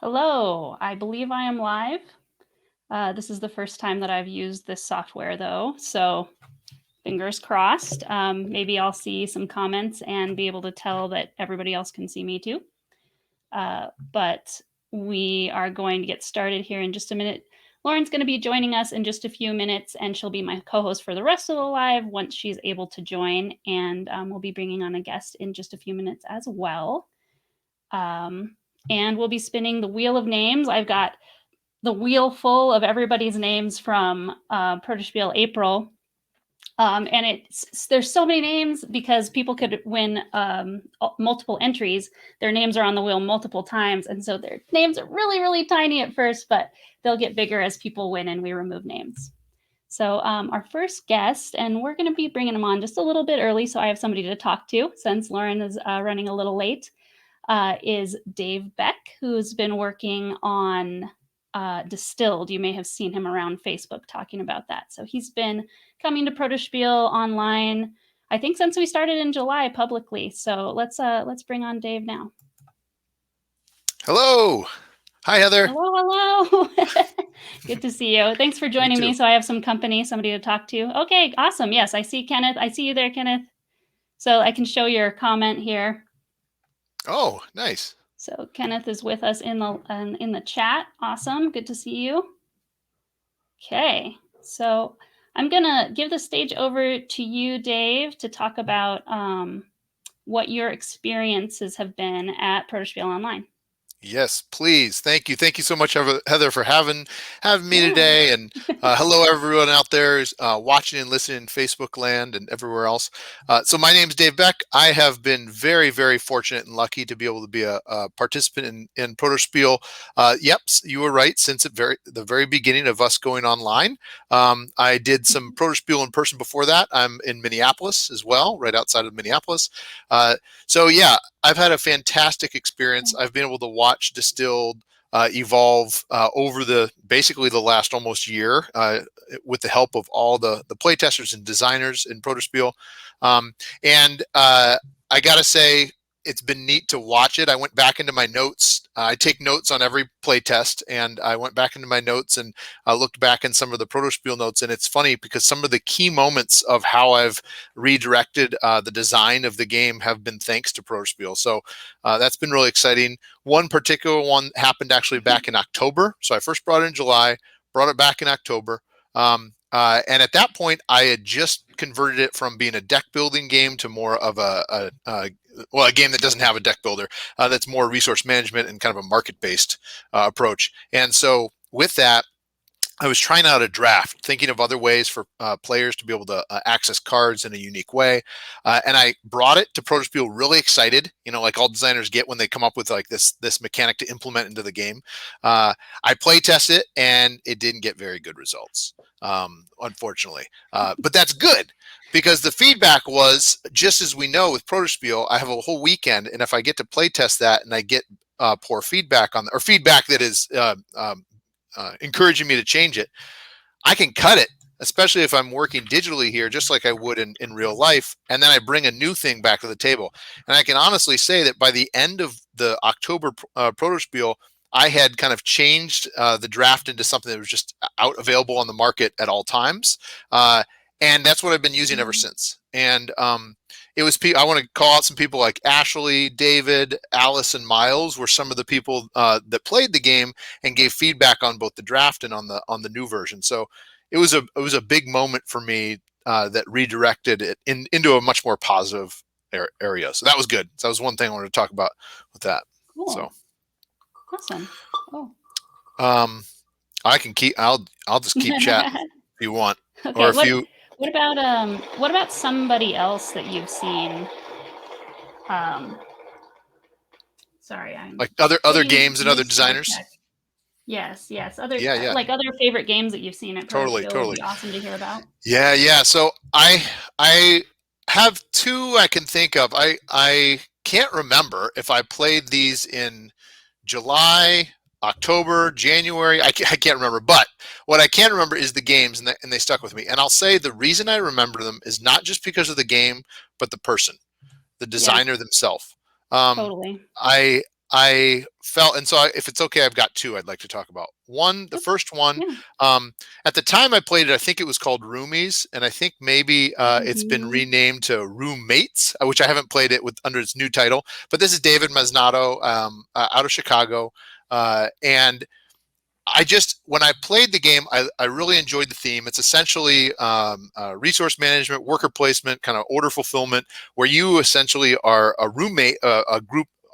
Hello, I believe I am live. This is the first time that I've used this software though, so fingers crossed. Maybe I'll see some comments and be able to tell that everybody else can see me too. But we are going to get started here in just a minute. Lauren's going to be joining us in just a few minutes, and she'll be my co-host for the rest of the live once she's able to join, and we'll be bringing on a guest in just a few minutes as well. And we'll be spinning the wheel of names. I've got the wheel full of everybody's names from Protospiel April. And there's so many names because people could win multiple entries. Their names are on the wheel multiple times. And so their names are really, really tiny at first, but they'll get bigger as people win and we remove names. So our first guest, and we're going to be bringing him on just a little bit early, so I have somebody to talk to since Lauren is running a little late, is Dave Beck, who's been working on Distilled. You may have seen him around Facebook talking about that. So he's been coming to Protospiel online, I think since we started in July publicly. So let's bring on Dave now. Hello. Hi, Heather. Hello. Good to see you. Thanks for joining me. So I have some company, somebody to talk to. Okay, awesome. Yes, I see Kenneth. I see you there, Kenneth. So I can show your comment here. Oh, nice. So Kenneth is with us in the chat. Awesome. Good to see you. Okay. So I'm going to give the stage over to you, Dave, to talk about what your experiences have been at Protospiel Online. Yes, please. Thank you. Thank you so much, Heather, for having me today. And hello, everyone out there watching and listening in Facebook land and everywhere else. So my name is Dave Beck. I have been very, very fortunate and lucky to be able to be a participant in Protospiel. Yep, you were right. Since the very beginning of us going online, I did some Protospiel in person before that. I'm in Minneapolis as well, right outside of Minneapolis. So yeah, I've had a fantastic experience. I've been able to watch Distilled evolve over basically the last almost year with the help of all the playtesters and designers in Protospiel. And I got to say, it's been neat to watch it. I went back into my notes. I take notes on every playtest, and I went back into my notes and looked back in some of the Protospiel notes. And it's funny because some of the key moments of how I've redirected the design of the game have been thanks to Protospiel. So that's been really exciting. One particular one happened actually back in October. So I first brought it in July, brought it back in October. And at that point, I had just converted it from being a deck building game to more of a game that doesn't have a deck builder. That's more resource management and kind of a market-based approach. And so with that, I was trying out a draft, thinking of other ways for players to be able to access cards in a unique way. And I brought it to Protospiel really excited, like all designers get when they come up with like this mechanic to implement into the game. I play tested it and it didn't get very good results, unfortunately. But that's good because the feedback was, just as we know with Protospiel, I have a whole weekend, and if I get to play test that and I get poor feedback or feedback that is encouraging me to change it, I can cut it, especially if I'm working digitally here, just like I would in real life. And then I bring a new thing back to the table. And I can honestly say that by the end of the October Protospiel, I had kind of changed the draft into something that was just available on the market at all times. And that's what I've been using ever since. And it was, I want to call out some people like Ashley, David, Alice, and Miles were some of the people that played the game and gave feedback on both the draft and on the new version. So it was a big moment for me that redirected it into a much more positive area. So that was good. So that was one thing I wanted to talk about with that. Cool. So awesome. Oh. I can keep. I'll just keep chatting if you want. Okay. Or if what about somebody else that you've seen? Sorry, I'm like other games and other designers. Yes. Other like other favorite games that you've seen at Protospiel would be awesome to hear about. Yeah. So I have two I can think of. I can't remember if I played these in July, October, January. I can't remember, but what I can remember is the games, and they stuck with me. And I'll say the reason I remember them is not just because of the game, but the person, the designer themselves. Totally. I felt, and so if it's okay, I've got two I'd like to talk about. One, the first one, Yeah. at the time I played it, I think it was called Roomies, and I think maybe it's been renamed to Roommates, which I haven't played it with under its new title. But this is David Masnado out of Chicago, and when I played the game, I really enjoyed the theme. It's essentially resource management, worker placement, kind of order fulfillment, where you essentially are a roommate,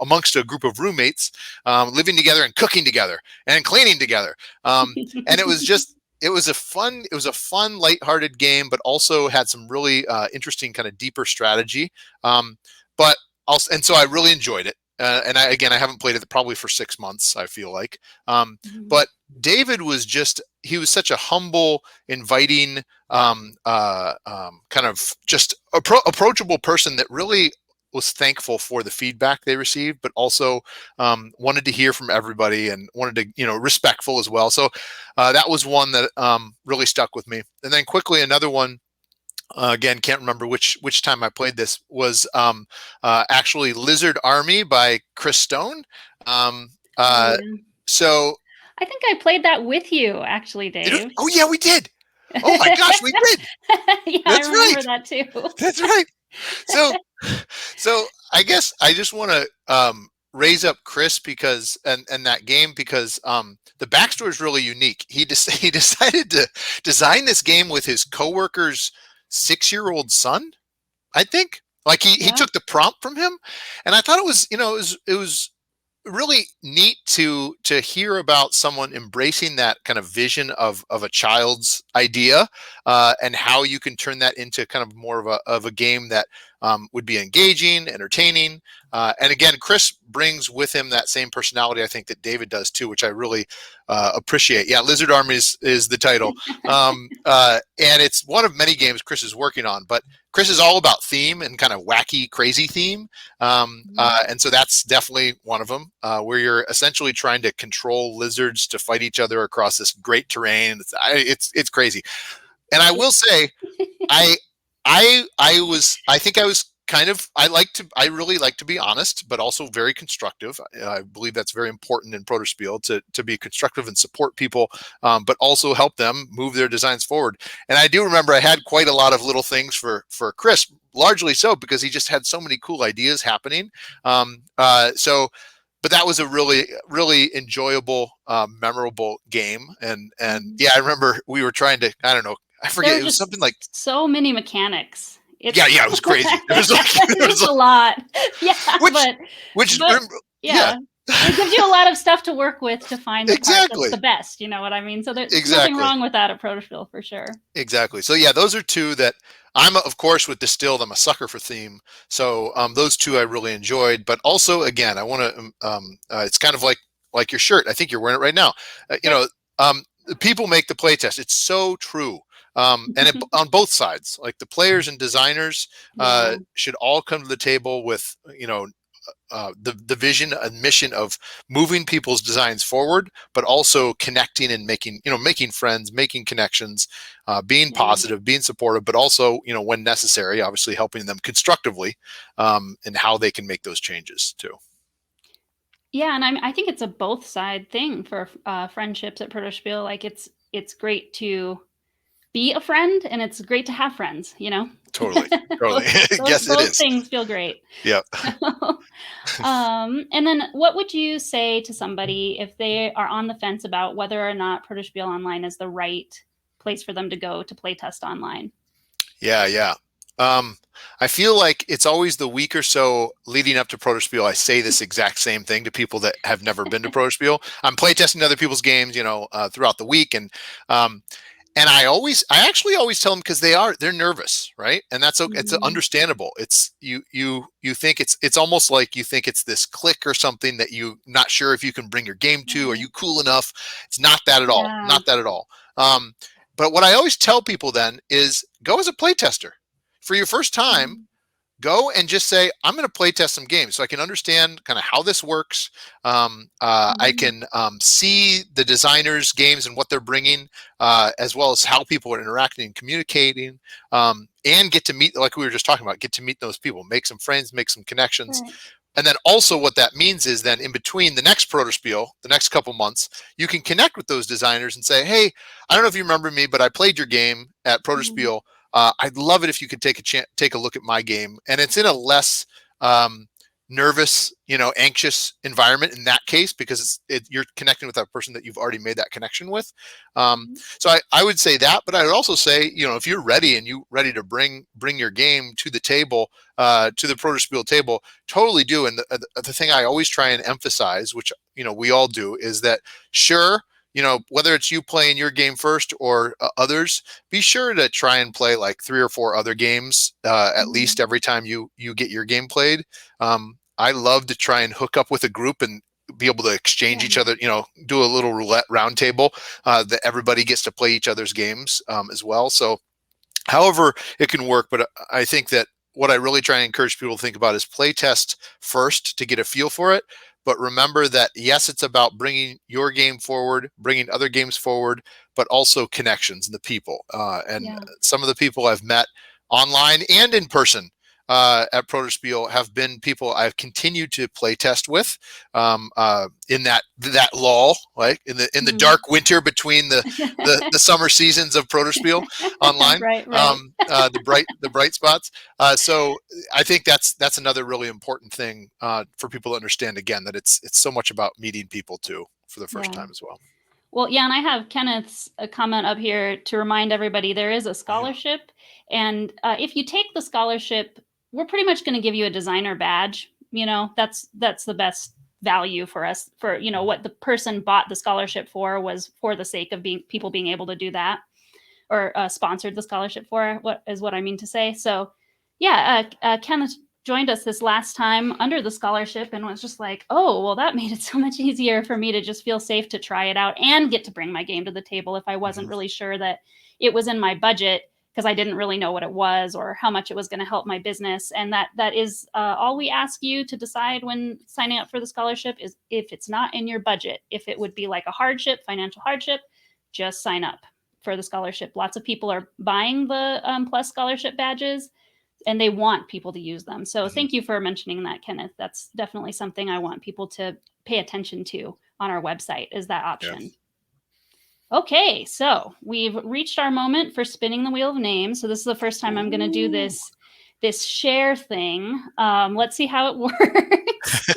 amongst a group of roommates, living together and cooking together and cleaning together. And it was a fun, lighthearted game, but also had some really interesting kind of deeper strategy. But also, and so I really enjoyed it. And I haven't played it probably for 6 months, I feel like. But David was he was such a humble, inviting, kind of just approachable person that really was thankful for the feedback they received, but also wanted to hear from everybody and wanted to, respectful as well. So that was one that really stuck with me. And then quickly, another one, again, can't remember which time I played this, was actually Lizard Army by Chris Stone. So I think I played that with you, actually, Dave. Oh yeah, we did. Oh my gosh, we did. Yeah, that's I remember that too. That's right. So I guess I just want to raise up Chris because and that game, because the backstory is really unique. He decided to design this game with his coworker's 6-year-old son, I think. Like he took the prompt from him, and I thought it was it was really neat to hear about someone embracing that kind of vision of a child's idea, and how you can turn that into kind of more of a game that would be engaging, entertaining. And again, Chris brings with him that same personality, I think, that David does too, which I really appreciate. Yeah, Lizard Army is the title. And it's one of many games Chris is working on, but Chris is all about theme and kind of wacky, crazy theme. And so that's definitely one of them, where you're essentially trying to control lizards to fight each other across this great terrain. It's crazy. And I will say, I really like to be honest, but also very constructive. I believe that's very important in Protospiel, to be constructive and support people, but also help them move their designs forward. And I do remember I had quite a lot of little things for Chris, largely so because he just had so many cool ideas happening. But that was a really, really enjoyable, memorable game. And yeah, I remember we were trying to, I don't know, I forget, it was something like so many mechanics. It was crazy. There was a lot. Yeah, yeah. It gives you a lot of stuff to work with to find the part that's the best. You know what I mean? So there's nothing wrong with that at Protospiel, for sure. Exactly. So yeah, those are two that I'm, of course, with Distilled, I'm a sucker for theme. So those two I really enjoyed. But also, again, I want to. It's kind of like your shirt. I think you're wearing it right now. People make the playtest. It's so true. And on both sides, like the players and designers should all come to the table with the vision and mission of moving people's designs forward, but also connecting and making friends, making connections, being positive, being supportive, but also when necessary, obviously helping them constructively in how they can make those changes too. Yeah, and I think it's a both side thing for friendships at Protospiel. Like it's great to be a friend, and it's great to have friends, Totally. Yes, it is. Both things feel great. Yeah. And then what would you say to somebody if they are on the fence about whether or not Protospiel Online is the right place for them to go to play test online? Yeah. I feel like it's always the week or so leading up to Protospiel, I say this exact same thing to people that have never been to Protospiel. I'm playtesting other people's games, throughout the week, and I actually always tell them, because they're nervous, right? And that's okay. It's understandable. It's you think it's almost like you think it's this click or something that you're not sure if you can bring your game to. Are you cool enough? It's not that at all. Not that at all. But what I always tell people then is go as a playtester for your first time. Go and just say, I'm going to play test some games so I can understand kind of how this works. I can see the designers' games and what they're bringing, as well as how people are interacting and communicating, and get to meet, like we were just talking about, get to meet those people, make some friends, make some connections. And then also what that means is then in between the next Protospiel, the next couple months, you can connect with those designers and say, hey, I don't know if you remember me, but I played your game at Protospiel. I'd love it if you could take a look at my game. And it's in a less nervous, anxious environment in that case, because you're connecting with that person that you've already made that connection with. So I would say that, but I would also say, if you're ready and you ready to bring your game to the table, to the Protospiel table, totally do. And the thing I always try and emphasize, which, we all do, is that sure, whether it's you playing your game first or others, be sure to try and play like 3 or 4 other games at least every time you get your game played. I love to try and hook up with a group and be able to exchange each other, do a little roulette round table that everybody gets to play each other's games as well. So however it can work, but I think that what I really try and encourage people to think about is play test first to get a feel for it. But remember that, yes, it's about bringing your game forward, bringing other games forward, but also connections and the people. Some of the people I've met online and in person at Protospiel have been people I've continued to play test with in that lull, like in the dark winter between the summer seasons of Protospiel online, right. the bright spots. So I think that's another really important thing for people to understand, again, that it's so much about meeting people too for the first time as well. Well, yeah, and I have Kenneth's comment up here to remind everybody there is a scholarship, and if you take the scholarship, we're pretty much going to give you a designer badge. That's the best value for us. For what the person bought the scholarship for was for the sake of people being able to do that, or sponsored the scholarship for. What I mean to say. So, yeah, Kenneth joined us this last time under the scholarship and was just like, oh, well, that made it so much easier for me to just feel safe to try it out and get to bring my game to the table if I wasn't really sure that it was in my budget, because I didn't really know what it was or how much it was going to help my business. And that is all we ask you to decide when signing up for the scholarship is if it's not in your budget, if it would be like a hardship, financial hardship, just sign up for the scholarship. Lots of people are buying the Plus scholarship badges, and they want people to use them. So thank you for mentioning that, Kenneth. That's definitely something I want people to pay attention to on our website, is that option. Yeah. Okay, so we've reached our moment for spinning the wheel of names. So this is the first time I'm going to do this share thing. Let's see how it works.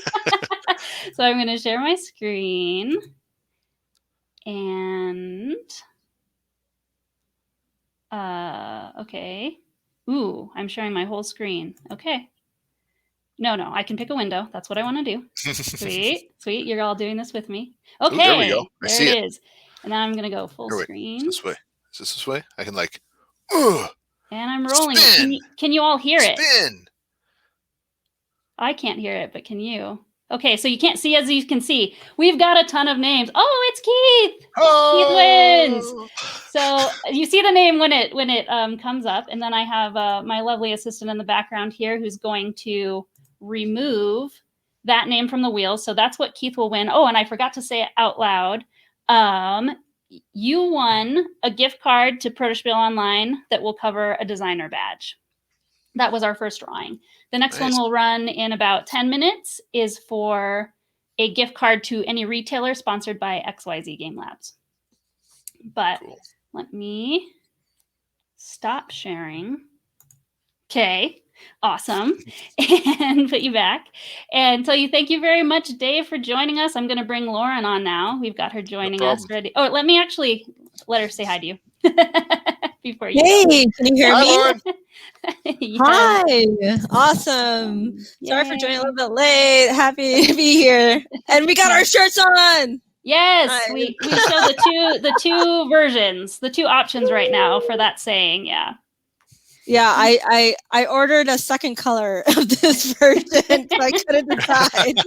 So I'm going to share my screen. And okay. Ooh, I'm sharing my whole screen. Okay. No, I can pick a window. That's what I want to do. Sweet. You're all doing this with me. Okay. Ooh, there we go. There it is. And now I'm going to go full screen. This way. Is this way? I can like, and I'm rolling it. Can you all hear it? Spin. I can't hear it, but can you? Okay, so you can't see. As you can see, we've got a ton of names. Oh, it's Keith. Keith wins. So you see the name when it comes up, and then I have my lovely assistant in the background here who's going to remove that name from the wheel. So that's what Keith will win. Oh, and I forgot to say it out loud. You won a gift card to Protospiel Online that will cover a designer badge. That was our first drawing. The next one we'll run in about 10 minutes is for a gift card to any retailer sponsored by XYZ Game Labs. But let me stop sharing. Okay, awesome. And put you back. And tell you thank you very much, Dave, for joining us. I'm going to bring Lauren on now. We've got her joining us ready. Oh, let me actually let her say hi to you. Before you go. Can you hear me? Lauren. Yes. Hi, awesome. Yay. Sorry for joining a little bit late. Happy to be here. And we got our shirts on. Yes, nice. we show the two versions, the two options right now for that saying. Yeah. Yeah, I ordered a second color of this version, so I couldn't decide.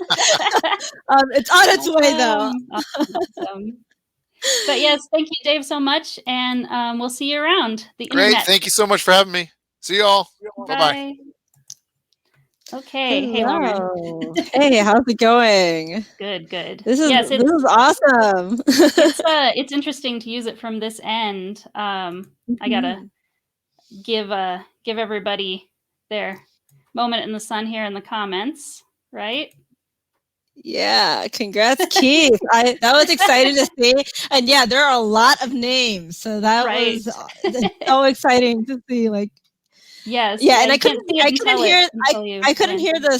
It's on its way though. Awesome. But yes, thank you, Dave, so much, and we'll see you around the internet. Great, thank you so much for having me. See you all. Bye-bye. Okay, hey Lauren. Hey, how's it going? Good. This is awesome. It's interesting to use it from this end. I gotta give everybody their moment in the sun here in the comments right? Yeah, congrats, Keith. That was exciting to see, and yeah, there are a lot of names, so that Right. was so exciting to see. Like, yes, yeah, and you can't see it until I couldn't hear the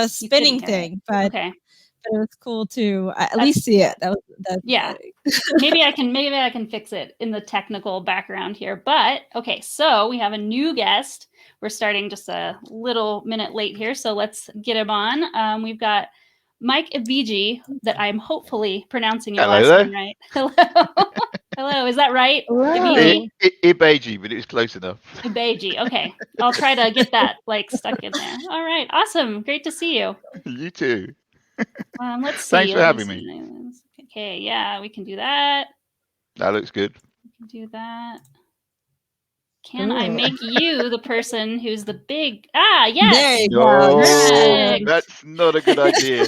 spinning hear it. thing, but Okay. it was cool to at least see it. That's yeah. exciting. maybe I can fix it in the technical background here. But okay, so we have a new guest. We're starting just a little minute late here, so let's get him on. We've got Mike Ibeji, that I'm hopefully pronouncing your Hello last there. name right. Hello. Hello, is that right? Hello. Ibeji? Ibeji, but it was close enough. Ibeji. Okay. I'll try to get that like stuck in there. All right. Awesome. Great to see you. You too. Let's see. Thanks for having me. Okay, yeah, we can do that. That looks good. We can do that. Can I make you the person who's the big? Yes. There you No, Perfect. that's not a good idea.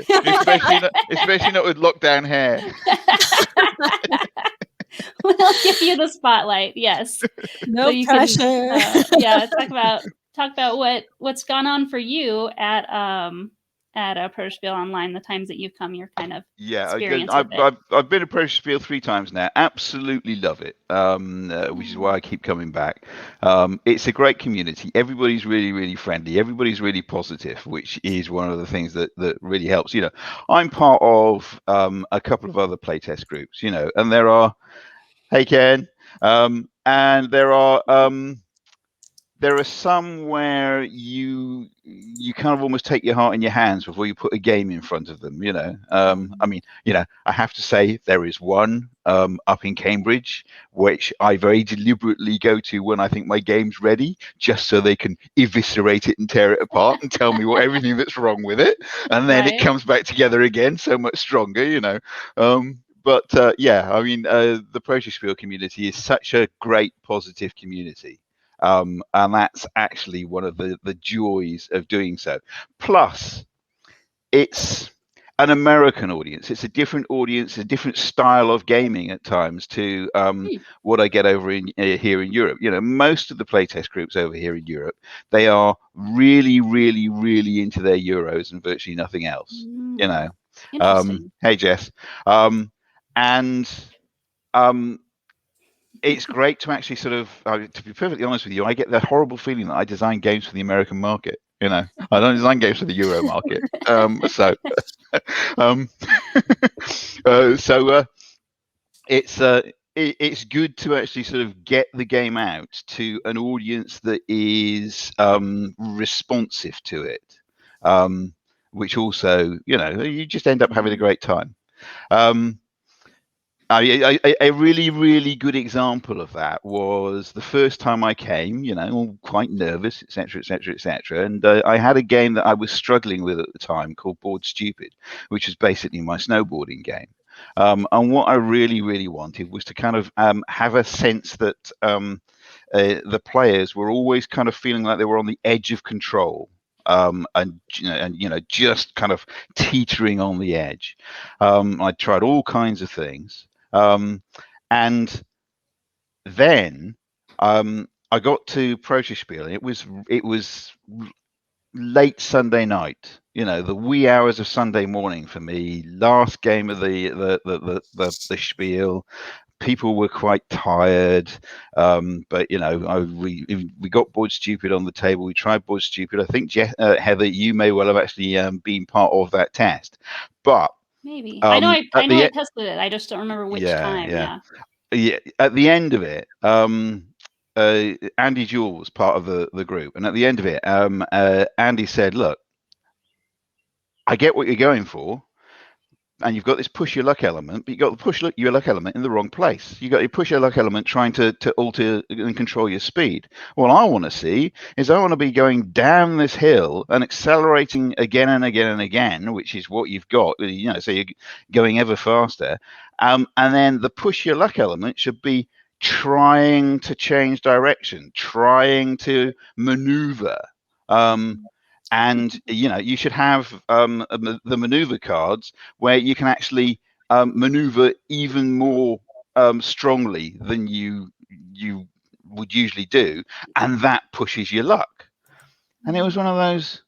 especially not with lockdown hair. We'll give you the spotlight. Yes. No So you pressure. Can, talk about what's gone on for you at Protospiel Online. The times that you've come, your kind of experience with it. I've been to Protospiel 3 times now. Absolutely love it. Which is why I keep coming back. It's a great community. Everybody's really, really friendly. Everybody's really positive, which is one of the things that really helps. You know, I'm part of a couple of other playtest groups. You know, and there are, hey Ken, and there are some where you kind of almost take your heart in your hands before you put a game in front of them, you know. I mean, you know, I have to say there is one up in Cambridge which I very deliberately go to when I think my game's ready, just so they can eviscerate it and tear it apart and tell me everything that's wrong with it, and then it comes back together again so much stronger, you know. But yeah, I mean, the Protospiel community is such a great positive community. And that's actually one of the joys of doing so. Plus, it's an American audience. It's a different audience, a different style of gaming at times to what I get over here in Europe. You know, most of the playtest groups over here in Europe, they are really, really, really into their Euros and virtually nothing else. You know. Interesting. Hey, Jess. It's great to actually sort of, to be perfectly honest with you, I get the horrible feeling that I design games for the American market. You know, I don't design games for the Euro market. It's good to actually sort of get the game out to an audience that is responsive to it, which also, you know, you just end up having a great time. A really, really good example of that was the first time I came, you know, all quite nervous, etc., etc., etc. And I had a game that I was struggling with at the time called Bored Stupid, which was basically my snowboarding game. And what I really, really wanted was to kind of have a sense that the players were always kind of feeling like they were on the edge of control. And you know, just kind of teetering on the edge. I tried all kinds of things. And then I got to Protospiel. It was late Sunday night, you know, the wee hours of Sunday morning for me. Last game of the spiel. People were quite tired, but you know, we got Bored Stupid on the table. We tried Bored Stupid. I think Heather, you may well have actually been part of that test, but. Maybe I know I tested it. I just don't remember which time. Yeah. At the end of it, Andy Jewell was part of the group, and at the end of it, Andy said, "Look, I get what you're going for, and you've got this push your luck element, but you got the push your luck element in the wrong place. You got your push your luck element trying to alter and control your speed. What I want to see is I want to be going down this hill and accelerating again and again and again, which is what you've got. You know, so you're going ever faster, and then the push your luck element should be trying to change direction, trying to maneuver." And you know, you should have the maneuver cards where you can actually maneuver even more strongly than you would usually do, and that pushes your luck. And it was one of those.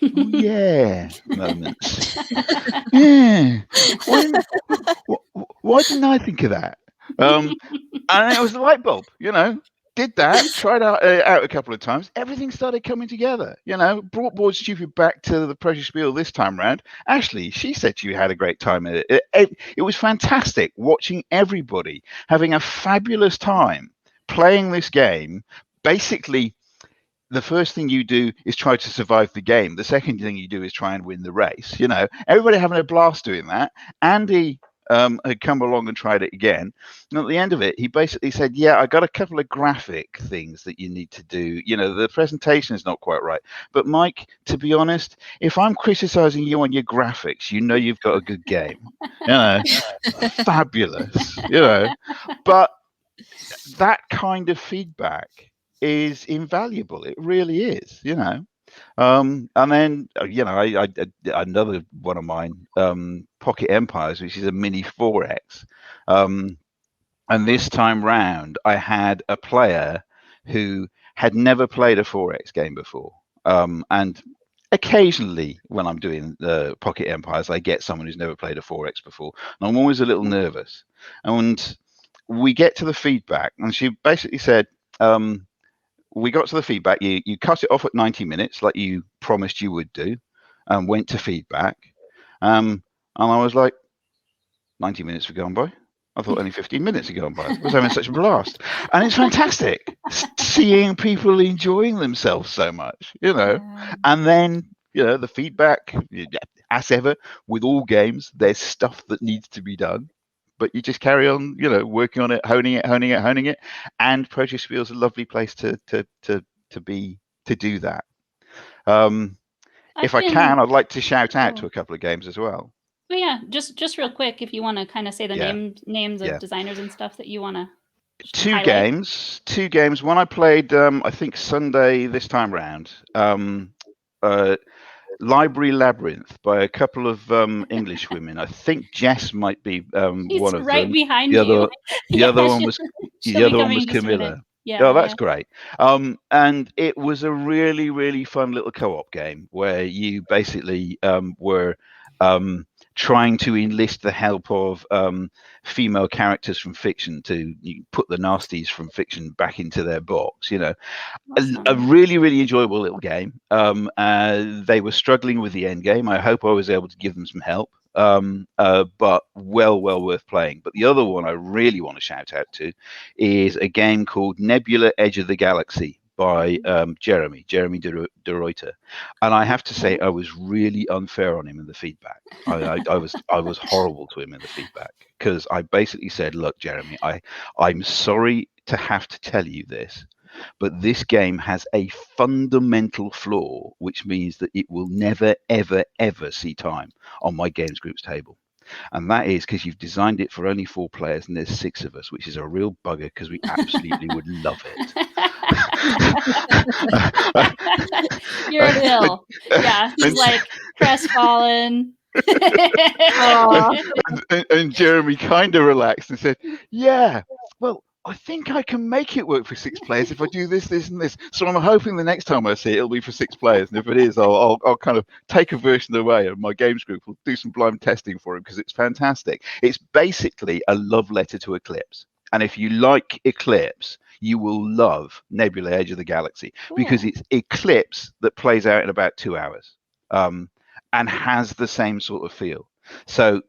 Oh yeah, moments. Yeah. Why didn't I think of that? And it was the light bulb, Did that, tried out a couple of times. Everything started coming together, Brought Board Stupid back to the Protospiel this time round. Ashley, she said you had a great time. It was fantastic watching everybody having a fabulous time playing this game. Basically, the first thing you do is try to survive the game. The second thing you do is try and win the race. Everybody having a blast doing that. Andy had come along and tried it again. And at the end of it, he basically said, yeah, I got a couple of graphic things that you need to do. The presentation is not quite right. But Mike, to be honest, if I'm criticizing you on your graphics, you've got a good game. Fabulous, But that kind of feedback is invaluable. It really is, And then, I another one of mine, Pocket Empires, which is a mini 4X. And this time round, I had a player who had never played a 4X game before. And occasionally, when I'm doing the Pocket Empires, I get someone who's never played a 4X before. And I'm always a little nervous. And we get to the feedback, and she basically said, we got to the feedback. You cut it off at 90 minutes, like you promised you would do, and went to feedback. And I was like, 90 minutes have gone by. I thought only 15 minutes had gone by. I was having such a blast. And it's fantastic seeing people enjoying themselves so much, Yeah. And then, the feedback, as ever, with all games, there's stuff that needs to be done. But you just carry on, working on it, honing it. And Protospiel is a lovely place to do that. If I can, I'd like to shout out to a couple of games as well. But yeah, just real quick, if you want to kind of say the names of Yeah. designers and stuff that you want to Two games. One I played, I think Sunday this time round. Library Labyrinth by a couple of English women. I think Jess might be one of right them. behind The you. other one was Camilla. Yeah, that's great. And it was a really, really fun little co-op game where you basically were trying to enlist the help of female characters from fiction to put the nasties from fiction back into their box. Awesome. A really, really enjoyable little game. They were struggling with the end game. I hope I was able to give them some help. But well worth playing. But the other one I really want to shout out to is a game called Nebula: Edge of the Galaxy by Jeremy de Ruyter. And I have to say, I was really unfair on him in the feedback. I was horrible to him in the feedback, because I basically said, look, Jeremy, I'm sorry to have to tell you this, but this game has a fundamental flaw, which means that it will never, ever, ever see time on my games group's table. And that is because you've designed it for only 4 players and there's 6 of us, which is a real bugger because we absolutely would love it. You're Bill. Yeah, he's like crestfallen. and Jeremy kind of relaxed and said, yeah, well, I think I can make it work for 6 players if I do this, this, and this. So I'm hoping the next time I see it, it'll be for 6 players. And if it is, I'll kind of take a version away, and my games group will do some blind testing for it because it's fantastic. It's basically a love letter to Eclipse. And if you like Eclipse, you will love Nebula: Edge of the Galaxy, because it's Eclipse that plays out in about 2 hours and has the same sort of feel. So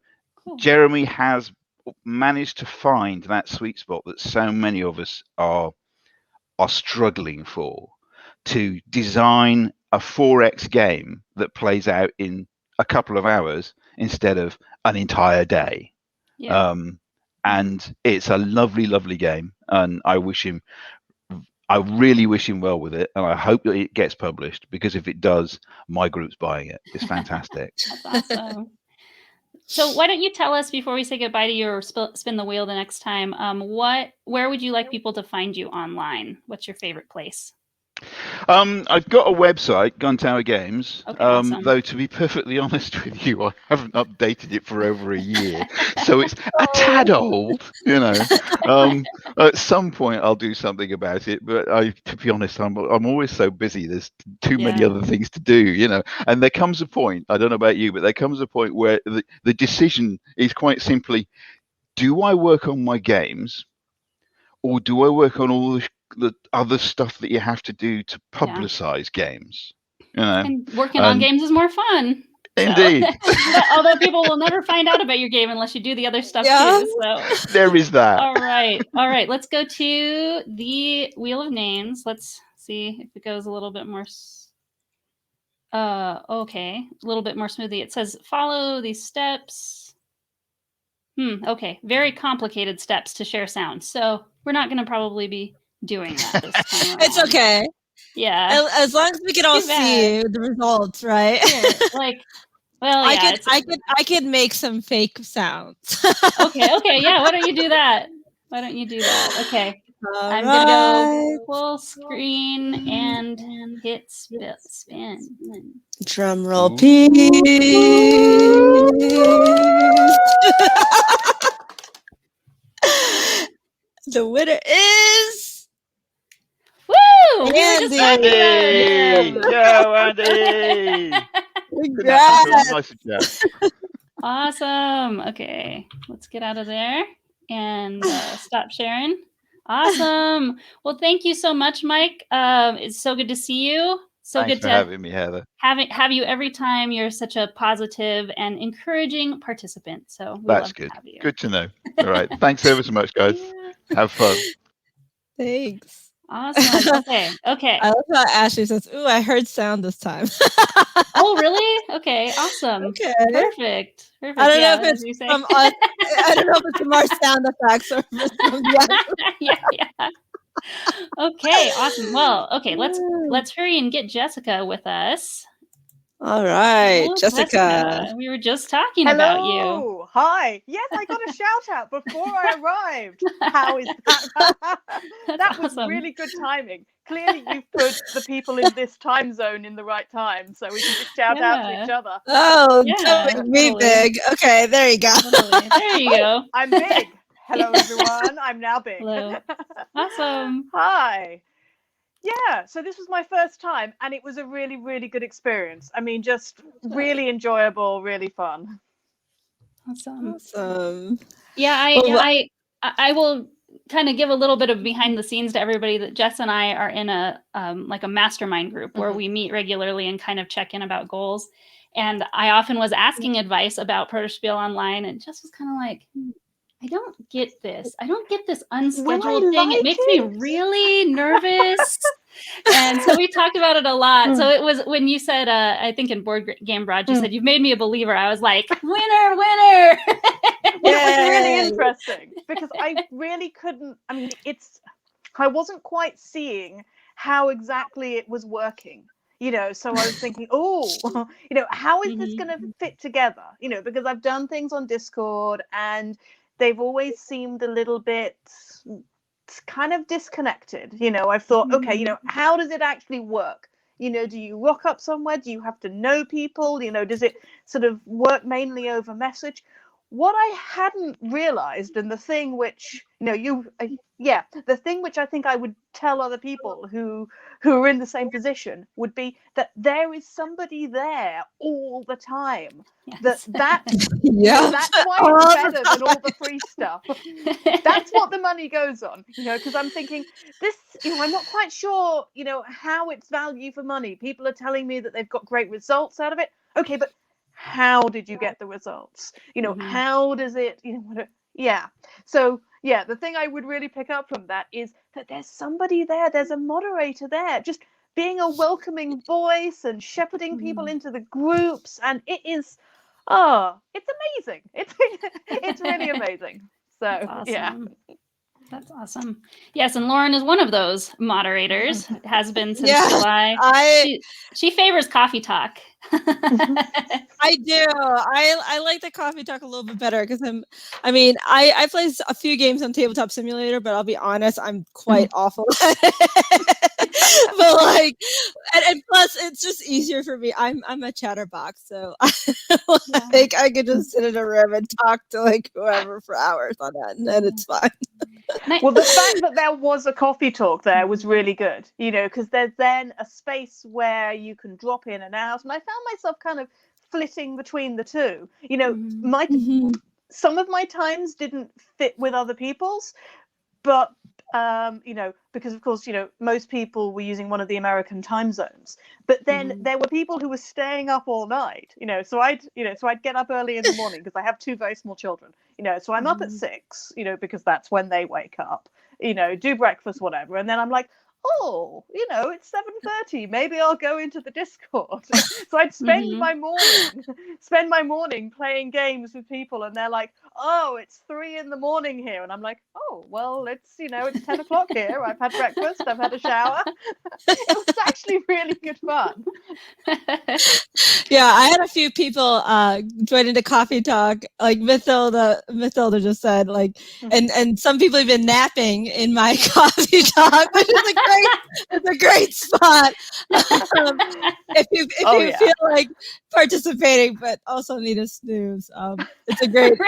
Jeremy has managed to find that sweet spot that so many of us are struggling for, to design a 4X game that plays out in a couple of hours instead of an entire day. And it's a lovely, lovely game, and I really wish him well with it, and I hope that it gets published, because if it does, my group's buying it. It's fantastic. That's awesome. So why don't you tell us, before we say goodbye to you or spin the wheel the next time, where would you like people to find you online? What's your favorite place? I've got a website, Guntower Games. Okay, awesome. Though to be perfectly honest with you, I haven't updated it for over a year, so it's a tad old. At some point I'll do something about it, but to be honest, I'm always so busy. There's too many other things to do, And there comes a point. I don't know about you, but there comes a point where the decision is quite simply: do I work on my games, or do I work on all the other stuff that you have to do to publicize games? And working on games is more fun. Indeed. Although people will never find out about your game unless you do the other stuff too. So there is that. All right. Let's go to the Wheel of Names. Let's see if it goes a little bit more. Okay, a little bit more smoothly. It says follow these steps. Okay, very complicated steps to share sound. So we're not going to probably be doing that this time around. It's okay. Yeah. As long as we can all see the results, right? Yeah, I could make some fake sounds. Okay, yeah. Why don't you do that? Okay. I'm gonna go full screen and hit spin. Drum roll, please. The winner is Andy. Andy! Congrats. Awesome. Okay, let's get out of there and stop sharing. Awesome. Well, thank you so much, Mike. It's so good to see you. Thanks for having me, Heather. Have you every time. You're such a positive and encouraging participant. So that's good. Good to know. All right. Thanks ever so much, guys. Have fun. Thanks. Awesome. Okay. I love how Ashley says, "Ooh, I heard sound this time." Oh, really? Okay. Awesome. Okay. Perfect. I don't know if it's from us. I don't know if it's from our sound effects or if it's from yeah. Okay. Awesome. Well, okay. Let's hurry and get Jessica with us. All right, Jessica. We were just talking about you. Hi. Yes, I got a shout out before I arrived. How is that? That was awesome. Really good timing. Clearly, you've put the people in this time zone in the right time, so we can just shout out to each other. Oh, don't make me big. Okay, there you go. Totally. There you go. I'm big. Hello, everyone. I'm now big. Hello. Awesome. Hi. Yeah, so this was my first time, and it was a really, really good experience. I mean, just really enjoyable, really fun. Awesome. Yeah, I will kind of give a little bit of behind the scenes to everybody that Jess and I are in a like a mastermind group where we meet regularly and kind of check in about goals. And I often was asking advice about Protospiel online, and Jess was kind of like, I don't get this. I don't get this unscheduled thing. It makes me really nervous. And so we talked about it a lot. So it was when you said, I think in Board Game Broad, you said, you've made me a believer. I was like, winner. It was really interesting because I really couldn't, I wasn't quite seeing how exactly it was working. So I was thinking, how is this going to fit together? Because I've done things on Discord and they've always seemed a little bit kind of disconnected. I've thought, okay, how does it actually work? Do you rock up somewhere? Do you have to know people? Does it sort of work mainly over message? What I hadn't realized, and the thing which, the thing which I think I would tell other people who are in the same position would be that there is somebody there all the time. Yes. That's why it's better than all the free stuff. That's what the money goes on, because I'm thinking this, I'm not quite sure, how it's value for money. People are telling me that they've got great results out of it. Okay, but how did you get the results? How does it, So, the thing I would really pick up from that is that there's somebody there, there's a moderator there, just being a welcoming voice and shepherding people into the groups. And it is, it's amazing. It's really amazing. So, awesome. That's awesome. Yes, and Lauren is one of those moderators. Has been since July. She favors coffee talk. I do. I like the coffee talk a little bit better because I played a few games on Tabletop Simulator, but I'll be honest, I'm quite awful at it. but like, and plus, it's just easier for me. I'm a chatterbox, so like I could just sit in a room and talk to like whoever for hours on end, and it's fine. Well, the fact that there was a coffee talk there was really good, because there's then a space where you can drop in and out, and I found myself kind of flitting between the two. Some of my times didn't fit with other people's, but because of course most people were using one of the American time zones, but then there were people who were staying up all night, so I'd get up early in the morning because I have two very small children, so I'm up at 6, because that's when they wake up, do breakfast, whatever, and then I'm like, oh, it's 7:30, maybe I'll go into the Discord. So I'd spend my morning playing games with people, and they're like, oh, it's 3 a.m. here, and I'm like, oh, well, it's 10 o'clock here, I've had breakfast, I've had a shower. It was actually really good fun. Yeah, I had a few people joining the coffee talk, like Mathilda just said, like, and some people have been napping in my coffee talk, which is it's a great spot. If you feel like participating, but also need a snooze, it's a great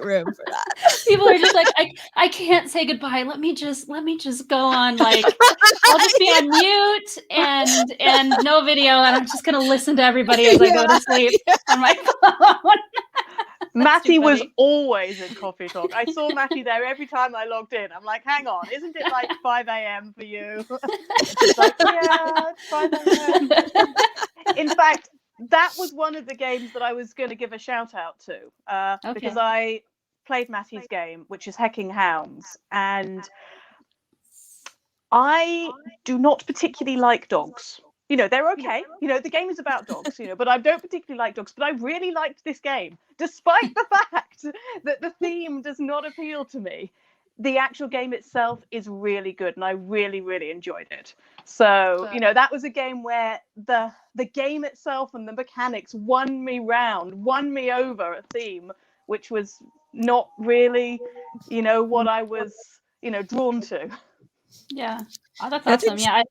room for that. People are just like, I can't say goodbye. Let me just go on. Like, I'll just be on mute and no video, and I'm just gonna listen to everybody as I go to sleep on my phone. Matty was always in coffee talk. I saw Matty there every time I logged in. I'm like, hang on, isn't it like 5 a.m. for you? She's like, yeah, it's 5 a.m. In fact, that was one of the games that I was going to give a shout out to, because I played Matty's game, which is Hecking Hounds, and I do not particularly like dogs. They're okay. The game is about dogs, but I don't particularly like dogs. But I really liked this game, despite the fact that the theme does not appeal to me. The actual game itself is really good, and I really, really enjoyed it. So, that was a game where the game itself and the mechanics won me over a theme, which was not really, what I was, drawn to. Yeah. Oh, that's awesome. Yeah,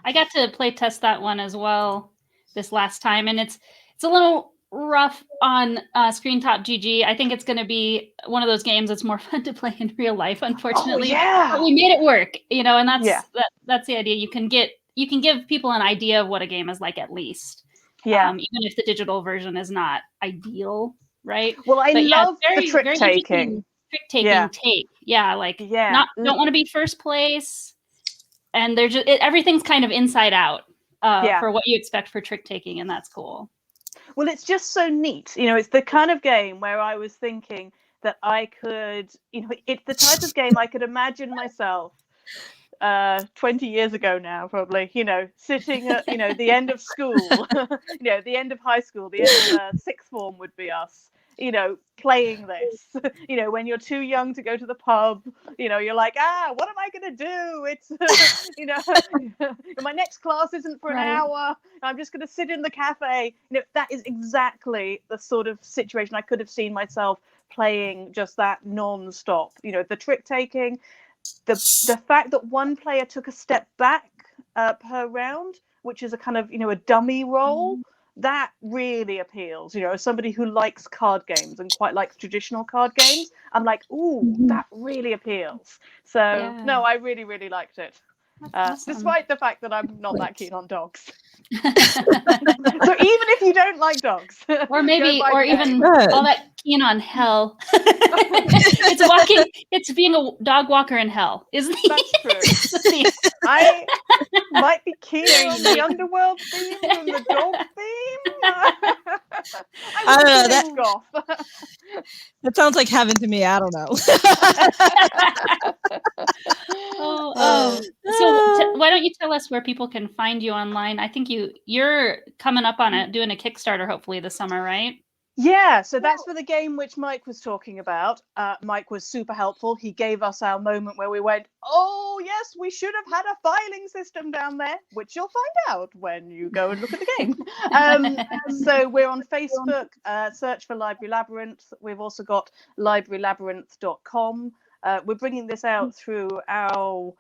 I got to play test that one as well this last time, and it's a little rough on Screen Top GG. I think it's going to be one of those games that's more fun to play in real life, unfortunately. Oh, yeah. But we made it work, and that's the idea. You can give people an idea of what a game is like, at least. Yeah. Even if the digital version is not ideal, right? Well, I love the trick taking. Take. Yeah, like don't want to be first place. And they're just everything's kind of inside out for what you expect for trick taking, and that's cool. Well, it's just so neat. It's the kind of game where I was thinking that I could, it's the type of game I could imagine myself 20 years ago now, probably, sitting at, the end of school, the end of high school, the end of sixth form would be us. Playing this, when you're too young to go to the pub, you're like, what am I going to do? It's, my next class isn't for an hour. I'm just going to sit in the cafe. That is exactly the sort of situation I could have seen myself playing, just that non-stop, the trick taking, the fact that one player took a step back per round, which is a kind of, a dummy roll. That really appeals, as somebody who likes card games and quite likes traditional card games. I'm like, that really appeals. So, no, I really, really liked it. Awesome. Despite the fact that I'm not that keen on dogs. So even if you don't like dogs, or maybe, or even all that keen on hell, it's being a dog walker in hell, isn't it? That's true. I might be keener on the underworld theme than the dog theme. I don't know. That sounds like heaven to me. I don't know. So why don't you tell us where people can find you online? I think you're coming up on it, doing a Kickstarter hopefully this summer, right? Yeah, so that's for the game which Mike was talking about. Mike was super helpful. He gave us our moment where we went, oh, yes, we should have had a filing system down there, which you'll find out when you go and look at the game. So we're on Facebook, search for Library Labyrinth. We've also got librarylabyrinth.com. We're bringing this out through our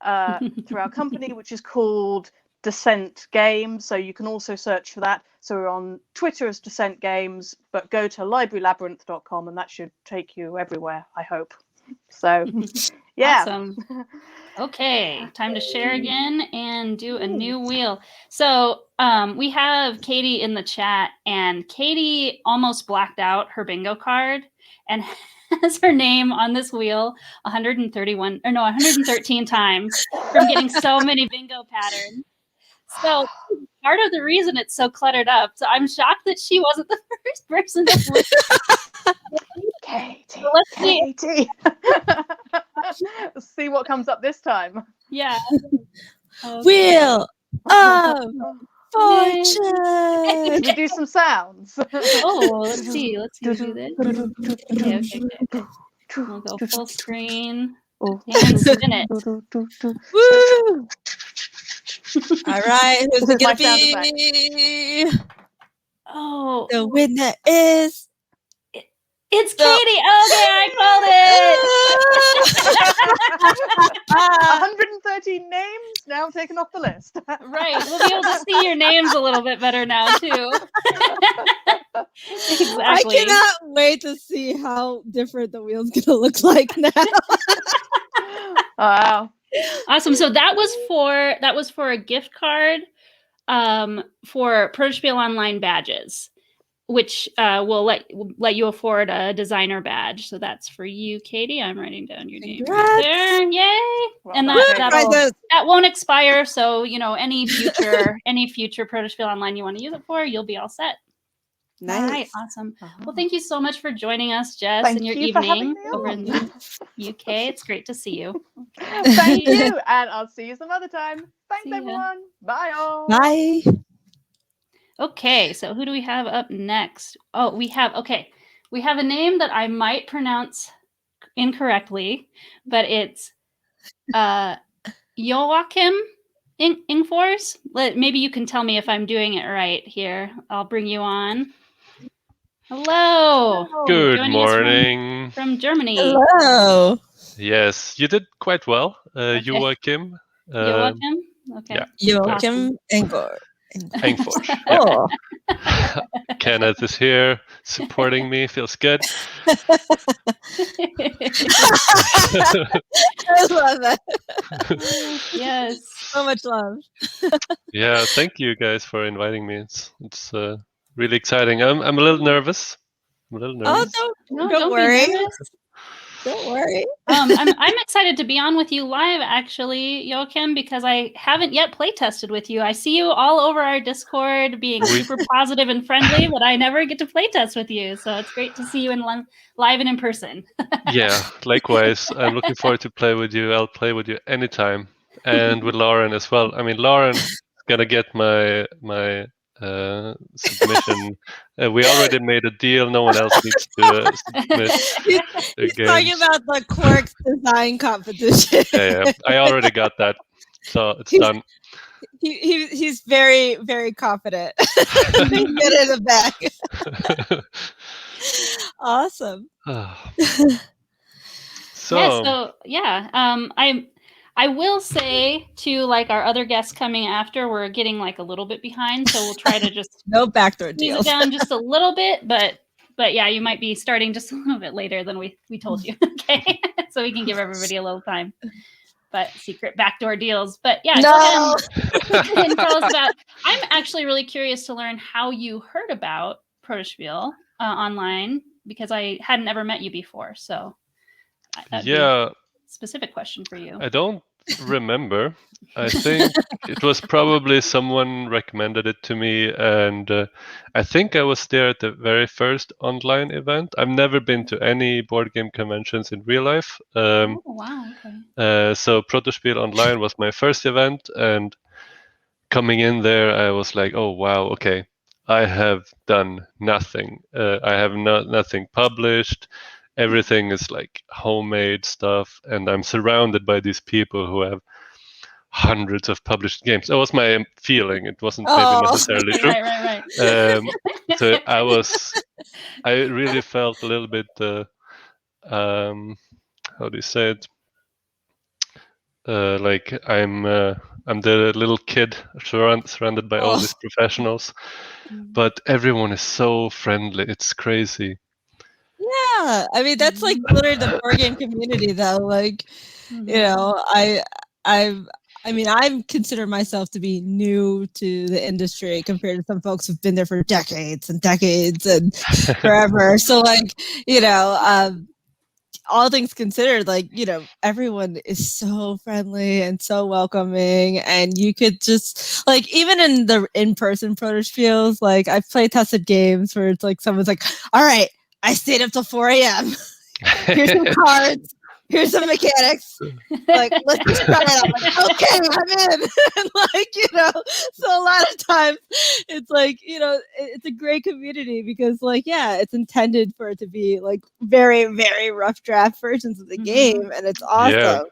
through our company, which is called Descent Games. So you can also search for that. So we're on Twitter as Descent Games, but go to librarylabyrinth.com and that should take you everywhere, I hope. So, yeah. Awesome. Okay, time to share again and do a new wheel. So we have Katie in the chat, and Katie almost blacked out her bingo card and has her name on this wheel 113 times from getting so many bingo patterns. So part of the reason it's so cluttered up. So I'm shocked that she wasn't the first person to flip. Katie, So let's see. Katie. Let's see what comes up this time. Yeah. Wheel of Yay. Fortune. Should we do some sounds? Oh, let's see. Let's see. Do this. Okay. We'll go full screen and spin it. Woo! All right, who's it gonna My sound be? Oh, The winner is. it's So- Katie. Okay, I called it. 113 names now taken off the list. Right. We'll be able to see your names a little bit better now, too. Exactly. I cannot wait to see how different the wheel's gonna look like now. Wow. Awesome. So that was for a gift card for Protospiel Online badges, which will let you afford a designer badge. So that's for you, Katie. I'm writing down your name right there. Yay! Well And done, Prizes. that won't expire. So any future Protospiel Online you want to use it for, you'll be all set. Nice. All right, awesome. Well, thank you so much for joining us, Jess, Thank in your you for having evening me over on. in the UK. It's great to see you. Thank you, and I'll see you some other time. Thanks, See ya. everyone. Bye, all. Bye. Okay, so who do we have up next? Oh, we have a name that I might pronounce incorrectly, but it's Joakim Engfors. Maybe you can tell me if I'm doing it right here. I'll bring you on. Hello. Good Joining us morning. from Germany. Hello. Yes, you did quite well, Okay. Joakim. Joakim? Okay. yeah. Joakim Engfors. Engfors. Yeah. Oh. Kenneth is here supporting me. Feels good. I love that. Yes. So much love. Yeah, thank you guys for inviting me. It's really exciting. I'm a little nervous. Oh, No, don't be worry. nervous. Don't worry. I'm excited to be on with you live, actually, Joakim, because I haven't yet play tested with you. I see you all over our Discord being super positive and friendly, but I never get to play test with you. So it's great to see you in live and in person. Yeah, likewise. I'm looking forward to play with you. I'll play with you anytime, and with Lauren as well. I mean, Lauren's gonna get my submission. We already made a deal. No one else needs to submit their He's talking games. about the Quarks design competition. Yeah, I already got that, so it's done. He's very, very confident. Get in the back. Awesome. I will say to our other guests coming after, we're getting a little bit behind, so we'll try to just No backdoor squeeze it deals. down just a little bit, but yeah, you might be starting just a little bit later than we told you. Okay, so we can give everybody a little time. But secret backdoor deals. But yeah, No. go ahead and tell us about. I'm actually really curious to learn how you heard about Protospiel online, because I hadn't ever met you before. So that'd be a specific question for you. I don't remember. I think it was probably someone recommended it to me, and I think I was there at the very first online event. I've never been to any board game conventions in real life. Oh, wow. Okay. So Protospiel Online was my first event, and coming in there, I was like, oh, wow, okay. I have done nothing. I have nothing published. Everything is homemade stuff, and I'm surrounded by these people who have hundreds of published games. That was my feeling. It wasn't maybe necessarily true. Right. So I really felt a little bit, how do you say it? Like I'm the little kid surrounded by all these professionals, but everyone is so friendly. It's crazy. Yeah, I mean that's like literally the board game community, though. Like, you know, I mean, I consider myself to be new to the industry compared to some folks who've been there for decades and decades and forever. So, like, you know, all things considered, like, you know, everyone is so friendly and so welcoming, and you could just like, even in the in-person Protospiels, like I've played tested games where it's like someone's like, all right, I stayed up till 4 a.m. Here's some cards. Here's some mechanics. Like, let's just try it out. Like, okay, I'm in. And like, you know, so a lot of times it's like, you know, it's a great community because like, yeah, it's intended for it to be like very, very rough draft versions of the game, and it's awesome.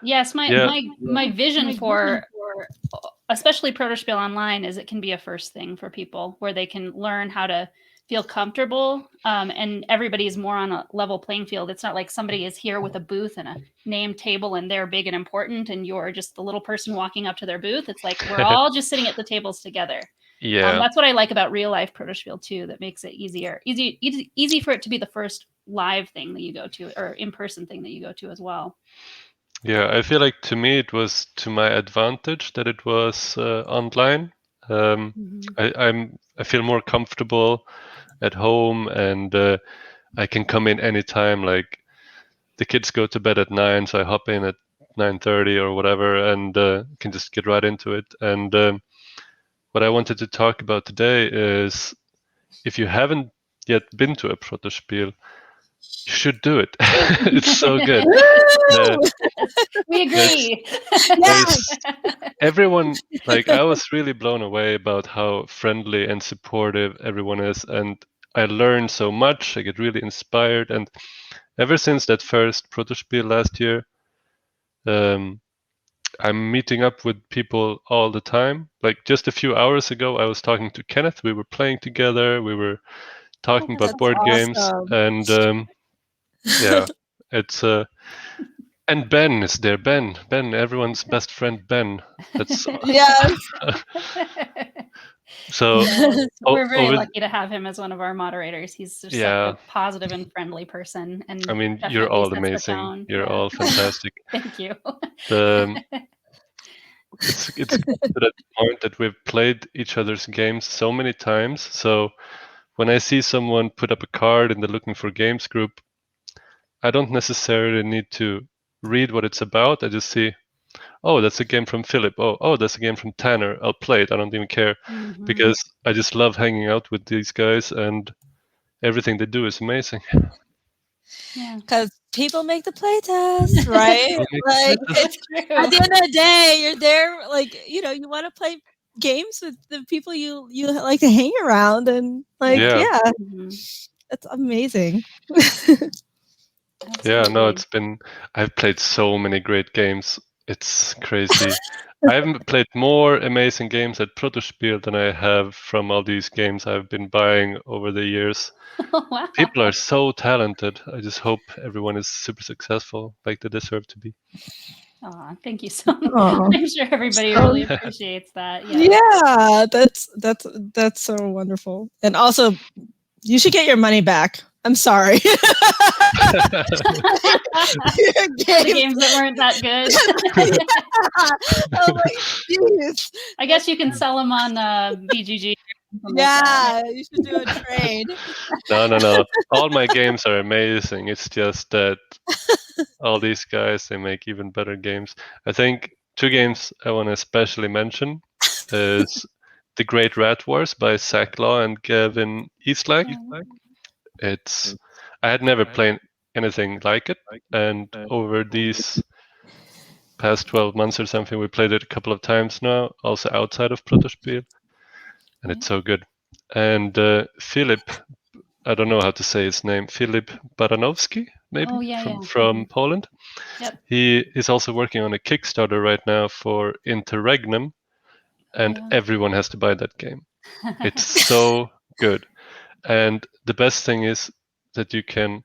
Yes, my vision for especially Protospiel Online is it can be a first thing for people where they can learn how to feel comfortable, and everybody's more on a level playing field. It's not like somebody is here with a booth and a name table and they're big and important and you're just the little person walking up to their booth. It's like we're all just sitting at the tables together. That's what I like about real life Protospiel too. That makes it easy for it to be the first live thing that you go to or in-person thing that you go to as well. Yeah, I feel like to me it was to my advantage that it was online. I feel more comfortable at home, and I can come in anytime. Like the kids go to bed at 9, so I hop in at 9:30 or whatever, and can just get right into it. And what I wanted to talk about today is if you haven't yet been to a Protospiel, you should do it. It's so good. We agree. Everyone, like, I was really blown away about how friendly and supportive everyone is, and I learned so much. I get really inspired, and ever since that first Protospiel last year, I'm meeting up with people all the time. Like just a few hours ago, I was talking to Kenneth. We were playing together. We were talking about board games, and yeah, it's and Ben is there. Ben, everyone's best friend, Ben. That's yes. So we're very lucky to have him as one of our moderators. He's just such a positive and friendly person. And I mean, you're all amazing. You're all fantastic. Thank you. It's to that point that we've played each other's games so many times. So when I see someone put up a card in the Looking for Games group, I don't necessarily need to read what it's about. I just see, oh, that's a game from Philip. Oh, that's a game from Tanner. I'll play it. I don't even care because I just love hanging out with these guys, and everything they do is amazing. Because people make the playtest, right? Like at the end of the day, you're there. Like, you know, you want to play games with the people you like to hang around, and like, it's amazing. Yeah, no, I've played so many great games. It's crazy. I haven't played more amazing games at Protospiel than I have from all these games I've been buying over the years. Wow. People are so talented. I just hope everyone is super successful like they deserve to be. Oh, thank you so much. I'm sure everybody really appreciates that. Yeah, that's so wonderful. And also, you should get your money back. I'm sorry. The games that weren't that good. Oh my geez. I guess you can sell them on BGG. Yeah, you should do a trade. No. All my games are amazing. It's just that all these guys, they make even better games. I think 2 games I want to especially mention is The Great Rat Wars by Zach Law and Gavin Eastlag. I had never played anything like it, and over these past 12 months or something, we played it a couple of times now, also outside of Protospiel, and it's so good. And Filip, I don't know how to say his name, Filip Baranowski, maybe, from Poland. Yep. He is also working on a Kickstarter right now for Interregnum, and everyone has to buy that game. It's so good. And the best thing is that you can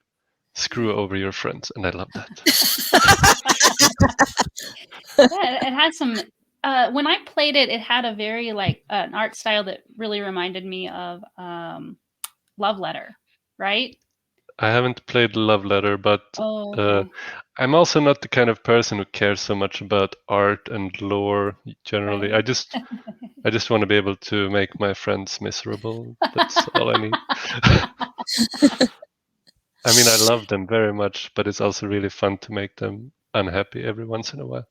screw over your friends, and I love that. Yeah, it had some. When I played it, it had a very an art style that really reminded me of Love Letter, right? I haven't played Love Letter, but Oh, okay. I'm also not the kind of person who cares so much about art and lore generally. Right. I just want to be able to make my friends miserable. That's all I need. I mean, I love them very much, but it's also really fun to make them unhappy every once in a while.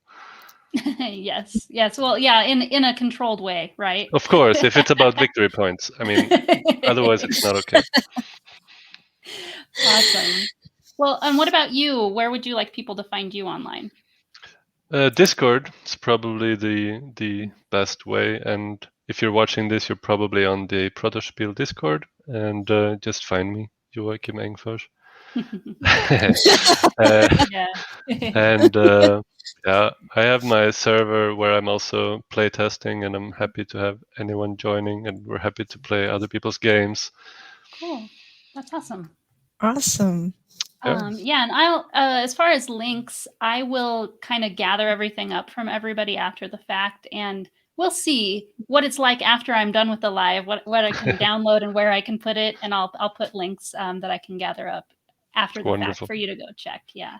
Yes. Well, yeah, in a controlled way, right? Of course, if it's about victory points. I mean, otherwise it's not okay. Awesome. Well, and what about you? Where would you like people to find you online? Discord is probably the best way, and if you're watching this, you're probably on the Protospiel Discord, and just find me, Joakim Engfors. Yeah. And yeah, I have my server where I'm also playtesting, and I'm happy to have anyone joining, and we're happy to play other people's games. Cool. That's awesome. Awesome. Yeah, and I'll as far as links, I will kind of gather everything up from everybody after the fact, and we'll see what it's like after I'm done with the live, what I can download and where I can put it, and I'll put links that I can gather up after the Wonderful. fact for you to go check. Yeah.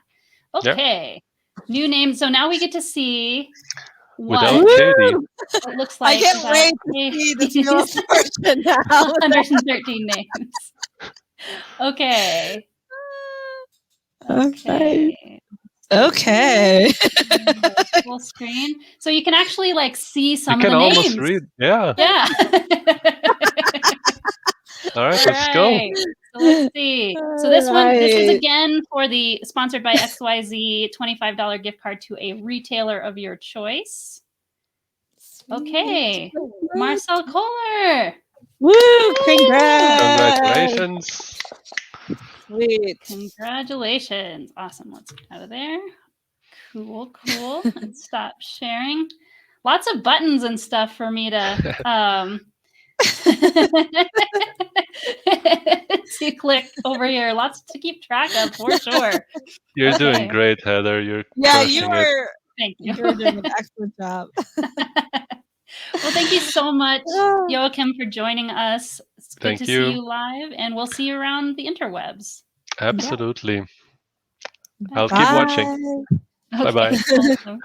Okay. New name. So now we get to see Without what Katie. it looks like. I can't wait to see this Wheel of Fortune now. 113 names. Okay. Okay. Full screen, so you can actually see some You of can the almost names. read. Yeah. Yeah. All right, let's go. So let's see. So this is again for the sponsored by XYZ $25 gift card to a retailer of your choice. Okay, Marcel Kohler. Woo! Congrats! Congratulations. Sweet. Congratulations. Awesome. Let's get out of there. Cool. And stop sharing. Lots of buttons and stuff for me to to click over here. Lots to keep track of for sure. You're doing great, Heather. You're you were. it. Thank you. You're doing an excellent job. Well, thank you so much, Joakim, for joining us. It's good to see you live, and we'll see you around the interwebs. Absolutely. Yeah. I'll keep watching. Okay. Bye-bye. Awesome.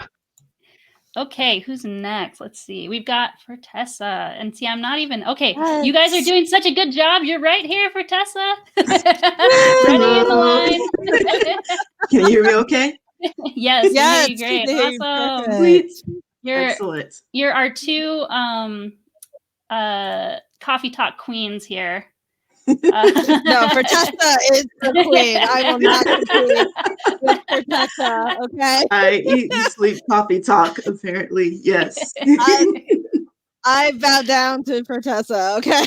Okay, who's next? Let's see. We've got Fertessa. And see, I'm not even... Okay, you guys are doing such a good job. You're right here, Fertessa. Ready in the line. Can you hear me okay? Yes, we hear you great. Awesome. Sweet. Excellent. You're our two coffee talk queens here. No, Fertessa is the queen. I will not compete with Fertessa, okay? I eat and sleep coffee talk, apparently. Yes. I bow down to Fertessa, okay?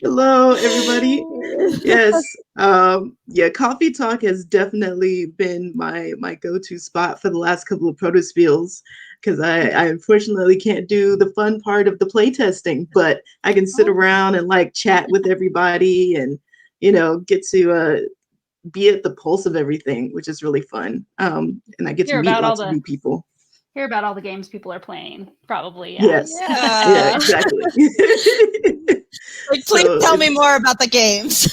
Hello, everybody. Yes. Yeah, coffee talk has definitely been my go-to spot for the last couple of Protospiels, because I unfortunately can't do the fun part of the playtesting, but I can sit around and chat with everybody and, get to be at the pulse of everything, which is really fun. And I get to meet lots of new people. Hear about all the games people are playing, probably. Yeah. Yes. Yeah, exactly. Please tell me more about the games.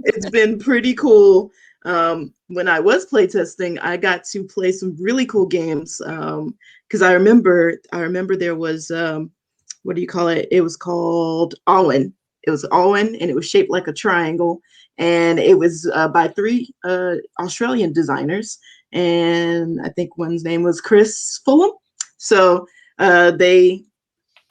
It's been pretty cool. When I was playtesting, I got to play some really cool games. Because I remember there was what do you call it? It was called Allred. It was Allred, and it was shaped like a triangle, and it was by 3 Australian designers, and I think one's name was Chris Fulham. So they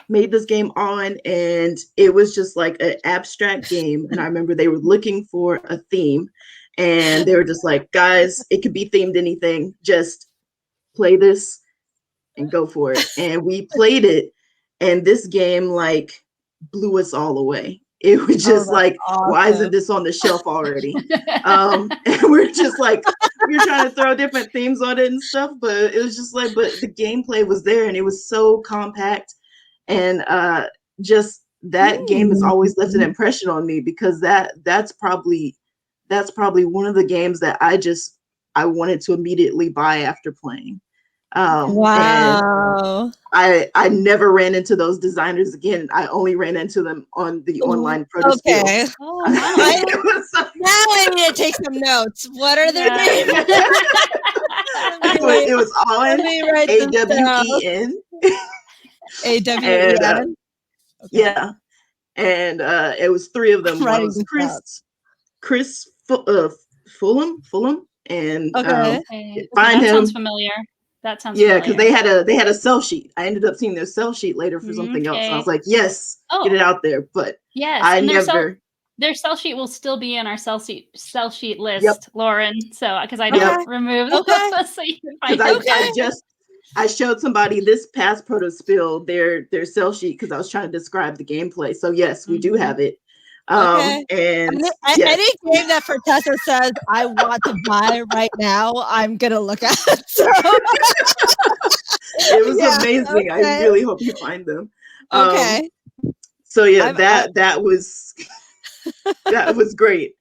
made this game on, and it was just like an abstract game. And I remember they were looking for a theme, and they were just like, guys, it could be themed anything, just play this and go for it. And we played it, and this game blew us all away. It was just awesome. Why isn't this on the shelf already? And we're just we're trying to throw different themes on it and stuff, but it was just but the gameplay was there, and it was so compact. And just that game has always left an impression on me, because that's probably that's probably one of the games that I wanted to immediately buy after playing. And Wow. I never ran into those designers again. I only ran into them on the online Protospiel. Okay. Oh, wow. Now I need to take some notes. What are their Yeah. names? It was Let on me write this down. AWEN. AWEN. Yeah. And it was 3 of them. One Writing was this down. Chris Fulham, and Okay. Okay. find That him. sounds familiar. That sounds Yeah, because familiar. they had a sell sheet. I ended up seeing their sell sheet later for something else. I was Okay. like, yes, Oh. get it out there. But Yes, I and never. their sell sheet will still be in our sell sheet list, Yep. Lauren. So because I Okay. don't remove Okay. those, so you can find Because it. I showed somebody this past Protospiel their sell sheet because I was trying to describe the gameplay. So yes, we do have it. Okay. And Any yes. game that Fertessa says I want to buy right now, I'm gonna look at. So. It was Yeah, amazing. I okay. really hope you find them. Okay. So yeah, I'm- that was that was great.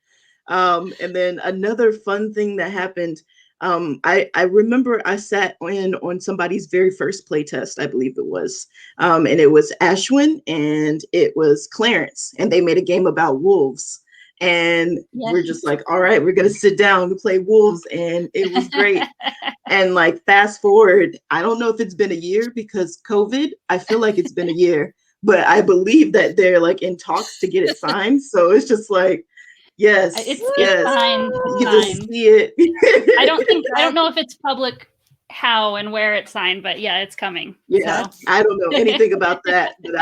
And then another fun thing that happened, I remember I sat in on somebody's very first playtest, I believe it was, and it was Ashwin and it was Clarence, and they made a game about wolves. And we're just like, all right, we're gonna sit down and play wolves, and it was great. And like fast forward, I don't know if it's been a year because COVID. I feel like it's been a year, but I believe that they're like in talks to get it signed. So it's just like, yes, It's yes, fine. you It's can just fine. see it. I don't know if it's public how and where it's signed, but yeah, it's coming. Yeah, So. I don't know anything about that, but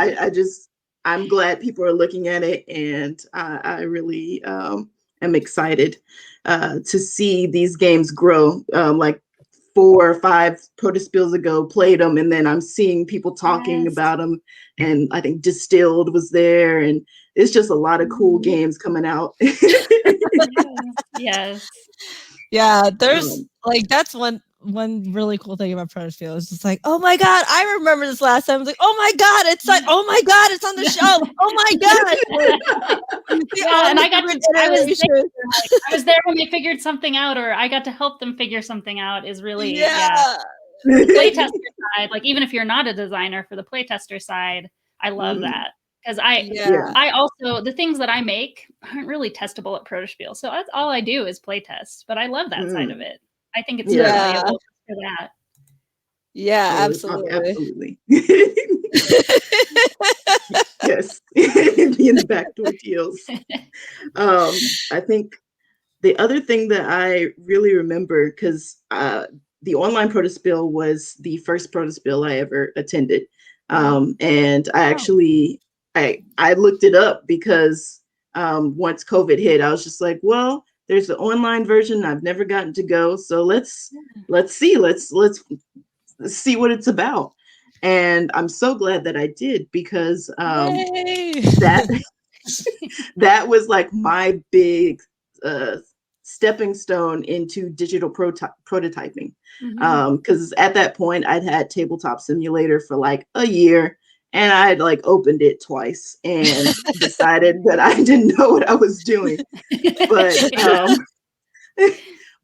I'm glad people are looking at it, and I really am excited to see these games grow. Like 4 or 5 Protospiels ago, played them, and then I'm seeing people talking about them, and I think Distilled was there, and it's just a lot of cool games coming out. Yes. Yeah, there's like that's one really cool thing about Protospiel. It's just like, oh my god, I remember this last time. I was like, oh my god, it's like, oh my god, it's on the show. Oh my god. Yeah, and I was there when they figured something out, or I got to help them figure something out. Is really The playtester side, like even if you're not a designer, for the playtester side, I love that. Because I also, the things that I make aren't really testable at Protospiel. So that's all I do is playtest. But I love that side of it. I think it's valuable for that. Yeah, absolutely. Yes. Being the backdoor deals. I think the other thing that I really remember, because the online Protospiel was the first Protospiel I ever attended. And I actually, I looked it up because once COVID hit, I was just like, well, there's the online version. I've never gotten to go. So let's see what it's about. And I'm so glad that I did, because that was like my big stepping stone into digital prototyping. Because at that point I'd had Tabletop Simulator for like a year, and I had like opened it twice and decided that I didn't know what I was doing. But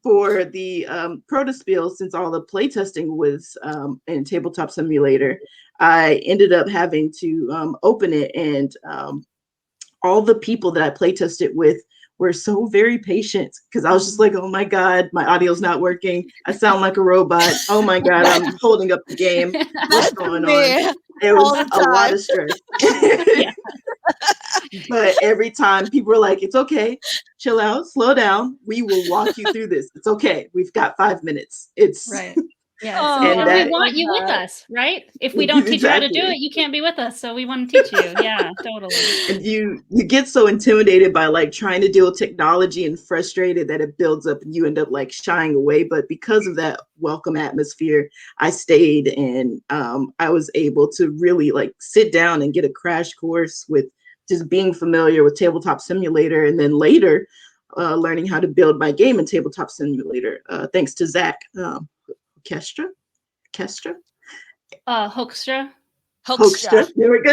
for the Protospiel, since all the playtesting was in Tabletop Simulator, I ended up having to open it, and all the people that I playtested with were so very patient, because I was just like, oh my God, my audio's not working. I sound like a robot. Oh my God, I'm holding up the game. What's going on? It was a lot of stress. But every time people were like, it's okay, chill out, slow down. We will walk you through this. It's okay. We've got 5 minutes. It's right. Yes. And and we want you with us, right? If we don't teach you how to do it, you can't be with us. So we want to teach you. Yeah, totally. And you get so intimidated by like trying to deal with technology and frustrated that it builds up, and you end up like shying away. But because of that welcome atmosphere, I stayed, and I was able to really like sit down and get a crash course with just being familiar with Tabletop Simulator, and then later learning how to build my game in Tabletop Simulator, thanks to Zach. Hoekstra? Hoekstra. Hoekstra. There we go.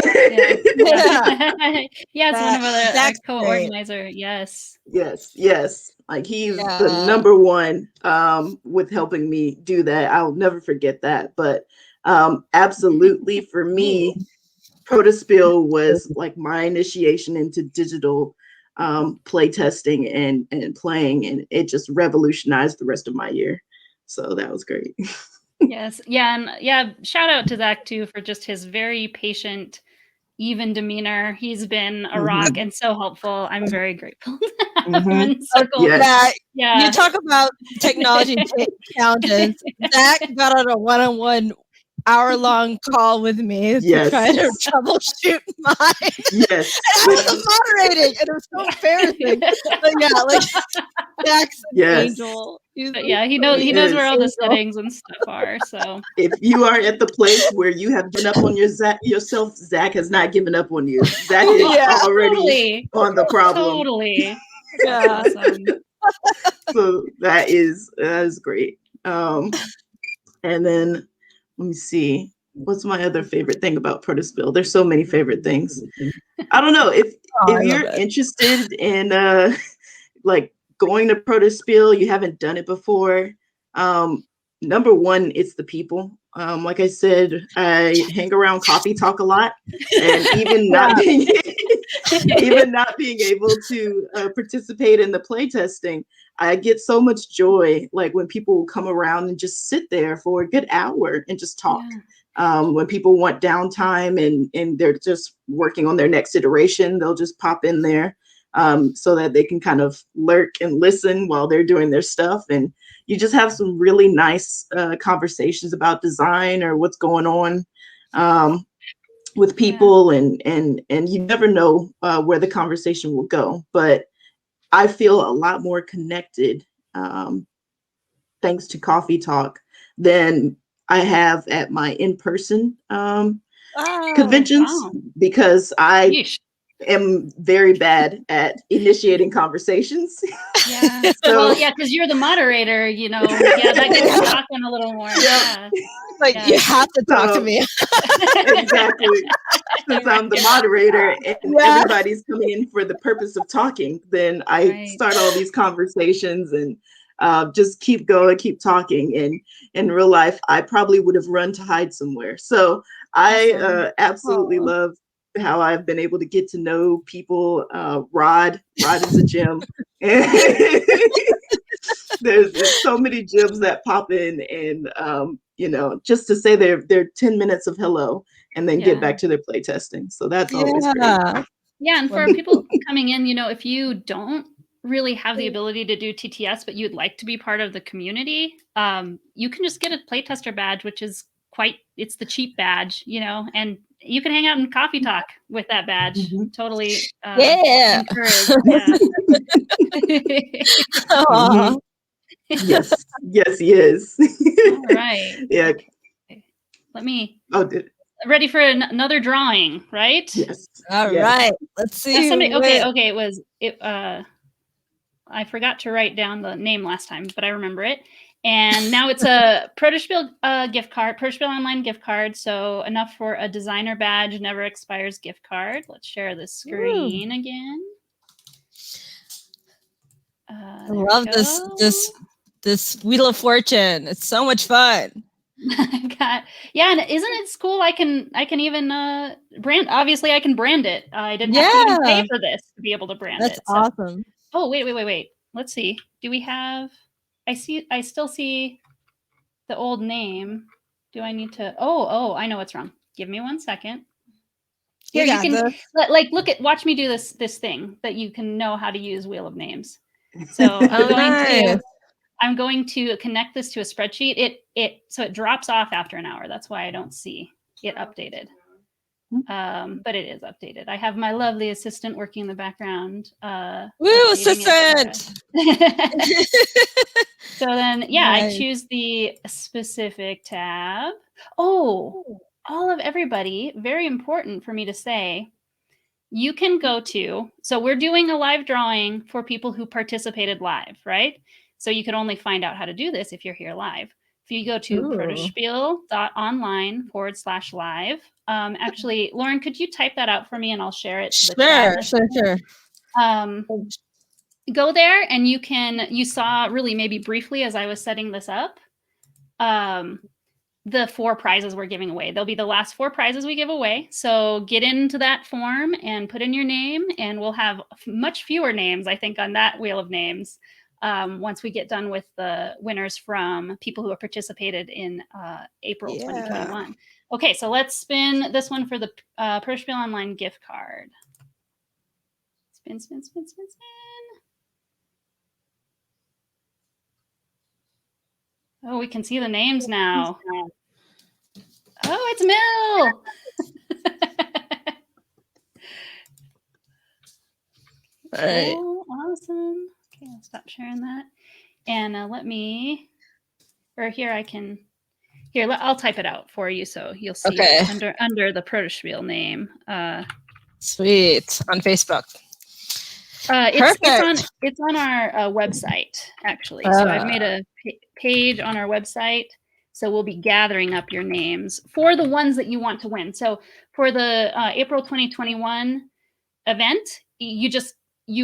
Yeah, it's one of our Zach's great. co-organizer. Yes. Yes. Like he's the Yeah. number one with helping me do that. I'll never forget that. But absolutely for me, Protospiel was like my initiation into digital play testing and playing, and it just revolutionized the rest of my year. So that was great. Yes. Yeah. And yeah, shout out to Zach too for just his very patient, even demeanor. He's been a rock and so helpful. I'm very grateful to have him in the circle. Yes. Yeah. You talk about technology challenges. Zach got on a one-on-one hour-long call with me to try to troubleshoot mine. Yes. And I was moderating, and it was so embarrassing. But yeah, like Zach's an angel. But yeah, he knows where all the settings and stuff are. So if you are at the place where you have given up on yourself, Zach has not given up on you. Zach is already on the problem. Totally. Yeah. Awesome. So that is great. And then let me see. What's my other favorite thing about Protospiel? There's so many favorite things. I don't know if you're interested in like going to Protospiel, you haven't done it before. Number one, it's the people. Like I said, I hang around Coffee Talk a lot, and even not being able to participate in the play testing, I get so much joy. Like when people will come around and just sit there for a good hour and just talk. When people want downtime and they're just working on their next iteration, they'll just pop in there so that they can kind of lurk and listen while they're doing their stuff. And you just have some really nice conversations about design or what's going on with people. And you never know where the conversation will go. But I feel a lot more connected thanks to Coffee Talk than I have at my in-person conventions because I am very bad at initiating conversations. Yeah. Well, yeah, because you're the moderator, you know. Yeah, that gets you talking a little more. Yeah. Like you have to talk to me. Exactly. Since I'm the moderator and everybody's coming in for the purpose of talking, then I start all these conversations and just keep going, keep talking. And in real life, I probably would have run to hide somewhere. So I absolutely love how I've been able to get to know people. Rod is a gem. There's so many gems that pop in, and you know, just to say they're 10 minutes of hello and then get back to their play testing. So that's always great. Yeah, and for people coming in, you know, if you don't really have the ability to do TTS, but you'd like to be part of the community, you can just get a playtester badge, which is it's the cheap badge, you know, and you can hang out and Coffee Talk with that badge. Totally encouraged. Yes, he is. All right. Yeah. Let me ready for another drawing, right? Yes. All right. Let's see. Okay, I forgot to write down the name last time, but I remember it. And now it's a Protospiel gift card, Protospiel online gift card. So enough for a designer badge, never expires gift card. Let's share the screen again. I love this Wheel of Fortune. It's so much fun. I've got and isn't it cool? I can even brand. Obviously, I can brand it. I didn't have to even pay for this to be able to brand it. That's awesome. Oh wait. Let's see. Do we have? I still see the old name. Do I need to? Oh, I know what's wrong. Give me 1 second. Here you can watch me do this thing that you can know how to use Wheel of Names. So I'm going to connect this to a spreadsheet. So it drops off after an hour. That's why I don't see it updated. But it is updated. I have my lovely assistant working in the background. Woo, assistant! So then, I choose the specific tab. Oh, all of everybody, very important for me to say, you can go to, so we're doing a live drawing for people who participated live, right? So you can only find out how to do this if you're here live. If you go to protospiel.online/live. Actually, Lauren, could you type that out for me and I'll share it to the chat? Sure. Go there and you saw really maybe briefly as I was setting this up, the 4 prizes we're giving away. They'll be the last 4 prizes we give away. So get into that form and put in your name, and we'll have much fewer names, I think, on that wheel of names once we get done with the winners from people who have participated in April 2021. Okay, so let's spin this one for the Protospiel Online gift card. Spin. Oh, we can see the names now. Oh, it's Mill. All right. Oh, awesome. Okay, I'll stop sharing that. And let me, or here I can, I'll type it out for you so you'll see it under the Protospiel name. Sweet. On Facebook. It's on our website, actually. So I've made a page on our website. So we'll be gathering up your names for the ones that you want to win. So for the April 2021 event, you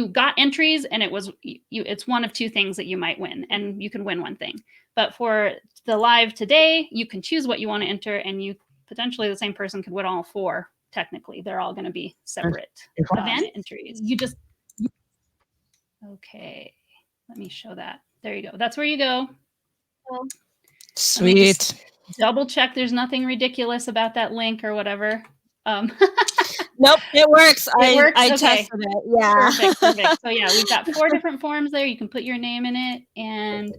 got entries, and it's one of 2 things that you might win, and you can win one thing. But for the live today, you can choose what you want to enter, and you potentially the same person could win all 4. Technically, they're all going to be separate event entries. Okay, let me show that. There you go. That's where you go. Sweet. Double check there's nothing ridiculous about that link or whatever. Nope, it works. I tested it. Yeah. Perfect. So yeah, we've got 4 different forms there. You can put your name in it. And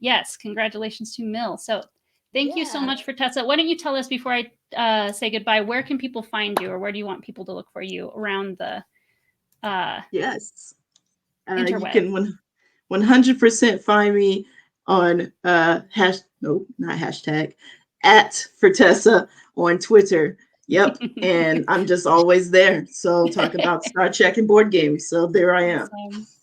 yes, congratulations to Mill. So thank you so much, Fertessa. Why don't you tell us before I say goodbye, where can people find you, or where do you want people to look for you around the Yes. You interweb? can 100% find me on not hashtag @Fertessa on Twitter. Yep. And I'm just always there. So talk about Star Trek and board games. So there I am.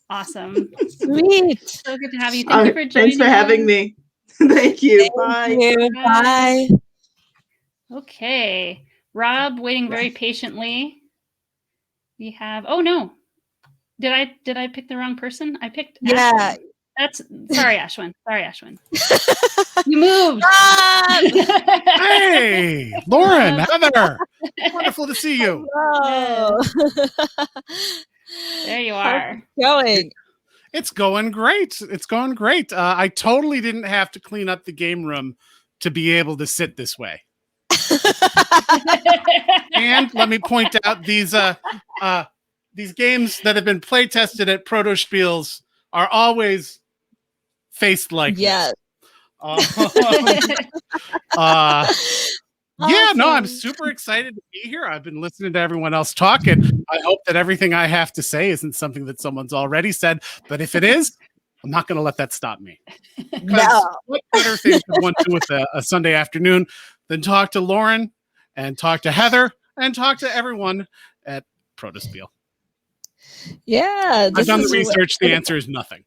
Awesome. Sweet. So good to have you. Thank you for joining. Thanks for having me. Thank you. Bye. Bye. Okay. Rob waiting very patiently. We have, oh no. Did I pick the wrong person? I picked Ashwin. Sorry, Ashwin. You moved. Hey, Lauren, Heather. Wonderful to see you. Hello. There you are. Going. It's going great. I totally didn't have to clean up the game room to be able to sit this way. And let me point out these games that have been play tested at Protospiels are always faced like this. Yeah, no, I'm super excited to be here. I've been listening to everyone else talk, and I hope that everything I have to say isn't something that someone's already said. But if it is, I'm not going to let that stop me. No. What better thing could one do with a Sunday afternoon than talk to Lauren and talk to Heather and talk to everyone at Protospiel? Yeah. I've done the research. The answer is nothing.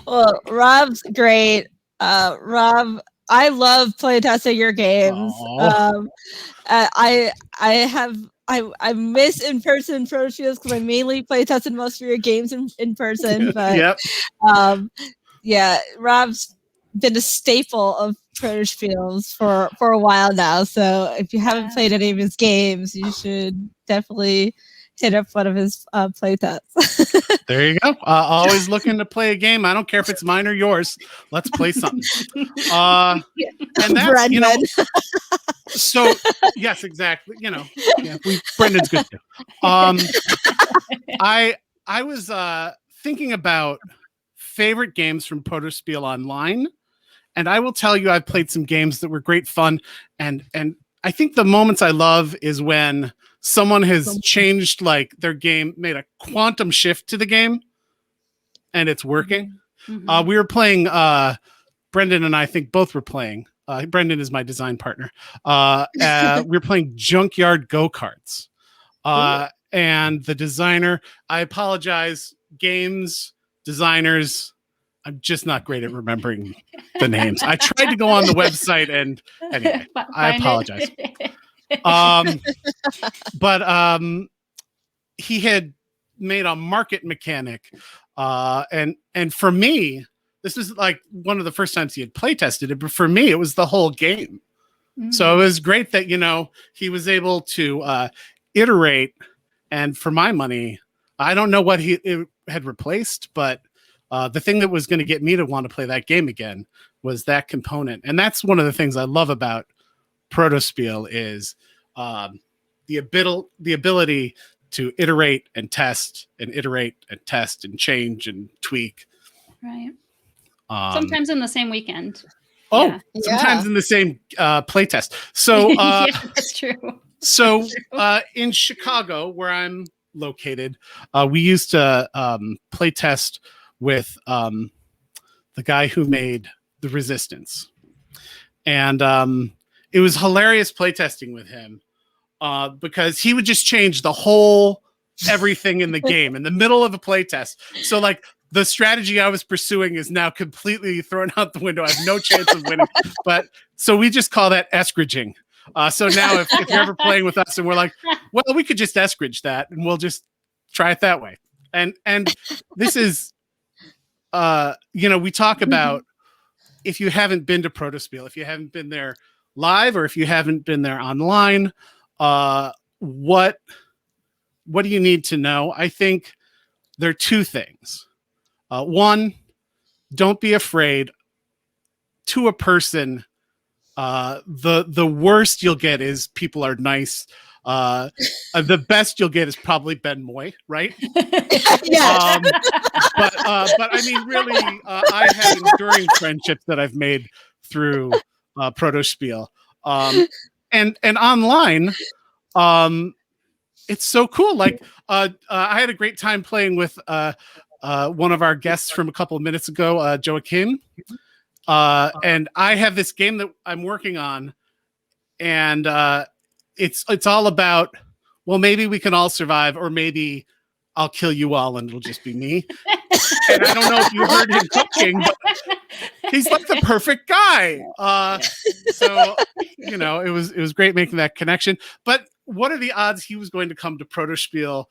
Well, Rob's great. Rob, I love playtesting your games. I miss in-person Protospiels because I mainly playtested most of your games in person. But yeah, Rob's been a staple of Protospiels for a while now. So if you haven't played any of his games, you should definitely hit up one of his playtests. There you go. Always looking to play a game. I don't care if it's mine or yours. Let's play something. And that's, so yes, exactly. Brendan's good too. I was thinking about favorite games from Protospiel Online, and I will tell you I've played some games that were great fun, and I think the moments I love is when someone has changed their game, made a quantum shift to the game, and it's working. Mm-hmm. We were playing, Brendan and I think both were playing. Brendan is my design partner. We were playing Junkyard Go-Karts. And the designer, I apologize, games, designers, I'm just not great at remembering the names. I tried to go on the website and anyway, I apologize. But he had made a market mechanic. And for me, this is like one of the first times he had play tested it, but for me, it was the whole game. So it was great that, he was able to iterate. And for my money, I don't know what it had replaced, but the thing that was going to get me to want to play that game again was that component. And that's one of the things I love about Protospiel is the ability to iterate and test and iterate and test and change and tweak. Right. Sometimes in the same weekend. Sometimes in the same playtest. So yeah, that's true. So in Chicago, where I'm located, we used to play test with the guy who made The Resistance. And it was hilarious playtesting with him because he would just change the whole everything in the game in the middle of a playtest. So like the strategy I was pursuing is now completely thrown out the window. I have no chance of winning. But so we just call that escridging. So now if you're ever playing with us and we're like, well, we could just escridge that and we'll just try it that way. And this is, we talk about if you haven't been to Protospiel, if you haven't been there live or if you haven't been there online, what do you need to know? I think there are two things. One, don't be afraid. To a person, the worst you'll get is people are nice. The best you'll get is probably Ben Moy, right? Yeah. But I mean, really, I have enduring friendships that I've made through Protospiel. And online, it's so cool. Like, I had a great time playing with one of our guests from a couple of minutes ago, Joakim. And I have this game that I'm working on, and it's all about, well, maybe we can all survive, or maybe I'll kill you all and it'll just be me. And I don't know if you heard him cooking, but he's like the perfect guy. So it was great making that connection. But what are the odds he was going to come to Protospiel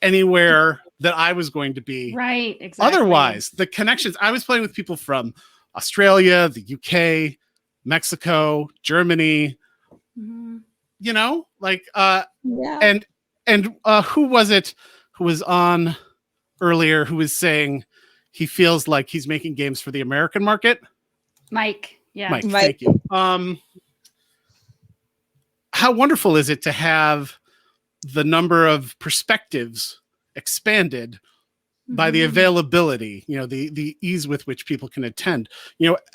anywhere that I was going to be? Right, exactly. Otherwise, the connections. I was playing with people from Australia, the UK, Mexico, Germany. Mm-hmm. And who was it who was on earlier who was saying he feels like he's making games for the American market? Mike. Yeah. Mike. Thank you. How wonderful is it to have the number of perspectives expanded by the availability, the ease with which people can attend.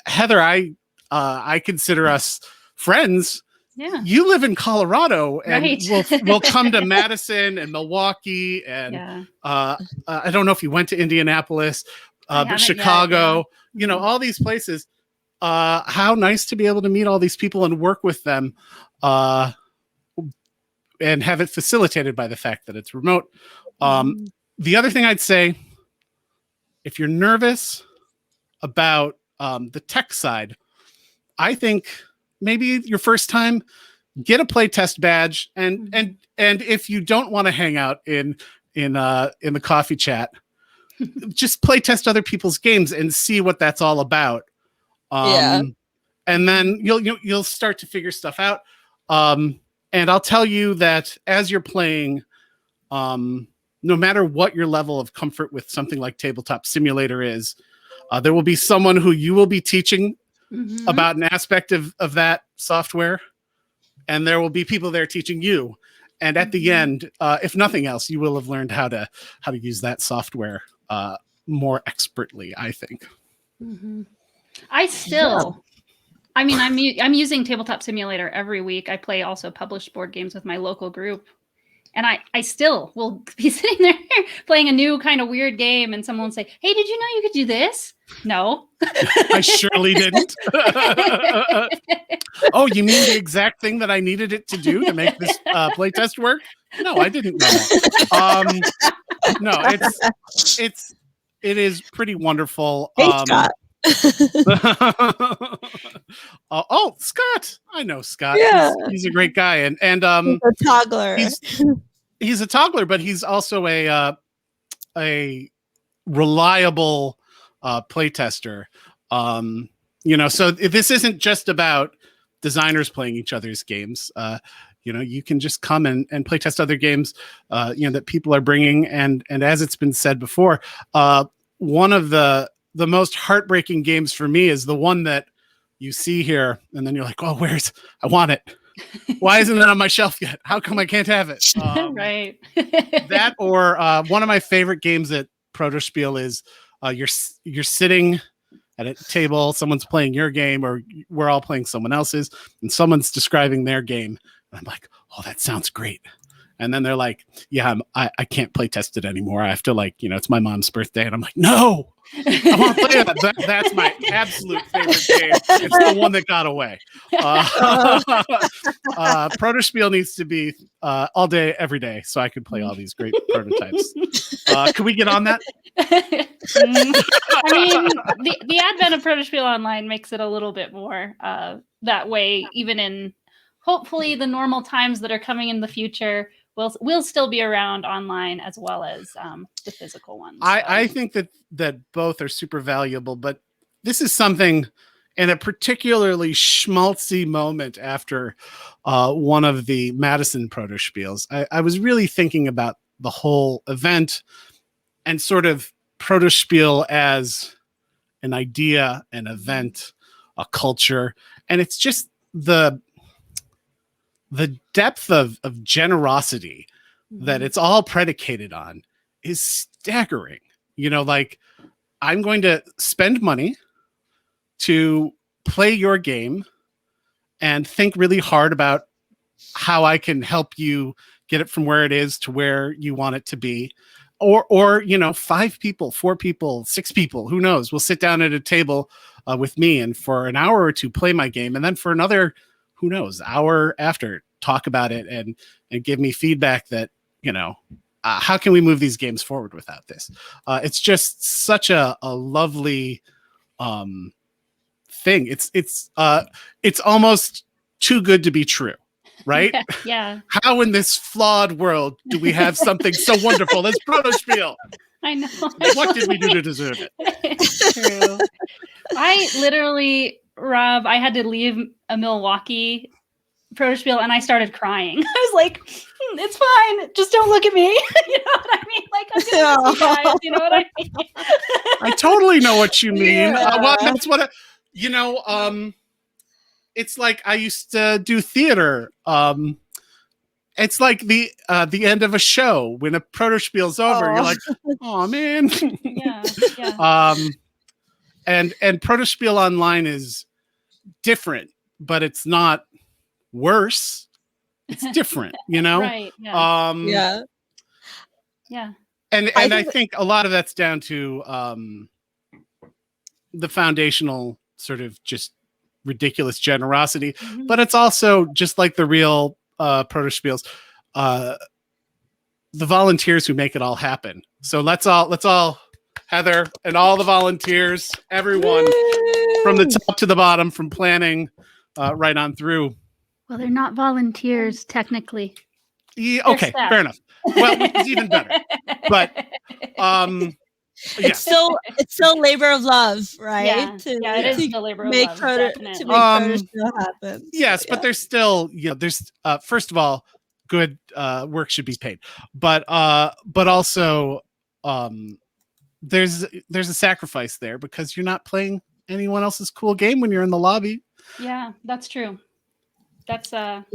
Heather, I consider us friends. Yeah. You live in Colorado, and right. we'll come to Madison and Milwaukee, and I don't know if you went to Indianapolis, but Chicago, yet, yeah. All these places. How nice to be able to meet all these people and work with them, and have it facilitated by the fact that it's remote. The other thing I'd say, if you're nervous about the tech side, I think maybe your first time, get a playtest badge, and if you don't want to hang out in the coffee chat, just playtest other people's games and see what that's all about. And then you'll start to figure stuff out. And I'll tell you that as you're playing, no matter what your level of comfort with something like Tabletop Simulator is, there will be someone who you will be teaching about an aspect of that software, and there will be people there teaching you. And at the end, if nothing else, you will have learned how to use that software more expertly, I think. I still, I mean, I'm using Tabletop Simulator every week. I play also published board games with my local group. And I still will be sitting there playing a new kind of weird game, and someone will say, "Hey, did you know you could do this?" No. I surely didn't. Oh, you mean the exact thing that I needed it to do to make this playtest work? No, I didn't know that. No, it is pretty wonderful. Hey, Scott. Oh, Scott! I know Scott. Yeah. He's a great guy, and He's a toddler. He's a toddler, but he's also a reliable playtester. So this isn't just about designers playing each other's games. You can just come and play test other games, that people are bringing. And as it's been said before, one of the most heartbreaking games for me is the one that you see here, and then you're like, oh, I want it. Why isn't it on my shelf yet? How come I can't have it? Right. That or one of my favorite games at Protospiel is you're sitting at a table, someone's playing your game, or we're all playing someone else's, and someone's describing their game. And I'm like, oh, that sounds great. And then they're like, yeah, I can't play test it anymore. I have to it's my mom's birthday. And I'm like, no, I want to play that. That's my absolute favorite game. It's the one that got away. Protospiel needs to be all day, every day, so I can play all these great prototypes. Can we get on that? I mean, the advent of Protospiel Online makes it a little bit more that way, even in hopefully the normal times that are coming in the future. We'll still be around online as well as the physical ones. I think that both are super valuable, but this is something in a particularly schmaltzy moment after one of the Madison Protospiels. I was really thinking about the whole event and sort of Protospiel as an idea, an event, a culture, and it's just the depth of generosity that it's all predicated on is staggering. I'm going to spend money to play your game and think really hard about how I can help you get it from where it is to where you want it to be. Or 5 people, 4 people, 6 people, who knows, will sit down at a table with me and for an hour or two play my game. And then for another, who knows, hour after, talk about it and give me feedback that, how can we move these games forward without this? It's just such a lovely thing. It's almost too good to be true, right? Yeah. How in this flawed world do we have something so wonderful as Protospiel? I know. What did we do to deserve it? It's true. I literally, Rob, I had to leave a Milwaukee Protospiel and I started crying. I was like, it's fine. Just don't look at me. You know what I mean? Like, I'm gonna see you guys. You know what I mean? I totally know what you mean. Yeah. That's what it's like I used to do theater. It's like the end of a show when a Protospiel's over. You're like, oh man. Yeah. And Protospiel Online is different, but it's not worse. It's different, Right. Yeah. Yeah. And I think a lot of that's down to the foundational sort of just ridiculous generosity, but it's also just like the real Protospiels, the volunteers who make it all happen. So let's all Heather and all the volunteers, everyone from the top to the bottom, from planning right on through. Well, they're not volunteers technically. Yeah, okay, fair enough. Well, which is even better. But it's still labor of love, right? Yeah, it is still labor of love. To make Protospiel happen. Yes, but there's still, there's first of all, good work should be paid, but also there's a sacrifice there because you're not playing anyone else's cool game when you're in the lobby. Yeah, that's true. That's a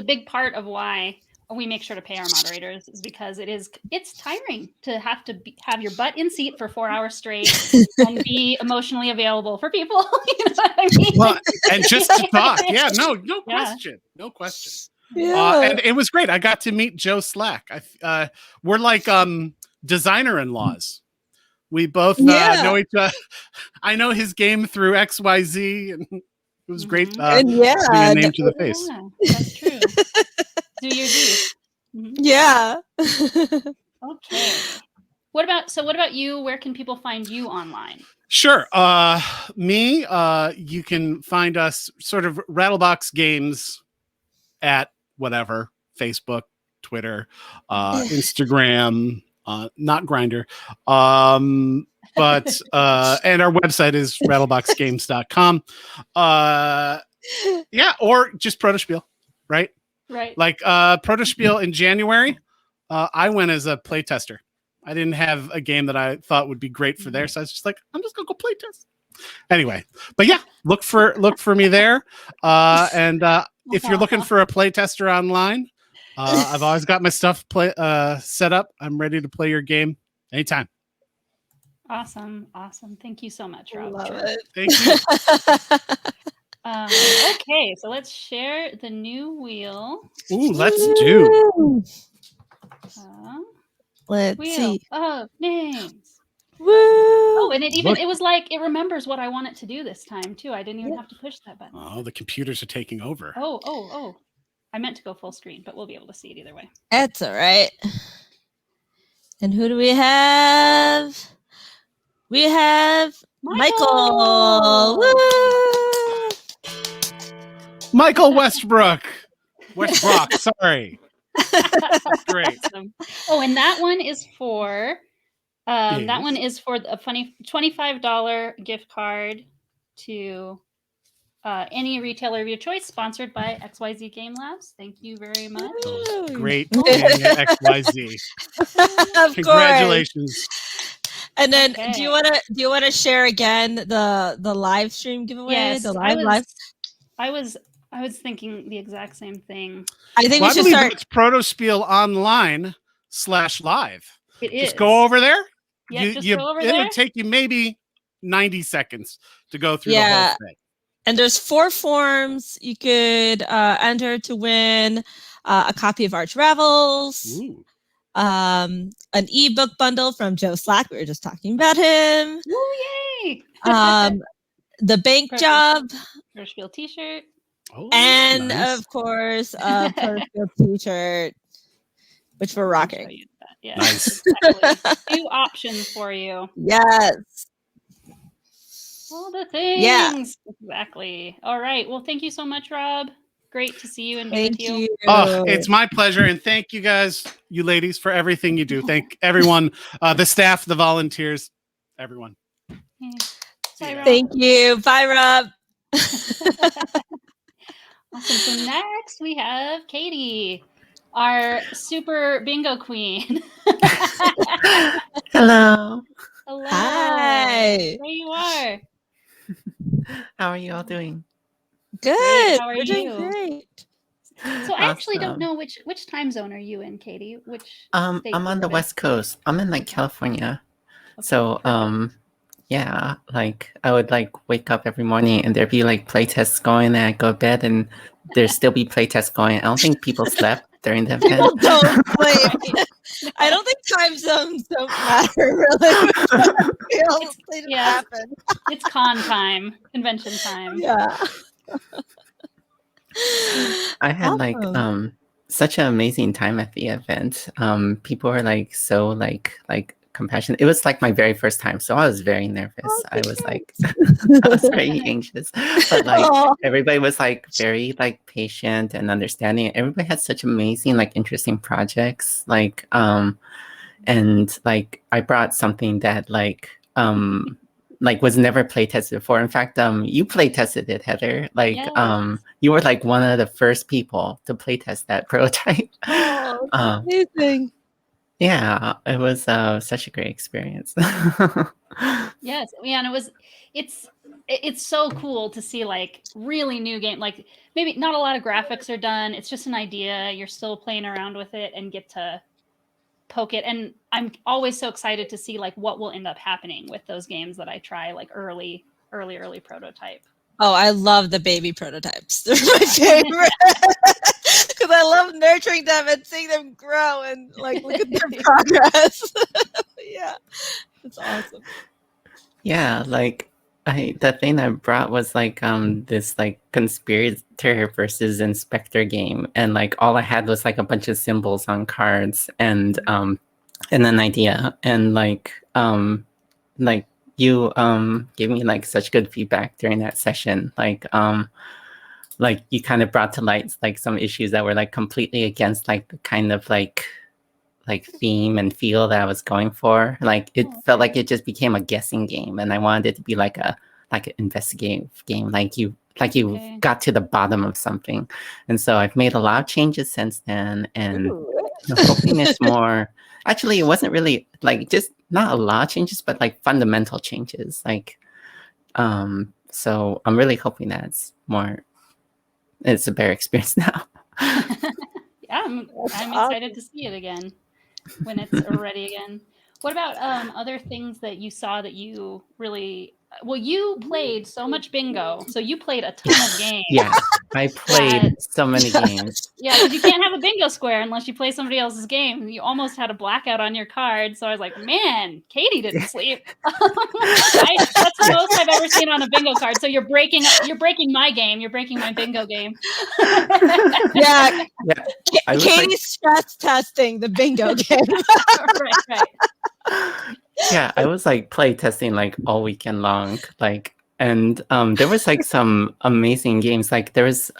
big part of why we make sure to pay our moderators, is because it's tiring to have your butt in seat for 4 hours straight and be emotionally available for people. You know what I mean? Well, and just to talk. Yeah, no question. No question. Yeah. And it was great. I got to meet Joe Slack. We're like designer-in-laws. We both know each other. I know his game through XYZ, and it was great. And being a name to the face. Yeah, that's true. Do your deed. Yeah. Okay. What about you? Where can people find you online? Sure. Me, you can find us sort of Rattlebox Games at whatever, Facebook, Twitter, Instagram, not Grinder. But and our website is rattleboxgames.com. Yeah, or just Protospiel, right? Right. Like Protospiel in January, I went as a playtester. I didn't have a game that I thought would be great for there, so I was just like, I'm just gonna go play test. Anyway, but yeah, look for me there. And if you're looking for a playtester online, I've always got my stuff set up. I'm ready to play your game anytime. Awesome. Thank you so much, Rob. Love it. Thank you. Okay, so let's share the new wheel. Ooh, let's do. Let's Wheel see. of names. Woo! Oh, and it Look. was like it remembers what I want it to do this time too. I didn't even have to push that button. Oh, the computers are taking over. Oh. I meant to go full screen, but we'll be able to see it either way. That's all right. And who do we have? We have Michael. Woo! Michael Westbrook. Sorry. Great. Awesome. Oh, and that one is for Yes. that one is for a funny $25 gift card to any retailer of your choice, sponsored by XYZ Game Labs. Thank you very much. Woo! Great game at XYZ. Of Congratulations. course. And then, Okay. do you want to share again the live stream giveaway? Yes, The live. I was thinking the exact same thing. I think Well, we should believe start. it's Protospiel online /live. It is. Just go over there. Yeah, just go over there. It'll take you maybe 90 seconds to go through the Yeah. whole thing. And there's 4 forms you could enter to win a copy of Arch Ravels, Ooh. an ebook bundle from Joe Slack. We were just talking about him. Woo, yay! The bank Perfect. job, Protospiel t-shirt. Oh, and nice. of course, a Protospiel t-shirt, which we're I'll show rocking. you that. Yeah, Nice. exactly. 2 options for you. Yes. All the things. Yeah. Exactly. All right. Well, thank you so much, Rob. Great to see you and be Thank with you. you. Oh, it's my pleasure. And thank you guys, you ladies, for everything you do. Thank everyone, the staff, the volunteers, everyone. Yeah. Bye, Rob. Thank you. Bye, Rob. Awesome. So next we have Katie, our super bingo queen. Hello. Hello. Hi. There you are. How are you all doing? Good. How are We're doing you? great. So I actually don't Awesome. know which time zone are you in, Katie? Which state I'm on is the it? West Coast. I'm in like California. Okay, So perfect. yeah, like I would like wake up every morning and there'd be like play tests going and I'd go to bed and there'd still be play tests going. I don't think people slept during the People event. don't blame me. I don't think time zones don't matter really. They don't Yeah. happen. It's con time, convention time. Yeah. I had like Awesome. such an amazing time at the event. People were like so like compassionate. It was like my very first time, so I was very nervous. Oh, I was thanks. like I was very anxious, but like Aw. everybody was like very like patient and understanding. Everybody had such amazing like interesting projects, like and like I brought something that like was never play tested before. In fact, you play tested it, Heather. Like Yes. you were like one of the first people to play test that prototype. Oh, Um, amazing. yeah, it was such a great experience. Yes. Yeah, and it's so cool to see like really new game. Like maybe not a lot of graphics are done. It's just an idea. You're still playing around with it and get to poke it. And I'm always so excited to see like what will end up happening with those games that I try like early prototype. Oh, I love the baby prototypes. They're my favorite because I love nurturing them and seeing them grow and like look at their progress. Yeah, it's awesome. Yeah, like the thing I brought was like this like conspirator versus inspector game, and like all I had was like a bunch of symbols on cards, and and an idea, and like you gave me like such good feedback during that session. Like you kind of brought to light like some issues that were like completely against like the kind of like theme and feel that I was going for. Like it felt like it just became a guessing game, and I wanted it to be like an investigative game. Like you got to the bottom of something. And so I've made a lot of changes since then, and I'm hoping it's more. Actually, it wasn't really like just not a lot of changes, but like fundamental changes. Like, so I'm really hoping that it's a better experience now. Yeah, I'm excited to see it again when it's ready again. What about other things that you saw that you really... Well, you played so much bingo, so you played a ton of games. Yeah, I played so many games. Yeah, because you can't have a bingo square unless you play somebody else's game. You almost had a blackout on your card, so I was like, man, Katie didn't sleep. That's the most I've ever seen on a bingo card. So you're breaking my game. You're breaking my bingo game. Yeah, I Katie's was, stress testing the bingo game. Right. yeah, I was like play testing like all weekend long, like, and there was like some amazing games. Like there was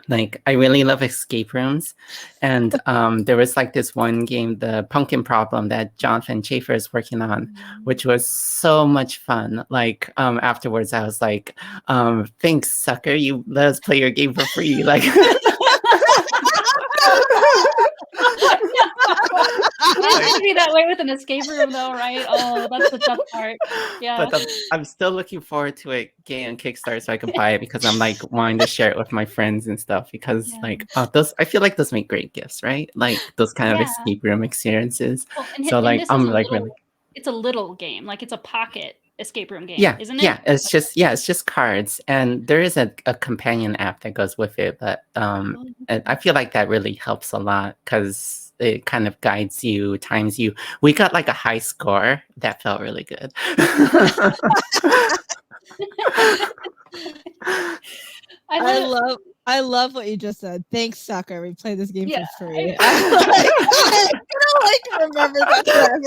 like I really love escape rooms, and there was like this one game, the Pumpkin Problem, that Jonathan Schaefer is working on, which was so much fun. Like afterwards, I was like, "Thanks, sucker! You let us play your game for free." Like. It's going to be that way with an escape room, though, right? Oh, that's the tough part. Yeah. But I'm still looking forward to it getting on Kickstarter so I can buy it, because I'm like wanting to share it with my friends and stuff, because like those, I feel like those make great gifts, right? Like those kind of escape room experiences. Well, So like I'm like really... It's a little game, like it's a pocket escape room game, isn't it? Yeah, it's just cards, and there is a companion app that goes with it, but and I feel like that really helps a lot, because it kind of guides you, times you. We got like a high score that felt really good. I love what you just said. Thanks, sucker. We played this game for free. I remember that forever.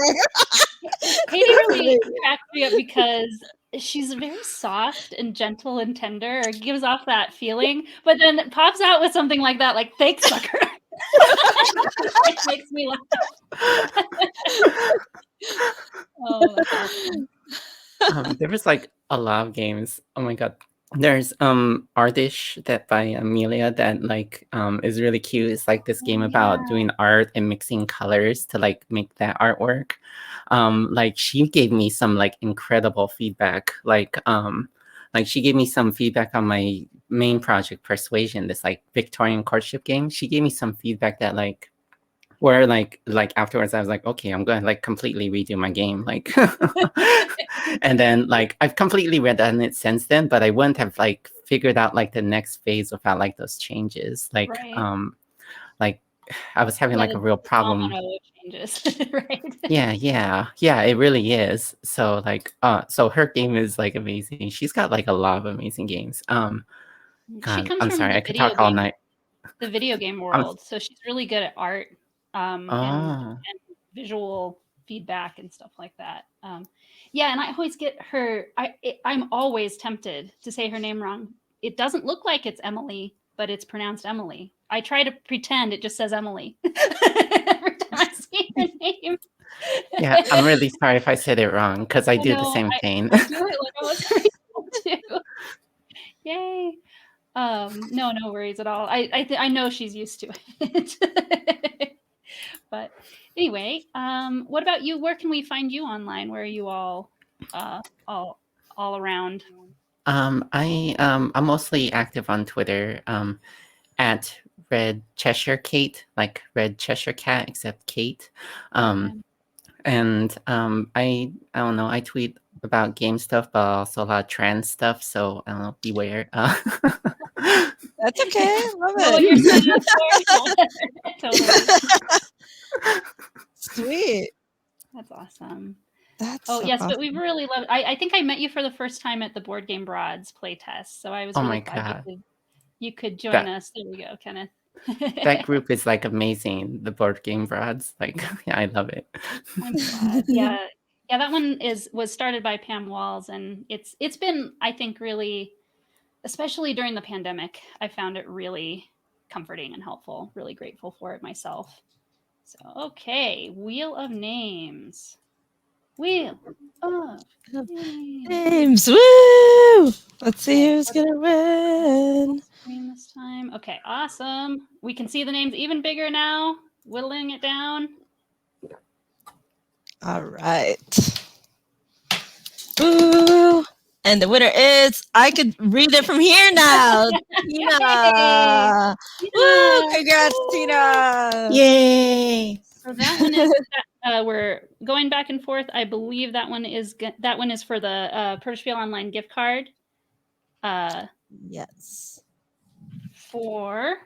Katie really cracked me up because she's very soft and gentle and tender, or gives off that feeling, but then pops out with something like that, like "Thanks, sucker." It makes me laugh. Oh, that's awesome. There was like a lot of games. Oh my god. There's Artish that by Amelia that like is really cute. It's like this game about doing art and mixing colors to like make that artwork. Like she gave me some like incredible feedback. Like she gave me some feedback on my main project, Persuasion, this like Victorian courtship game. She gave me some feedback that like where like afterwards I was like, okay, I'm going to like completely redo my game, like and then like I've completely redone it since then, but I wouldn't have like figured out like the next phase without like those changes, like like I was having like a real problem. Changes. Right. Yeah, it really is. So like so her game is like amazing. She's got like a lot of amazing games. God, I'm sorry, I could talk all night. The video game world, so she's really good at art. And visual feedback and stuff like that. Yeah, and I always get her. I'm always tempted to say her name wrong. It doesn't look like it's Emily, but it's pronounced Emily. I try to pretend it just says Emily every time I see her name. Yeah, I'm really sorry if I said it wrong, because I do the same thing. I do it like I was too. Yay. No worries at all. I know she's used to it. But anyway, what about you? Where can we find you online? Where are you all around? I'm mostly active on Twitter, at Red Cheshire Kate, like Red Cheshire Cat, except Kate. And I don't know, I tweet about game stuff, but also a lot of trans stuff, so I don't know, beware. That's okay. Love it. Totally. Sweet. That's awesome. That's yes, awesome. but we really love. I think I met you for the first time at the Board Game Broads playtest, so I was really glad you could join us. There we go, Kenneth. That group is like amazing. The board game broads, like yeah, I love it. I'm glad. Yeah, yeah. That one was started by Pam Walls, and it's been, I think, really, especially during the pandemic, I found it really comforting and helpful. Really grateful for it myself. So okay, Wheel of Names. Wheel of Names. Names, woo! Let's see who's gonna win. Screen this time. Okay, awesome. We can see the names even bigger now. Whittling it down. All right. Ooh. And the winner is, I could read it from here now. Tina. Woo, congrats, Tina. Yay! So that one is we're going back and forth. I believe that one is for the Protospiel Online gift card. Yes. For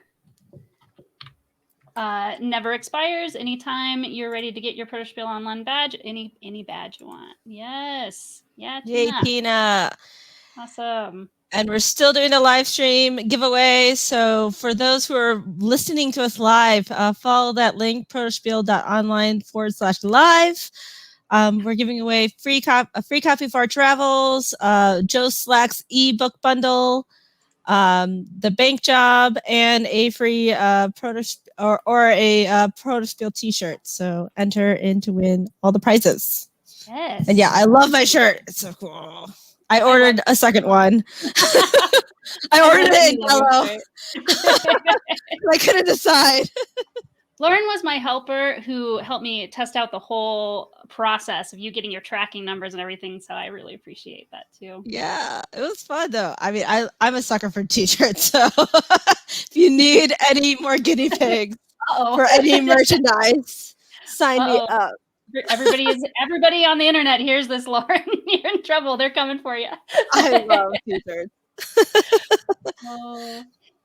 never expires. Anytime you're ready to get your Protospiel Online badge, any badge you want. Yes. Yeah, Tina. Yay, Tina. Awesome. And we're still doing a live stream giveaway. So for those who are listening to us live, follow that link, protospiel.online/live. We're giving away a free copy for our travels, Joe Slack's ebook bundle, the bank job, and a free Protospiel t-shirt. So enter in to win all the prizes. Yes. And yeah, I love my shirt. It's so cool. I ordered a second one. I ordered it in yellow. I couldn't decide. Lauren was my helper who helped me test out the whole process of you getting your tracking numbers and everything. So I really appreciate that too. Yeah, it was fun though. I mean, I'm a sucker for t-shirts. So if you need any more guinea pigs for any merchandise, sign me up. Everybody on the internet hears this, Lauren. You're in trouble. They're coming for you. I love t-shirts.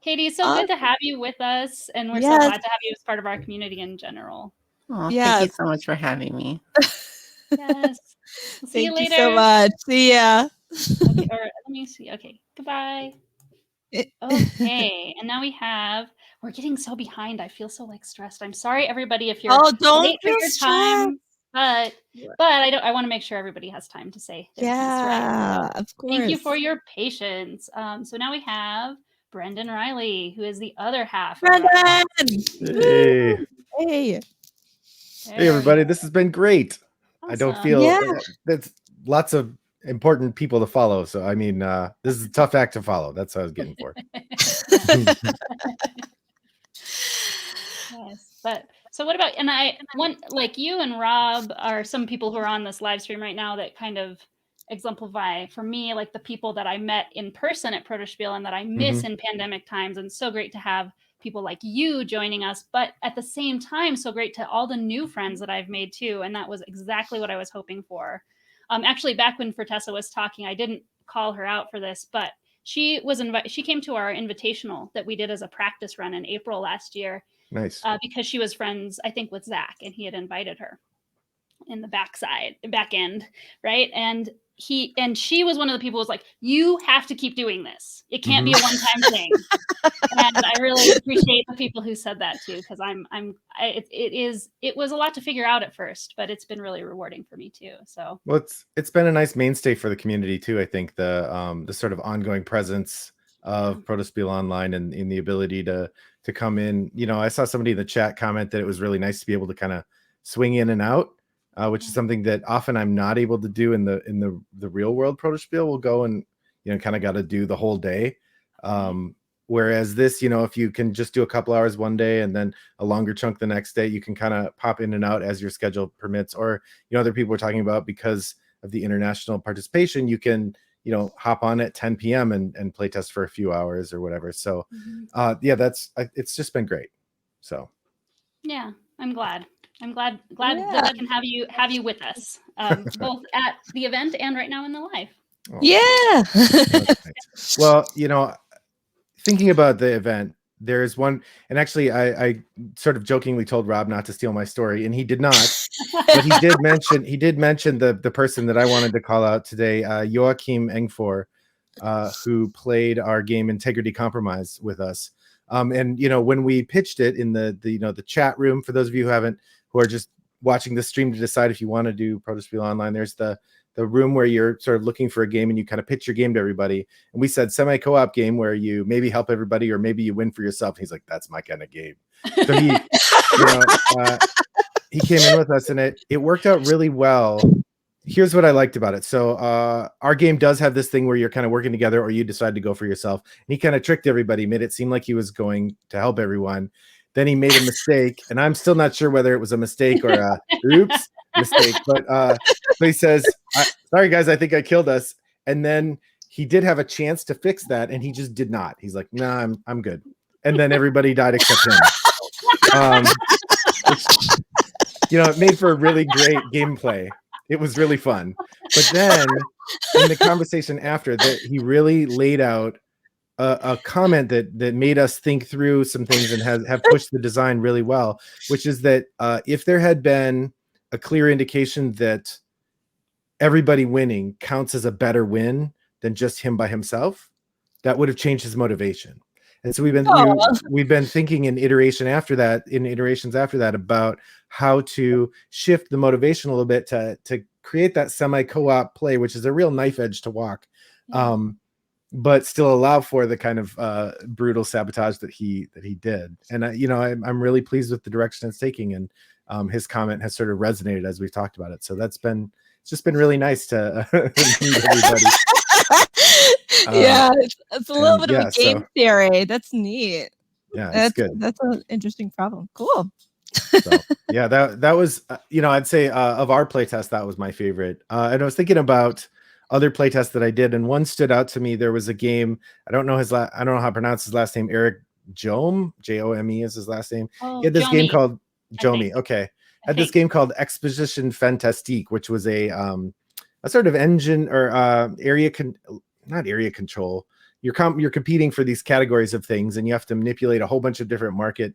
Katie, so good to have you with us, and we're so glad to have you as part of our community in general. Oh, thank you so much for having me. Yes. See you later. Thank you so much. See ya. Okay, or let me see. Okay, goodbye. Okay, and now we're getting so behind. I feel so stressed. I'm sorry, everybody, if you're late for your time. But I want to make sure everybody has time to say their piece, right? So of course. Thank you for your patience. So now we have Brendan Riley, who is the other half. Brendan! Hey. Hey, everybody. This has been great. Awesome. I don't feel that's lots of important people to follow. So, I mean, this is a tough act to follow. That's what I was getting for. Yes, but so what about, and like you and Rob are some people who are on this live stream right now that kind of exemplify for me, like the people that I met in person at Protospiel and that I miss in pandemic times. And so great to have people like you joining us, but at the same time, so great to all the new friends that I've made too. And that was exactly what I was hoping for. Actually, back when Fertessa was talking, I didn't call her out for this, but she was she came to our invitational that we did as a practice run in April last year. Nice. Because she was friends, I think, with Zach, and he had invited her in the back end, right? And she was one of the people who was like, you have to keep doing this. It can't be a one-time thing. And I really appreciate the people who said that too, because it was a lot to figure out at first, but it's been really rewarding for me too. So well, it's been a nice mainstay for the community too. I think the sort of ongoing presence of Protospiel Online and in the ability to come in. You know, I saw somebody in the chat comment that it was really nice to be able to kind of swing in and out, which is something that often I'm not able to do in the real world. Protospiel will go and, you know, kind of got to do the whole day. Whereas this, you know, if you can just do a couple hours one day and then a longer chunk the next day, you can kind of pop in and out as your schedule permits. Or, you know, other people were talking about because of the international participation, you can, you know, hop on at 10 p.m. and play test for a few hours or whatever. So it's just been great. So yeah, I'm glad that I can have you with us, both at the event and right now in the live. Oh, yeah. Well, you know, thinking about the event, there's one, and actually I sort of jokingly told Rob not to steal my story, and he did not. But he did mention the person that I wanted to call out today, Joakim Engfors, who played our game Integrity Compromise with us. And when we pitched it in the chat room, for those of you who are just watching the stream to decide if you want to do Protospiel Online, there's the room where you're sort of looking for a game and you kind of pitch your game to everybody. And we said semi-co-op game where you maybe help everybody or maybe you win for yourself. And he's like, that's my kind of game. So he came in with us and it worked out really well. Here's what I liked about it. So our game does have this thing where you're kind of working together or you decide to go for yourself. And he kind of tricked everybody, made it seem like he was going to help everyone. Then he made a mistake, and I'm still not sure whether it was a mistake or a oops mistake. But he says, "Sorry guys, I think I killed us." And then he did have a chance to fix that, and he just did not. He's like, "Nah, I'm good." And then everybody died except him. It made for a really great gameplay. It was really fun. But then in the conversation after that, he really laid out a comment that made us think through some things and have pushed the design really well, which is that if there had been a clear indication that everybody winning counts as a better win than just him by himself, that would have changed his motivation. And so we've been thinking in iterations after that about how to shift the motivation a little bit to create that semi-co-op play, which is a real knife edge to walk. But still allow for the kind of brutal sabotage that he did. And I'm really pleased with the direction it's taking, and his comment has sort of resonated as we've talked about it. So it's just been really nice to meet everybody. It's a little bit of a game theory. That's neat. Yeah, it's good. That's an interesting problem. Cool. So, that was I'd say of our playtest, that was my favorite. And I was thinking about other playtests that I did, and one stood out to me. There was a game, I don't know how to pronounce his last name. Eric Jome, Jome is his last name. He had this game called Jome. Okay. Had this game called Exposition Fantastique, which was a sort of engine or not area control. You're competing for these categories of things, and you have to manipulate a whole bunch of different market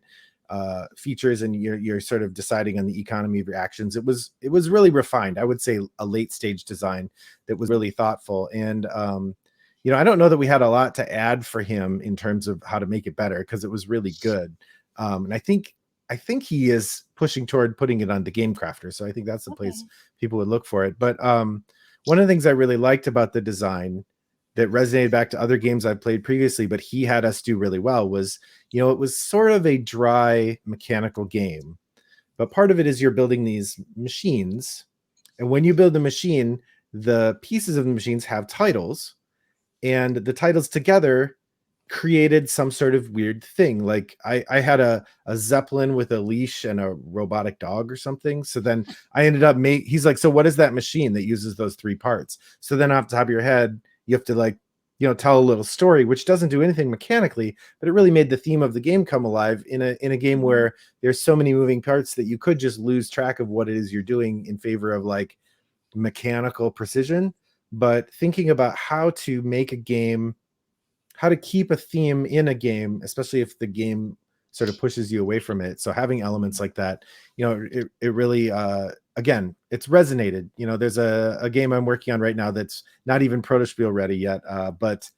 features, and you're sort of deciding on the economy of your actions. It was really refined. I would say a late stage design that was really thoughtful. And I don't know that we had a lot to add for him in terms of how to make it better, because it was really good. And I think he is pushing toward putting it on the Game Crafter. So I think that's the place people would look for it. But one of the things I really liked about the design that resonated back to other games I've played previously, but he had us do really well, was, it was sort of a dry mechanical game, but part of it is you're building these machines. And when you build the machine, the pieces of the machines have titles, and the titles together created some sort of weird thing. Like I had a Zeppelin with a leash and a robotic dog or something. So then I ended up he's like, so what is that machine that uses those three parts? So then off the top of your head, you have to tell a little story, which doesn't do anything mechanically, but it really made the theme of the game come alive in a game where there's so many moving parts that you could just lose track of what it is you're doing in favor of mechanical precision. But thinking about how to make a game, how to keep a theme in a game, especially if the game sort of pushes you away from it. So having elements like that, it really, again, it's resonated. There's a game I'm working on right now that's not even Protospiel ready yet, but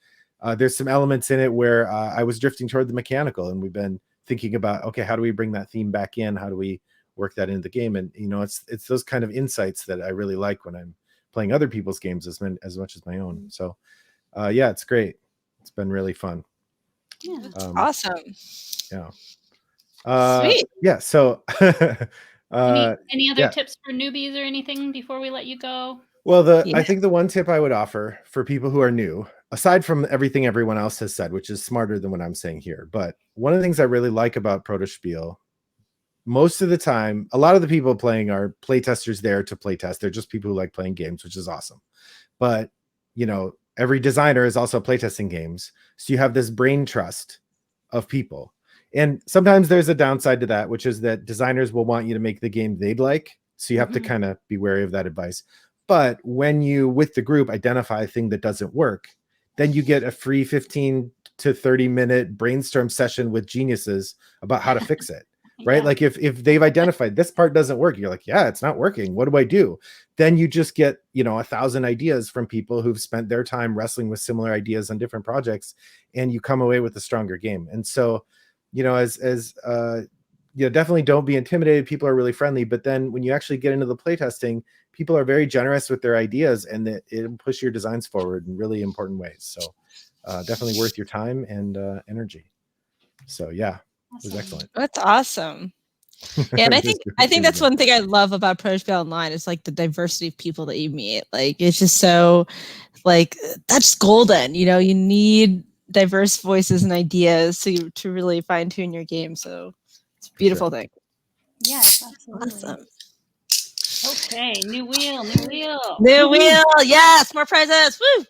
there's some elements in it where I was drifting toward the mechanical, and we've been thinking about, okay, how do we bring that theme back in? How do we work that into the game? And it's those kind of insights that I really like when I'm playing other people's games as much as my own. So it's great. It's been really fun. Yeah, awesome. Yeah. Sweet. Yeah. So any other tips for newbies or anything before we let you go? Well, I think the one tip I would offer for people who are new, aside from everything everyone else has said, which is smarter than what I'm saying here, but one of the things I really like about Protospiel, most of the time, a lot of the people playing are playtesters there to playtest. They're just people who like playing games, which is awesome. But, every designer is also playtesting games. So you have this brain trust of people. And sometimes there's a downside to that, which is that designers will want you to make the game they'd like. So you have to kind of be wary of that advice. But when you, with the group, identify a thing that doesn't work, then you get a free 15 to 30 minute brainstorm session with geniuses about how to fix it. right? Yeah. Like if they've identified this part doesn't work, you're like, yeah, it's not working. What do I do? Then you just get, 1,000 ideas from people who've spent their time wrestling with similar ideas on different projects, and you come away with a stronger game. And so, definitely don't be intimidated. People are really friendly, but then when you actually get into the playtesting, people are very generous with their ideas, and it'll push your designs forward in really important ways. So definitely worth your time and energy. So yeah, it was excellent. That's awesome. Yeah, and I think that's one thing I love about Protospiel Online is like the diversity of people that you meet. Like it's just so like that's golden. You need diverse voices and ideas to really fine tune your game. So it's a beautiful thing. Yes, absolutely. Awesome. Okay, new wheel. New wheel. Yes, more prizes. Woo!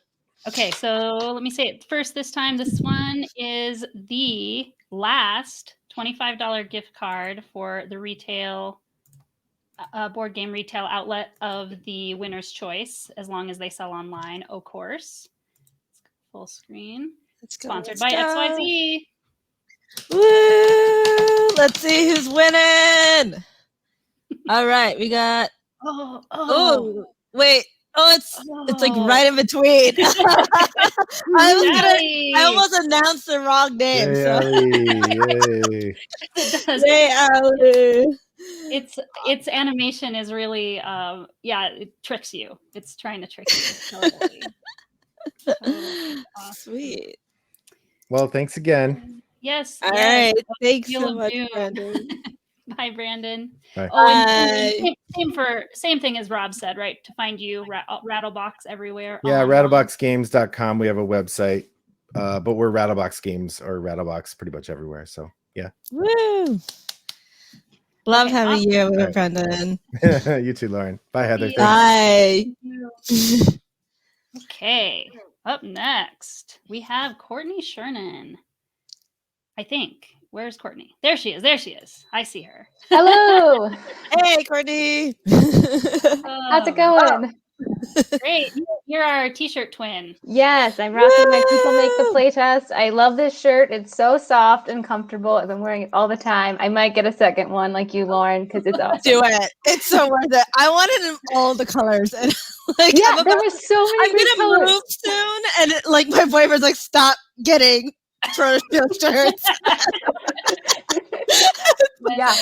Okay, so let me say it first this time. This one is the last $25 gift card for the retail board game retail outlet of the winner's choice, as long as they sell online, of course. Full screen. Sponsored by XYZ. Woo! Let's see who's winning. All right, we got. Oh, wait. Oh, it's like right in between. I almost announced the wrong name. Yay, Yay, its animation is really it tricks you. It's trying to trick you. Totally. Awesome. Sweet. Well, thanks again. Yes. All right. Thanks so much, Brandon. Bye, Brandon. Bye. Oh, and same thing as Rob said, right? To find you, Rattlebox everywhere. Yeah, rattleboxgames.com. We have a website, but we're Rattlebox Games or Rattlebox pretty much everywhere. So yeah. Woo! Love having you, Brendan. You too, Lauren. Bye, Heather. Bye. Okay. Up next, we have Courtney Shernan. I think. Where's Courtney? There she is. I see her. Hello. Hey, Courtney. How's it going? Great. You're our t-shirt twin. Yes, I'm rocking my People Make the Playtest. I love this shirt. It's so soft and comfortable. I've been wearing it all the time. I might get a second one like you, Lauren, because it's awesome. Do it. It's so worth it. I wanted in all the colors. And there were so many I'm going to move soon. And my boyfriend's like, stop getting Protospiel shirts. Yeah.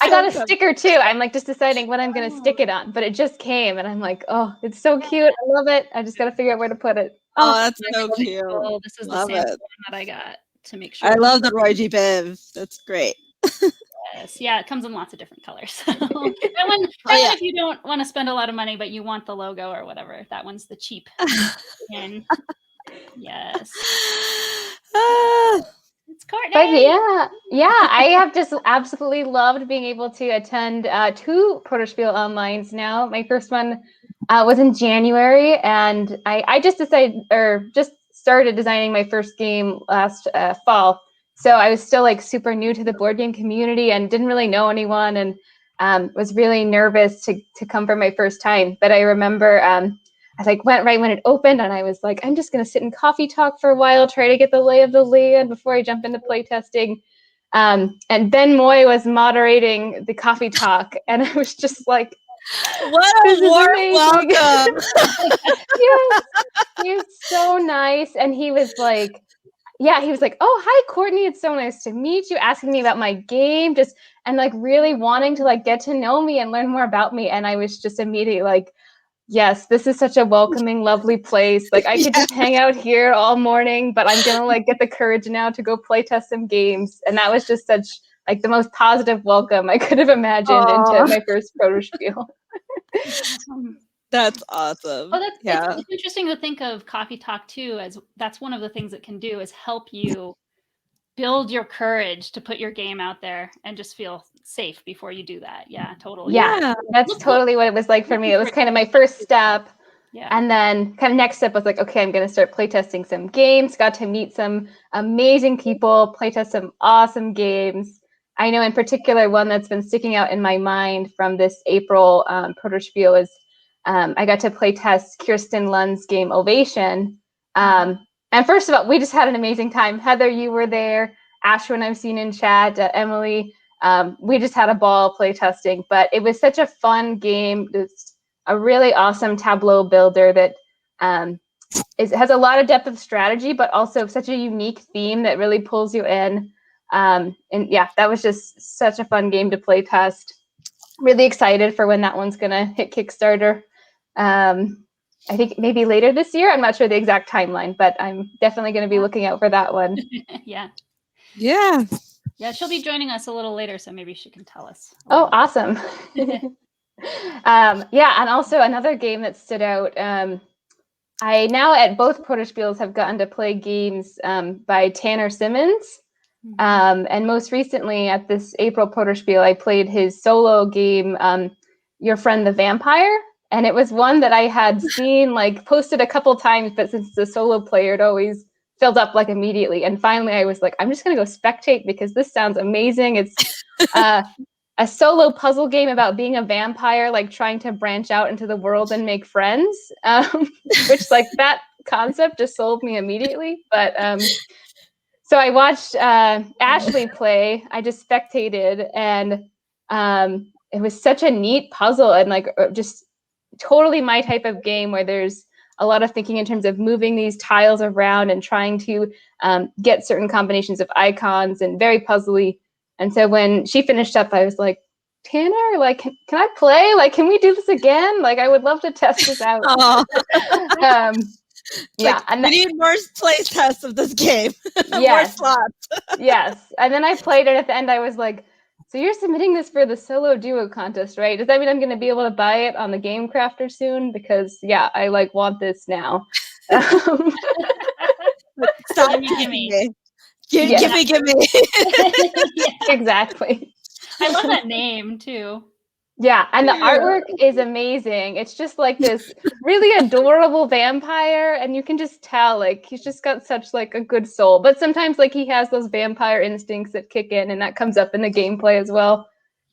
I got a sticker too. I'm like just deciding what I'm going to stick it on, but it just came and I'm like, oh, it's so cute. I love it. I just got to figure out where to put it. Oh, that's so cute. This is love the same it. one that I got to make sure. I love the Roy G. Biv. That's great. Yes. Yeah, it comes in lots of different colors. That one, if you don't want to spend a lot of money, but you want the logo or whatever, that one's the cheap. Yes. It's Courtney. But yeah, I have just absolutely loved being able to attend 2 Protospiel Onlines now. My first one was in January, and I just started designing my first game last fall. So I was still like super new to the board game community and didn't really know anyone, and was really nervous to come for my first time. But I remember I went right when it opened, and I was like, I'm just gonna sit in coffee talk for a while, try to get the lay of the land before I jump into playtesting. And Ben Moy was moderating the coffee talk, and I was just like, what a warm welcome. Yes, he was so nice, and he was like, oh, hi, Courtney, it's so nice to meet you, asking me about my game, and really wanting to get to know me and learn more about me. And I was just immediately like, yes, this is such a welcoming, lovely place. I could just hang out here all morning, but I'm gonna get the courage now to go play test some games. And that was just such the most positive welcome I could have imagined into my first Protospiel. That's awesome. Oh, it's interesting to think of coffee talk too, as that's one of the things it can do is help you build your courage to put your game out there and just feel safe before you do that. Yeah, totally. Yeah, that's totally what it was like for me. It was kind of my first step. Yeah. And then kind of next step was okay, I'm going to start playtesting some games. Got to meet some amazing people, playtest some awesome games. I know in particular one that's been sticking out in my mind from this April Protospiel is I got to playtest Kirsten Lunde's game Ovation. And first of all, we just had an amazing time. Heather, you were there. Ashwin, I've seen in chat. Emily, we just had a ball play testing, but it was such a fun game. It's a really awesome tableau builder that has a lot of depth of strategy, but also such a unique theme that really pulls you in. And yeah, that was just such a fun game to play test. Really excited for when that one's gonna hit Kickstarter. I think maybe later this year. I'm not sure the exact timeline, but I'm definitely going to be looking out for that one. Yeah. Yeah. Yeah, she'll be joining us a little later, so maybe she can tell us. Oh, awesome. Yeah, and also another game that stood out. I now at both Protospiels have gotten to play games by Tanner Simmons. And most recently at this April Protospiel, I played his solo game, Your Friend the Vampire. And it was one that I had seen, like, posted a couple times, but since it's a solo player, it always filled up, like, immediately. And finally, I was like, I'm just going to go spectate because this sounds amazing. It's a solo puzzle game about being a vampire, like, trying to branch out into the world and make friends, which, like, that concept just sold me immediately. But so I watched Ashley play. I just spectated, and it was such a neat puzzle and, like, just totally my type of game where there's a lot of thinking in terms of moving these tiles around and trying to get certain combinations of icons, and very puzzly. And so when she finished up, I was like, Tanner, like, can I play? Like, can we do this again? Like, I would love to test this out. Yeah, like, and we need more play tests of this game. Yes. More slots. Yes. And then I played it at the end. I was like, so you're submitting this for the solo duo contest, right? Does that mean I'm going to be able to buy it on the Game Crafter soon? Because yeah, I like want this now. Stop, gimme. Give me. Yeah. Exactly. I love that name too. Yeah, and the artwork is amazing. It's just like this really adorable vampire, and you can just tell, like, he's just got such, like, a good soul. But sometimes, like, he has those vampire instincts that kick in, and that comes up in the gameplay as well.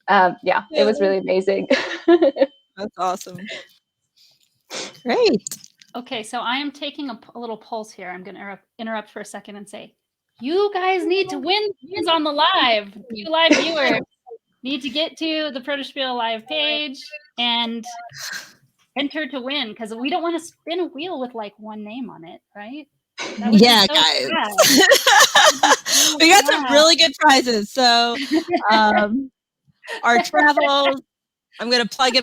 Yeah, it was really amazing. That's awesome. Great. Okay, so I am taking a little pulse here. I'm going to interrupt for a second and say, you guys need to win things on the live. You live viewers need to get to the Protospiel live page and enter to win, because we don't want to spin a wheel with, like, one name on it, right? Yeah, guys. We got some really good prizes. So our travels, I'm going to plug in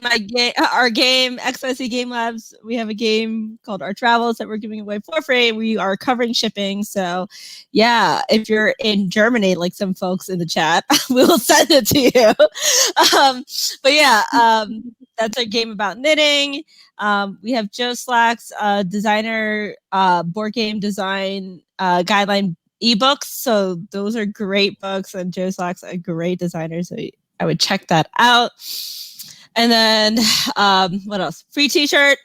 our game, XIC Game Labs. We have a game called Our Travels that we're giving away for free. We are covering shipping. So, yeah, if you're in Germany, like some folks in the chat, we will send it to you. But, yeah, that's our game about knitting. We have Joe Slack's designer board game design guideline ebooks. So those are great books, and Joe Slack's a great designer. So I would check that out. And then what else? Free t-shirt.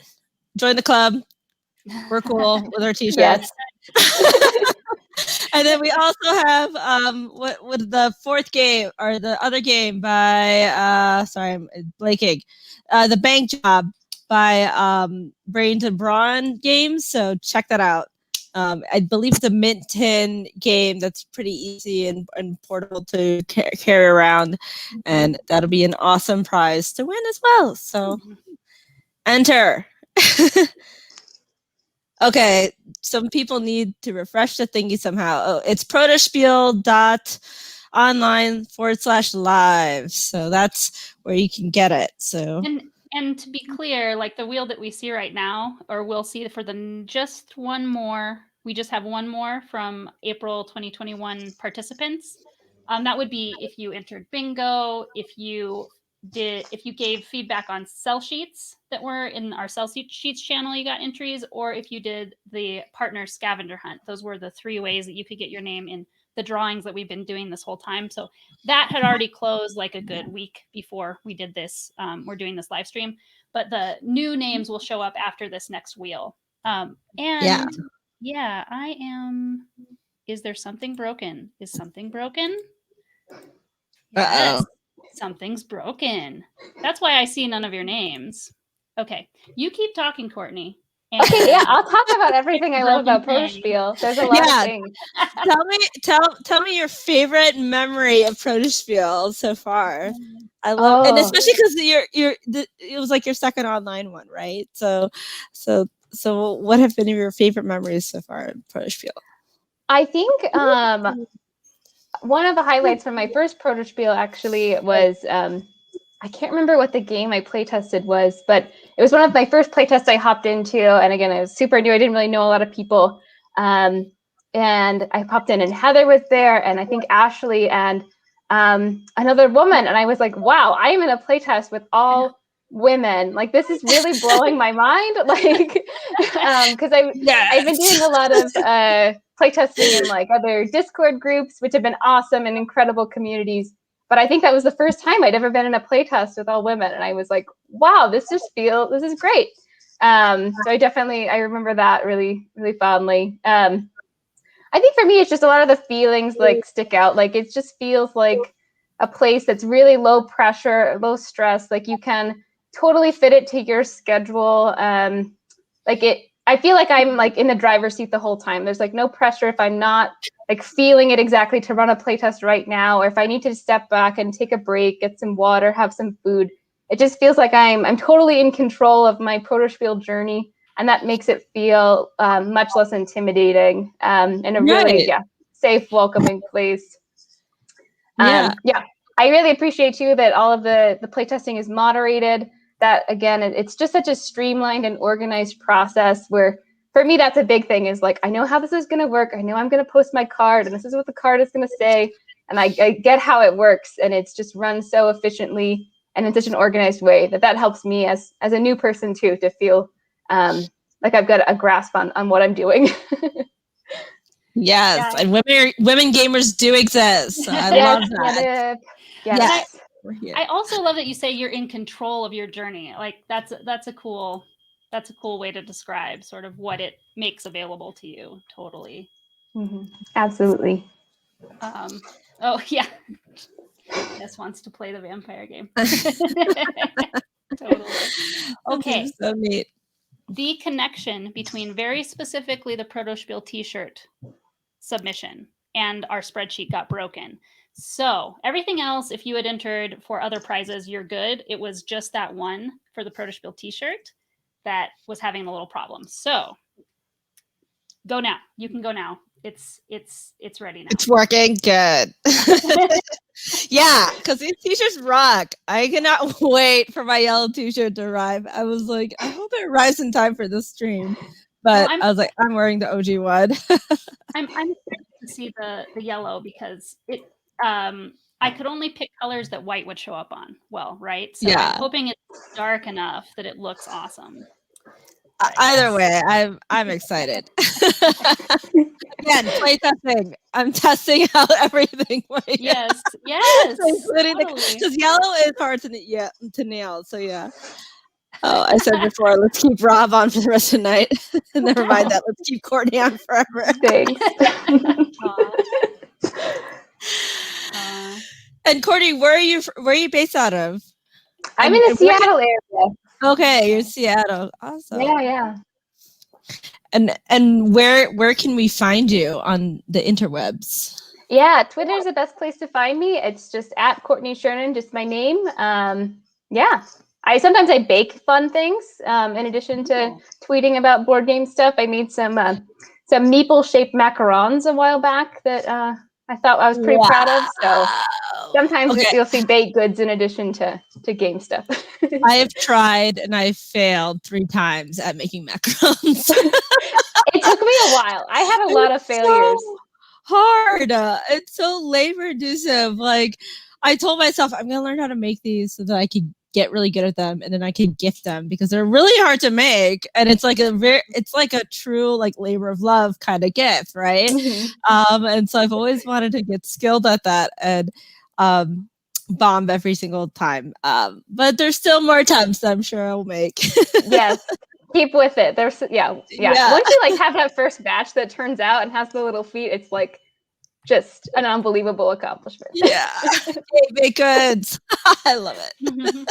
Join the club. We're cool with our t-shirts. And then we also have what the fourth game, or the other game by sorry, I'm blanking. The Bank Job by Brains and Brawn Games. So check that out. I believe it's a Mint 10 game that's pretty easy and portable to carry around, and that'll be an awesome prize to win as well. So enter. Okay, some people need to refresh the thingy somehow. Oh, it's protospiel.online/live. So that's where you can get it. So and to be clear, like, the wheel that we see right now, or we'll see for just one more, we just have one more from April 2021 participants. That would be if you entered bingo, if you gave feedback on sell sheets that were in our sell sheets channel, you got entries, or if you did the partner scavenger hunt. Those were the 3 ways that you could get your name in the drawings that we've been doing this whole time. So that had already closed like a good week before we did this. We're doing this live stream, but the new names will show up after this next wheel. I am. Is there something broken? Is something broken? Yes, something's broken. That's why I see none of your names. Okay, you keep talking, Courtney, Okay, yeah, I'll talk about everything I love about Brilliant thing. Protospiel. There's a lot Yeah. of things. Tell me your favorite memory of Protospiel so far. I love, and Oh. especially because it was like your second online one, right? So what have been your favorite memories so far in Protospiel? I think one of the highlights from my first Protospiel actually was I can't remember what the game I playtested was, but it was one of my first playtests I hopped into. And again, I was super new. I didn't really know a lot of people. And I popped in and Heather was there, and I think Ashley and another woman. And I was like, wow, I am in a playtest with all women. Like, this is really blowing my mind. Like, because I've been doing a lot of playtesting in like other Discord groups, which have been awesome and incredible communities. But I think that was the first time I'd ever been in a playtest with all women. And I was like, wow, this is great. So I remember that really, really fondly. I think for me, it's just a lot of the feelings like stick out. Like, it just feels like a place that's really low pressure, low stress. Like, you can totally fit it to your schedule. I feel like I'm like in the driver's seat the whole time. There's like no pressure if I'm not like feeling it exactly to run a playtest right now, or if I need to step back and take a break, get some water, have some food. It just feels like I'm totally in control of my Protospiel journey, and that makes it feel much less intimidating and a really safe, welcoming place. I really appreciate too that all of the playtesting is moderated. That again, it's just such a streamlined and organized process where, for me, that's a big thing, is like, I know how this is going to work. I know I'm going to post my card and this is what the card is going to say. And I get how it works, and it's just run so efficiently and in such an organized way that helps me as a new person too, to feel like I've got a grasp on what I'm doing. Yes, and women gamers do exist. So I love that. Yes. I also love that you say you're in control of your journey. Like, that's a cool way to describe sort of what it makes available to you. Totally. Mm-hmm. Absolutely. Oh yeah. Jess wants to play the vampire game. Totally. Okay. So neat. The connection between very specifically the Protospiel t-shirt submission and our spreadsheet got broken. So everything else, if you had entered for other prizes, you're good. It was just that one for the Protospiel t-shirt that was having a little problem. So go now. You can go now. It's ready now. It's working good. Yeah, because these t-shirts rock. I cannot wait for my yellow t-shirt to arrive. I was like, I hope it arrives in time for this stream. But I was like, I'm wearing the OG one. I'm excited to see the yellow, because it I could only pick colors that white would show up on. Well, right? So I'm hoping it's dark enough that it looks awesome. Either way, I'm excited. Again, playtesting. I'm testing out everything. Yes, including because yellow is hard to nail. So yeah. Oh, I said before, let's keep Rob on for the rest of the night. Never mind that. Let's keep Courtney on forever. Thanks. And Courtney, where are you based out of? I'm in the Seattle area. Okay, you're in Seattle. Awesome. Yeah. And where can we find you on the interwebs? Yeah, Twitter is the best place to find me. It's just at Courtney Shernan, just my name. I sometimes bake fun things. In addition to tweeting about board game stuff, I made some meeple shaped macarons a while back that I thought I was pretty proud of. So sometimes you'll see baked goods in addition to game stuff. I have tried and I failed 3 times at making macarons. It took me a while. I had a lot of failures. So hard. It's so labor intensive. Like, I told myself I'm gonna learn how to make these so that I could get really good at them, and then I can gift them, because they're really hard to make, and it's like a true like labor of love kind of gift, right? Mm-hmm. And so I've always wanted to get skilled at that, and bomb every single time. But there's still more attempts that I'm sure I'll make. Yes. Keep with it. There's Once you like have that first batch that turns out and has the little feet, it's like just an unbelievable accomplishment. Yeah. Baked goods. I love it.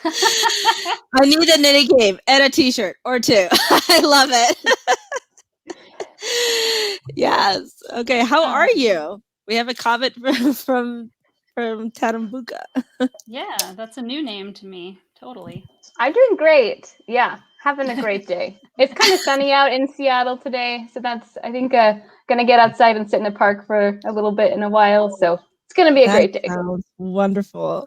I need a knitting game and a t-shirt or two. I love it. Yes. Okay. How are you? We have a comment from Tarambuka. Yeah, that's a new name to me. Totally. I'm doing great. Yeah, having a great day. It's kind of sunny out in Seattle today, so that's, I think, gonna get outside and sit in the park for a little bit in a while. So it's gonna be a great day. Sounds wonderful.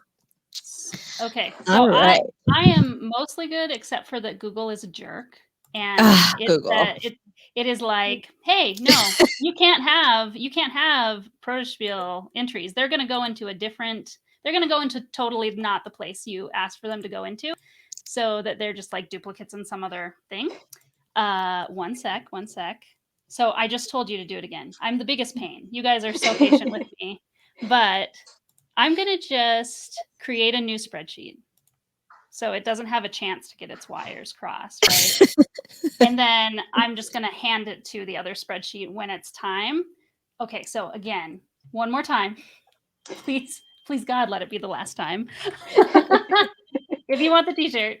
Okay, so All right. I am mostly good, except for that Google is a jerk, and Google. it is like, hey, no, you can't have Protospiel entries. They're going to go into they're going to go into totally not the place you asked for them to go into, so that they're just like duplicates in some other thing. One sec. So I just told you to do it again. I'm the biggest pain. You guys are so patient with me, but I'm going to just create a new spreadsheet so it doesn't have a chance to get its wires crossed, right? And then I'm just going to hand it to the other spreadsheet when it's time. Okay, so again, one more time. Please God, let it be the last time. If you want the t-shirt,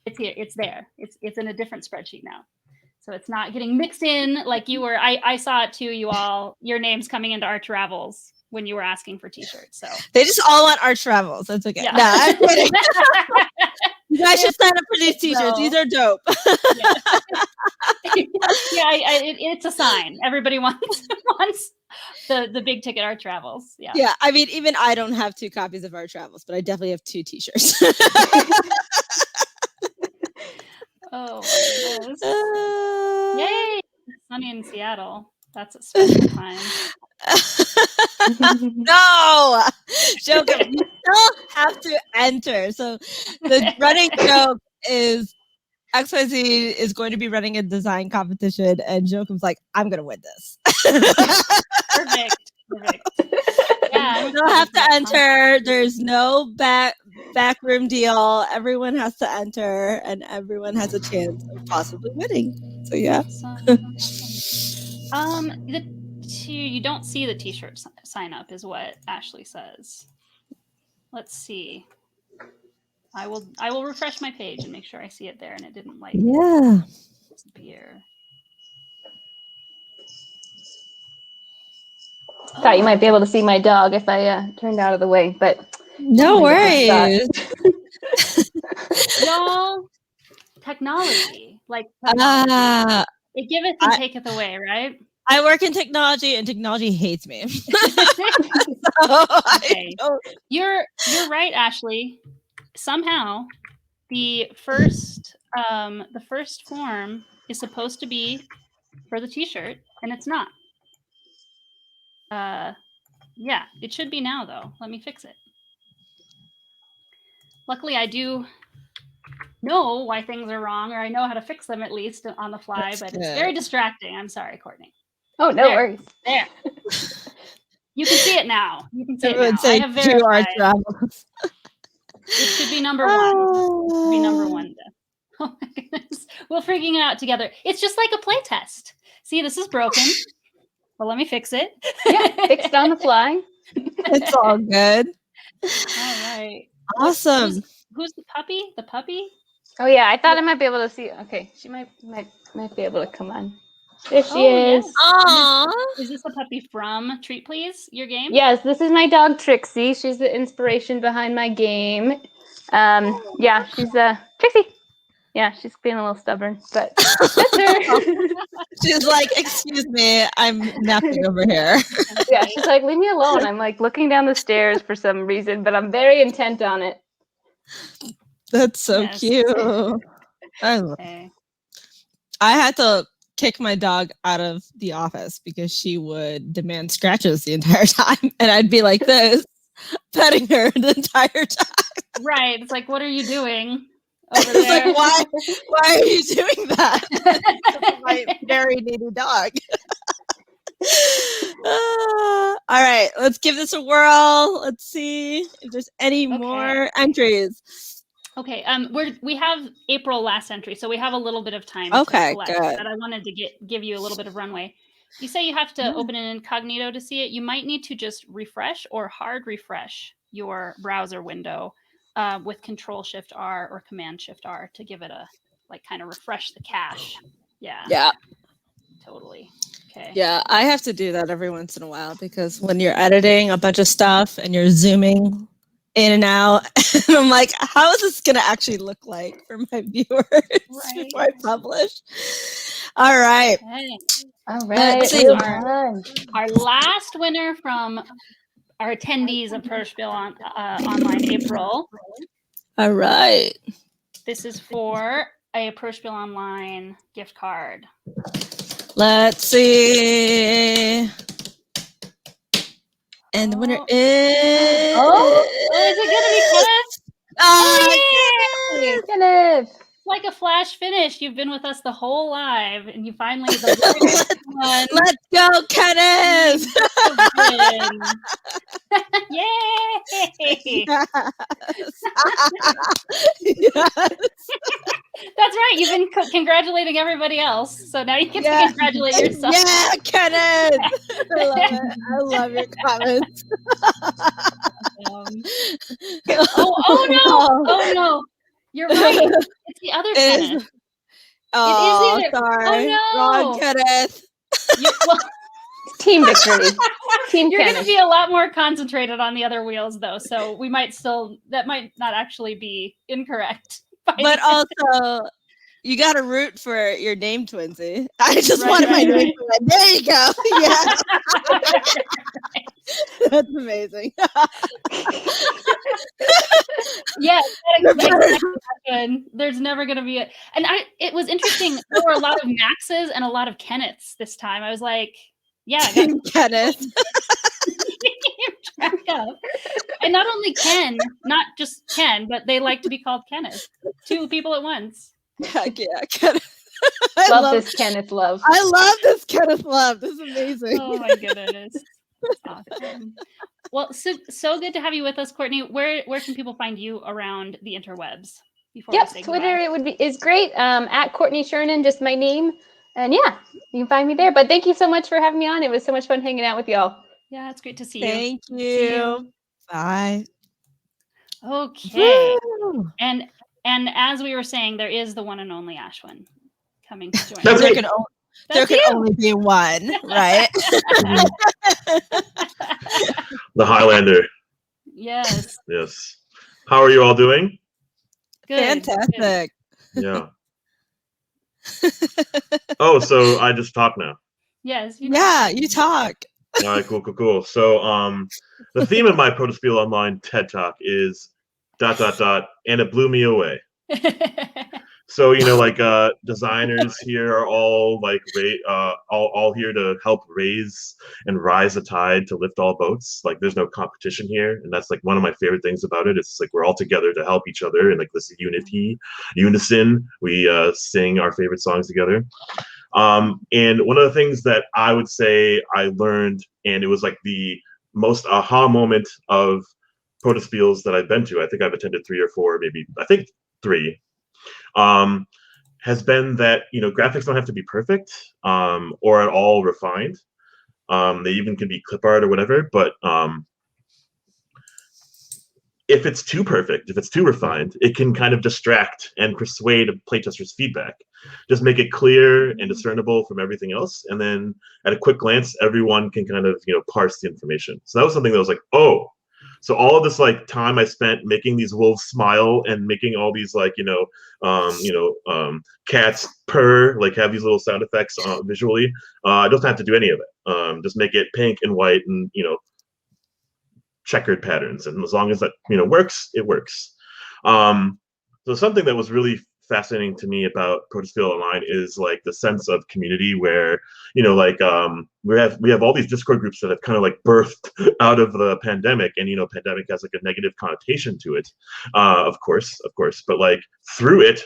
it's here, it's there. It's in a different spreadsheet now. So it's not getting mixed in like you were. I saw it too, you all, your names coming into our travels when you were asking for t-shirts. So they just all want our travels. That's okay. Yeah. No, I'm kidding. You guys should sign up for these t-shirts. No. These are dope. It's a sign. Everybody wants the big ticket art travels. Yeah. Yeah. I mean, even I don't have 2 copies of Art Travels, but I definitely have 2 t-shirts. Oh my goodness. Yay! It's sunny in Seattle. That's a special time. No, Joakim, you still have to enter. So the running joke is XYZ is going to be running a design competition, and Joakim's like, I'm going to win this. Perfect. Yeah, you don't have to enter. There's no backroom deal. Everyone has to enter, and everyone has a chance of possibly winning. So yeah. You don't see the t-shirt sign up is what Ashley says. Let's see. I will refresh my page and make sure I see it there and it didn't like disappear. Thought you might be able to see my dog if I turned out of the way, but no worries. Y'all, technology, it giveth and taketh away, right? I work in technology, and technology hates me. Okay. You're right, Ashley. Somehow, the first form is supposed to be for the t-shirt, and it's not. Yeah, it should be now though. Let me fix it. Luckily, I do know why things are wrong, or I know how to fix them at least on the fly. But it's very distracting. I'm sorry, Courtney. Oh, no worries. There. You can see it now. You can see it Everyone now. I have verified. It should be number 1. It should be number 1. Oh my goodness. We're figuring it out together. It's just like a play test. See, this is broken. Well, let me fix it. Yeah, fixed on the fly. It's all good. All right. Awesome. Who's the puppy? The puppy? Oh yeah, I thought I might be able to see. Okay, she might be able to come on. There she is. Yes. Aww. Is this a puppy from Treat Please, your game? Yes, this is my dog Trixie. She's the inspiration behind my game. Yeah, she's Trixie. Yeah, she's being a little stubborn, but that's her. She's like, excuse me, I'm napping over here. Yeah, she's like, leave me alone. I'm like looking down the stairs for some reason, but I'm very intent on it. That's so cute. I had to kick my dog out of the office because she would demand scratches the entire time, and I'd be like this, petting her the entire time. Right. It's like, what are you doing? Over there? Like, why are you doing that? My very needy dog. All right, let's give this a whirl. Let's see if there's any more entries. Okay, we have April last entry, so we have a little bit of time. Okay, to good. But I wanted to give you a little bit of runway. You say you have to open an incognito to see it. You might need to just refresh or hard refresh your browser window with Control Shift R or Command Shift R to give it a kind of refresh the cache. Yeah. Totally. Okay. Yeah, I have to do that every once in a while because when you're editing a bunch of stuff and you're zooming in and out, and I'm like, how is this going to actually look like for my viewers before I publish? All right. Okay. All right. See, our last winner from our attendees of Protospiel Online April. All right. This is for a Protospiel Online gift card. Let's see. And the winner is. Is it gonna be Kenneth? Kenneth. Like a flash finish. You've been with us the whole live, and you finally one. Let's go, Kenneth! Yay! Yes. That's right. You've been congratulating everybody else, so now you get to congratulate yourself. Yeah, Kenneth! I love it. I love your comments. Oh no! You're right. It's the other Kenneth. Oh, it is the other. sorry. Oh no! Wrong Kenneth. Team victory. Team You're Kenneth. going to be a lot more concentrated on the other wheels, though, so we might that might not actually be incorrect. But also, you got to root for your name, Twinsy. I just wanted my name. There you go. Yeah. That's amazing. Yeah, there's never going to be it was interesting. There were a lot of Maxes and a lot of Kenneths this time. I was like, yeah, Kenneth. Track of. And not only Ken, not just Ken, but they like to be called Kenneth. 2 people at once. Yeah, Kenneth. love this Kenneth love. I love this Kenneth love. This is amazing. Oh my goodness. Awesome. Well, so good to have you with us, Courtney. Where can people find you around the interwebs? Twitter is great. At Courtney Shernan, just my name. And yeah, you can find me there. But thank you so much for having me on. It was so much fun hanging out with y'all. Yeah, it's great to see you. Thank you. Bye. Okay. Woo! And as we were saying, there is the one and only Ashwin coming to join us. There can only be one, right? The Highlander. Yes. Yes. How are you all doing? Good. Fantastic. Good. Yeah. Oh, so I just talk now. Yes. You talk. All right, cool. So, the theme of my Protospiel Online TED Talk is ... and it blew me away. So, designers here are all all here to help raise and rise the tide to lift all boats. Like, there's no competition here, and that's like one of my favorite things about it. It's like we're all together to help each other, and like this unison. We sing our favorite songs together. And one of the things that I would say I learned, and it was like the most aha moment of Protospiels that I've been to. I think I've attended 3 or 4, maybe I think 3. Has been that graphics don't have to be perfect or at all refined. They even can be clip art or whatever, but if it's too perfect, if it's too refined, it can kind of distract and persuade playtesters' feedback. Just make it clear and discernible from everything else, and then at a quick glance, everyone can kind of parse the information. So that was something that was like, oh. So all of this time I spent making these wolves smile and making all these cats purr, have these little sound effects visually. I don't have to do any of it. Just make it pink and white and checkered patterns, and as long as that works, it works. So something that was really fascinating to me about Protospiel Online is the sense of community where we have all these Discord groups that have kind of birthed out of the pandemic, and pandemic has a negative connotation to it, of course, but through it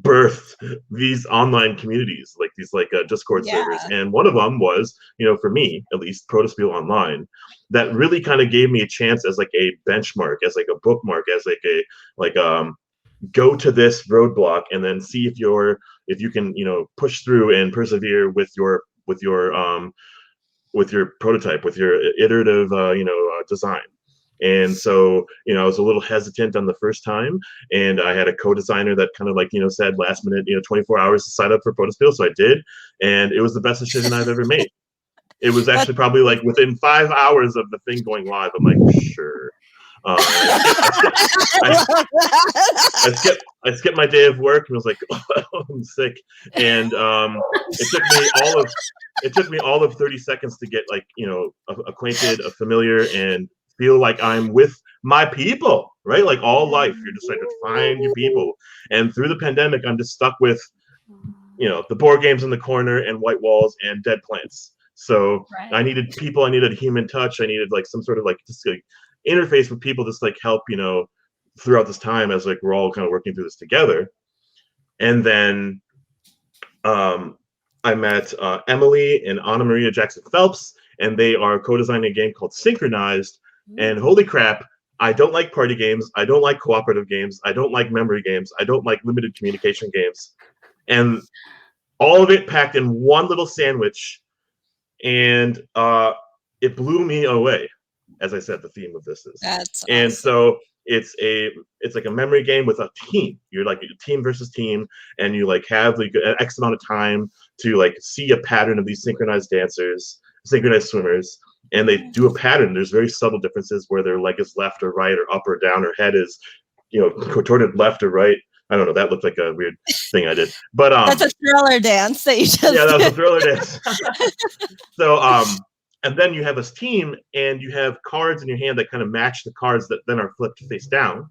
birthed these online communities, these Discord servers, and one of them was for me at least Protospiel Online, that really kind of gave me a chance as a benchmark, as a bookmark, as go to this roadblock and then see if you can push through and persevere with your prototype, with your iterative design. And so, I was a little hesitant on the first time, and I had a co-designer that kind of like, said last minute, 24 hours to sign up for Protospiel. So I did, and it was the best decision I've ever made. It was actually probably like within 5 hours of the thing going live. I'm like, sure. I skipped my day of work and was like, oh, I'm sick. And it took me all of 30 seconds to get like, acquainted, familiar, and feel like I'm with my people, right? Like all life, you're just like to find your people. And through the pandemic, I'm just stuck with, the board games in the corner and white walls and dead plants. So I needed people, I needed human touch, I needed like some sort of like just like interface with people, just like help, throughout this time as like we're all kind of working through this together. And then I met Emily and Anna Maria Jackson Phelps, and they are co-designing a game called Synchronized. And holy crap, I don't like party games, I don't like cooperative games, I don't like memory games, I don't like limited communication games. And all of it packed in one little sandwich. And it blew me away. As I said, the theme of this is. That's awesome. And so it's like a memory game with a team. You're like a team versus team, and you like have like an X amount of time to like see a pattern of these synchronized dancers, synchronized swimmers, and they do a pattern. There's very subtle differences where their leg is left or right or up or down, or head is, contorted left or right. I don't know. That looked like a weird thing I did, but that's a thriller dance that you just that was a thriller dance. So and then you have this team, and you have cards in your hand that kind of match the cards that then are flipped face down.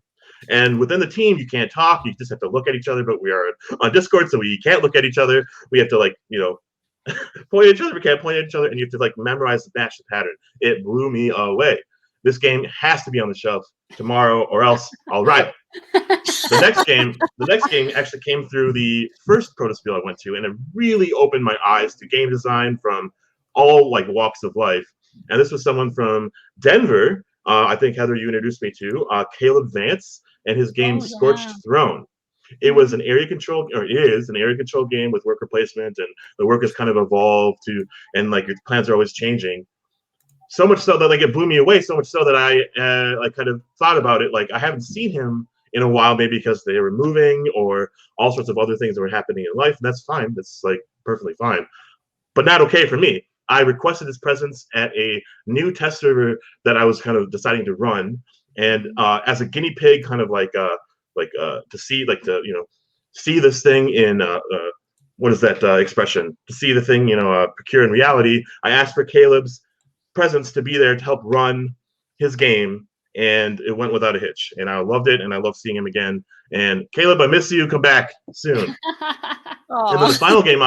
And within the team, you can't talk. You just have to look at each other. But we are on Discord, so we can't look at each other. We have to like point at each other. We can't point at each other, and you have to like memorize the match the pattern. It blew me away. This game has to be on the shelf tomorrow, or else I'll ride it. The next game actually came through the first Protospiel I went to, and it really opened my eyes to game design from all like walks of life. And this was someone from Denver. I think Heather, you introduced me to Caleb Vance and his game Scorched Throne. It was an area control, or is an area control game with worker placement, and the workers kind of evolved to, and like your plans are always changing. So much so that like it blew me away. So much so that I like kind of thought about it. Like I haven't seen him in a while, maybe because they were moving or all sorts of other things that were happening in life. And that's fine. That's like perfectly fine, but not okay for me. I requested his presence at a new test server that I was kind of deciding to run, and as a guinea pig, kind of like to see like to see this thing in what is that expression? To see the thing procure in reality. I asked for Caleb's presence to be there to help run his game, and it went without a hitch. And I loved it, and I love seeing him again. And Caleb, I miss you. Come back soon. And then the final game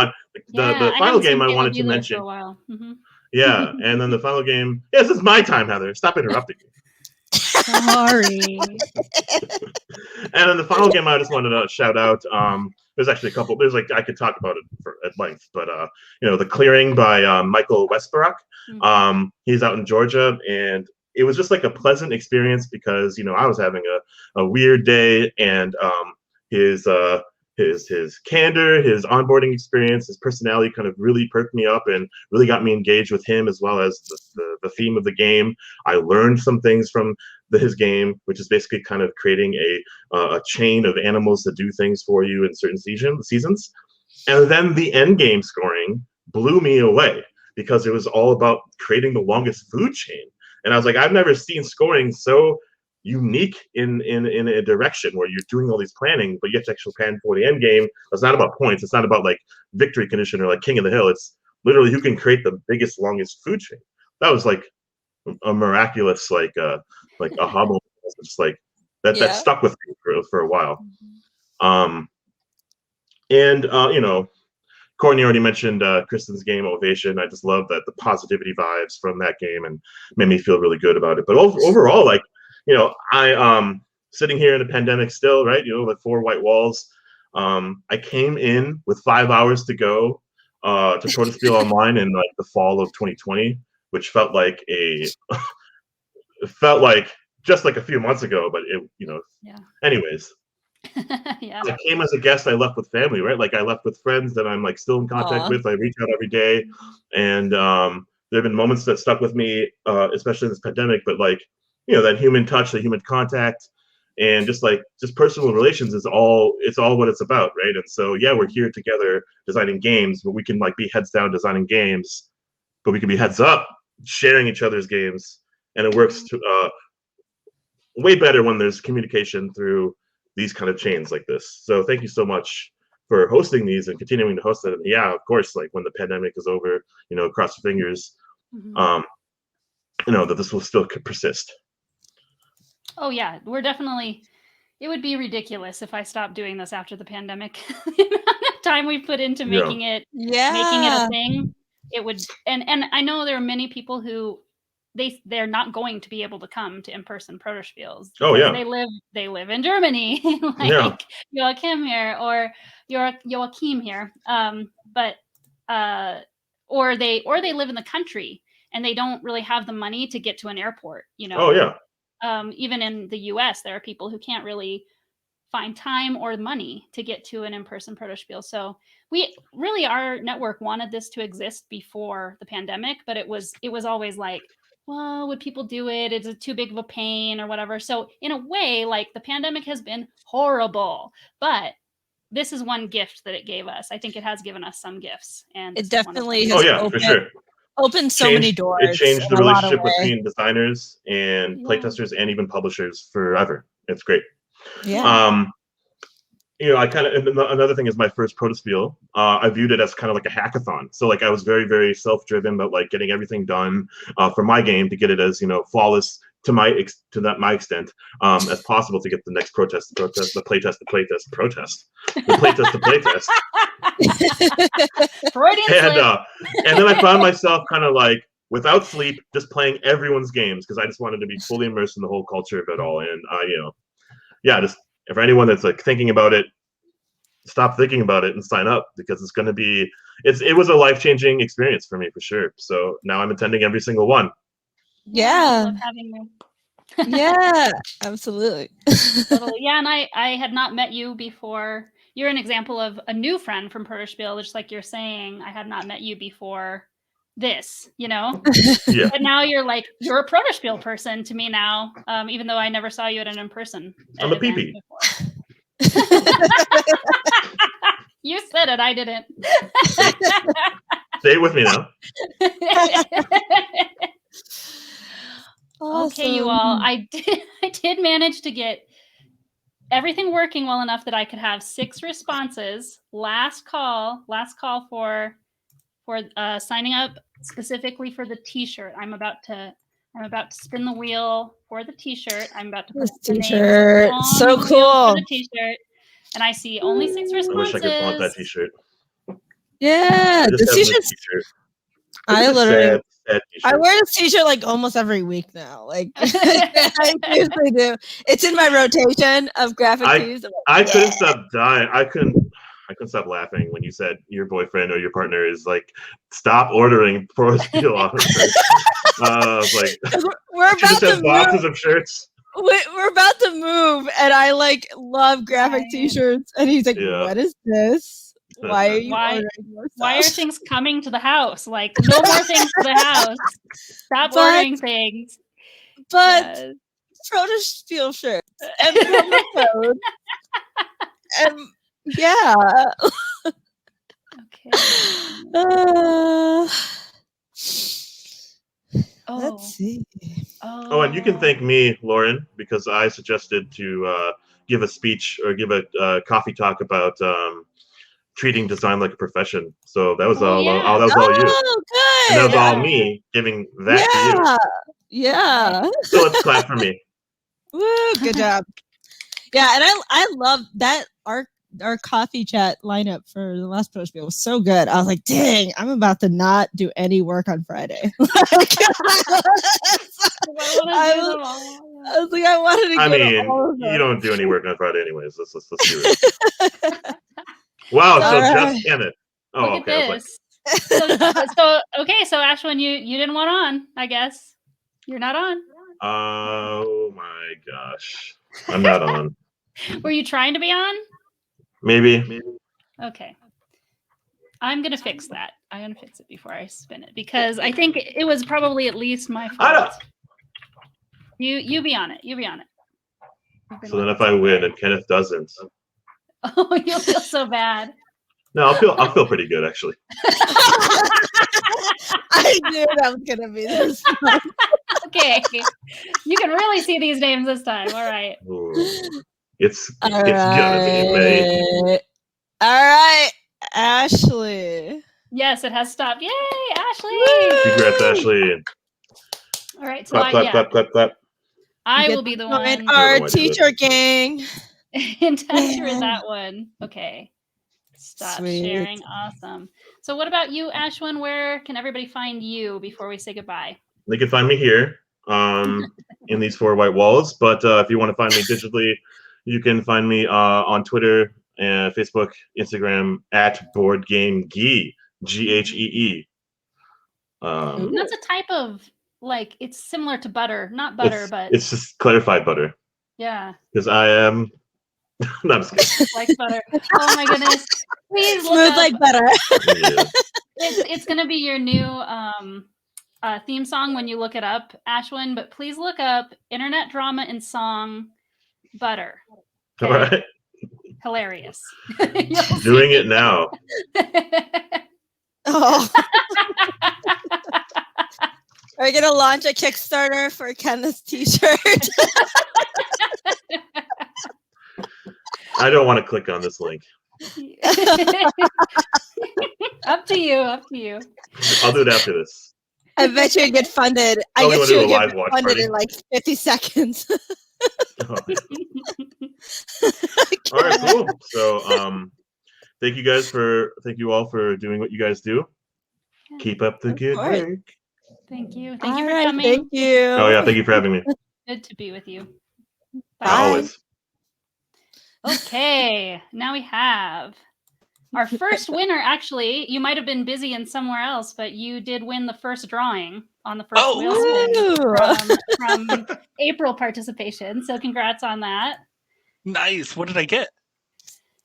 the final game I wanted to mention. For a while. Mm-hmm. Yeah, and then the final game. Yes, it's my time, Heather. Stop interrupting me. Sorry. And then the final game I just wanted to shout out. There's actually a couple. There's like I could talk about it at length, but The Clearing by Michael Westbrook. Mm-hmm. He's out in Georgia, and it was just like a pleasant experience because I was having a weird day, and his candor, his onboarding experience, his personality kind of really perked me up and really got me engaged with him, as well as the theme of the game. I learned some things from his game, which is basically kind of creating a chain of animals that do things for you in certain seasons. And then the end game scoring blew me away because it was all about creating the longest food chain. And I was like, I've never seen scoring so unique in a direction where you're doing all these planning, but you have to actually plan for the end game. It's not about points. It's not about like victory condition or like King of the Hill. It's literally who can create the biggest, longest food chain. That was like a miraculous like aha moment. Just like that stuck with me for a while. Courtney already mentioned Kristen's game Ovation. I just love the positivity vibes from that game and made me feel really good about it. But overall, like, I sitting here in a pandemic still, right? With 4 white walls. I came in with 5 hours to go to Protospiel Online in like the fall of 2020, which felt like it felt like just like a few months ago, but anyways. Yeah. I came as a guest. I left with family, right? Like I left with friends that I'm like still in contact with. I reach out every day, and there have been moments that stuck with me, especially in this pandemic. But like, that human touch, the human contact, and just personal relations is all what it's about, right? And so yeah, we're here together designing games, but we can like be heads down designing games, but we can be heads up sharing each other's games, and it works way better when there's communication through these kind of chains like this. So thank you so much for hosting these and continuing to host it. And yeah, of course, like when the pandemic is over, cross your fingers, that this will still persist. Oh yeah, we're definitely. It would be ridiculous if I stopped doing this after the pandemic. The amount of time we put into making it a thing. It would, and I know there are many people who they're not going to be able to come to in-person Protospiels. Oh yeah, they live in Germany, like Joakim here or Joakim here. Or they live in the country and they don't really have the money to get to an airport. Oh yeah. Even in the US, there are people who can't really find time or money to get to an in-person Protospiel. So our network wanted this to exist before the pandemic, but it was always like, well, would people do it? Is it too big of a pain or whatever? So in a way, like the pandemic has been horrible, but this is one gift that it gave us. I think it has given us some gifts, and it definitely has for sure. Opened so many doors. It changed the relationship between designers and playtesters and even publishers forever. It's great. Yeah. Another thing is my first Protospiel. I viewed it as kind of like a hackathon. So like I was very, very self-driven about like getting everything done for my game to get it as flawless to my extent as possible to get the next protest, the playtest. And then I found myself kind of like without sleep, just playing everyone's games because I just wanted to be fully immersed in the whole culture of it all. And just for anyone that's like thinking about it, stop thinking about it and sign up because it's going to be. It was a life-changing experience for me for sure. So now I'm attending every single one. Yeah. I love having you. Yeah, absolutely. Totally. Yeah, and I had not met you before. You're an example of a new friend from Protospiel, just like you're saying. I had not met you before this, Yeah. But now you're a Protospiel person to me now, even though I never saw you at an in-person I'm a event PP. before. You said it, I didn't. Say it with me now. Awesome. Okay, you all. I did manage to get everything working well enough that I could have 6 responses. Last call for signing up specifically for the T-shirt. I'm about to spin the wheel for the T-shirt. I'm about to put the T-shirt. So cool. For the T-shirt, and I see only 6 responses. I wish I could want that T-shirt. Yeah, the T-shirt. I literally. I wear this T-shirt like almost every week now. Like I usually do. It's in my rotation of graphic tees. I couldn't stop dying. I couldn't stop laughing when you said your boyfriend or your partner is like, stop ordering Protospiel offers. We're about to boxes of shirts. We're about to move, and I love graphic T-shirts, and he's like, "What is this? Why are you ordering more stuff? Why are things coming to the house? Like, no more things to the house. Stop ordering things." But Protospiel shirts and promo code, and yeah. Okay. Let's see. Oh, and you can thank me, Lauren, because I suggested to give a speech or give a coffee talk about treating design like a profession. So that was all. That was all you. Good. And that was all me giving that to you. Yeah. So let's clap for me. Woo! Good job. Yeah, and I love that our coffee chat lineup for the last Protospiel was so good. I was like, dang, I'm about to not do any work on Friday. I was like, I wanted to go to all of them. You don't do any work on Friday anyways. Let's do it. Wow, just Kenneth. Oh, look at this. So Ashwin, you didn't want on, I guess. You're not on. Oh my gosh. I'm not on. Were you trying to be on? Maybe. Okay. I'm going to fix that. I'm going to fix it before I spin it because I think it was probably at least my fault. You be on it. You be on it. So then if I win and Kenneth doesn't, oh, you'll feel so bad. no, I'll feel pretty good actually. I knew that was gonna be this. Okay, you can really see these names this time. All right. Ooh. It's gonna be me. All right, Ashley. Yes, it has stopped. Yay, Ashley! Congrats, Ashley. All right, so Clap. I You will get be the to one join our teacher gang. in touch with that one. Okay. Stop Sweet. sharing. Awesome. So what about you, Ashwin? Where can everybody find you before we say goodbye? They can find me here in these 4 white walls. But if you want to find me digitally, you can find me on Twitter and Facebook, Instagram at BoardGameGee, Ghee. That's a type of it's similar to butter, not butter, but it's just clarified butter. Yeah. Because I am. No, I'm just kidding. Like butter. Oh my goodness! Please look Smooth up. like butter. Yeah. It's gonna be your new theme song when you look it up, Ashwin. But please look up internet drama and song butter. All right. Hilarious. Doing it now. Oh. Are we gonna launch a Kickstarter for Kenneth's t-shirt? I don't want to click on this link. Up to you. Up to you. I'll do it after this. I bet you would get funded. I Oh, you bet wanna you do would a get live watch funded party? in like 50 seconds. Oh, yeah. All right, cool. So, thank you all for doing what you guys do. Keep up the good course. work. Thank you. Thank you All for right, coming. thank you. Oh yeah, thank you for having me. Good to be with you. Bye. Always. Okay, now we have our first winner. Actually, you might have been busy and somewhere else, but you did win the first drawing on the first wheel spin from April participation. So congrats on that. Nice. What did I get?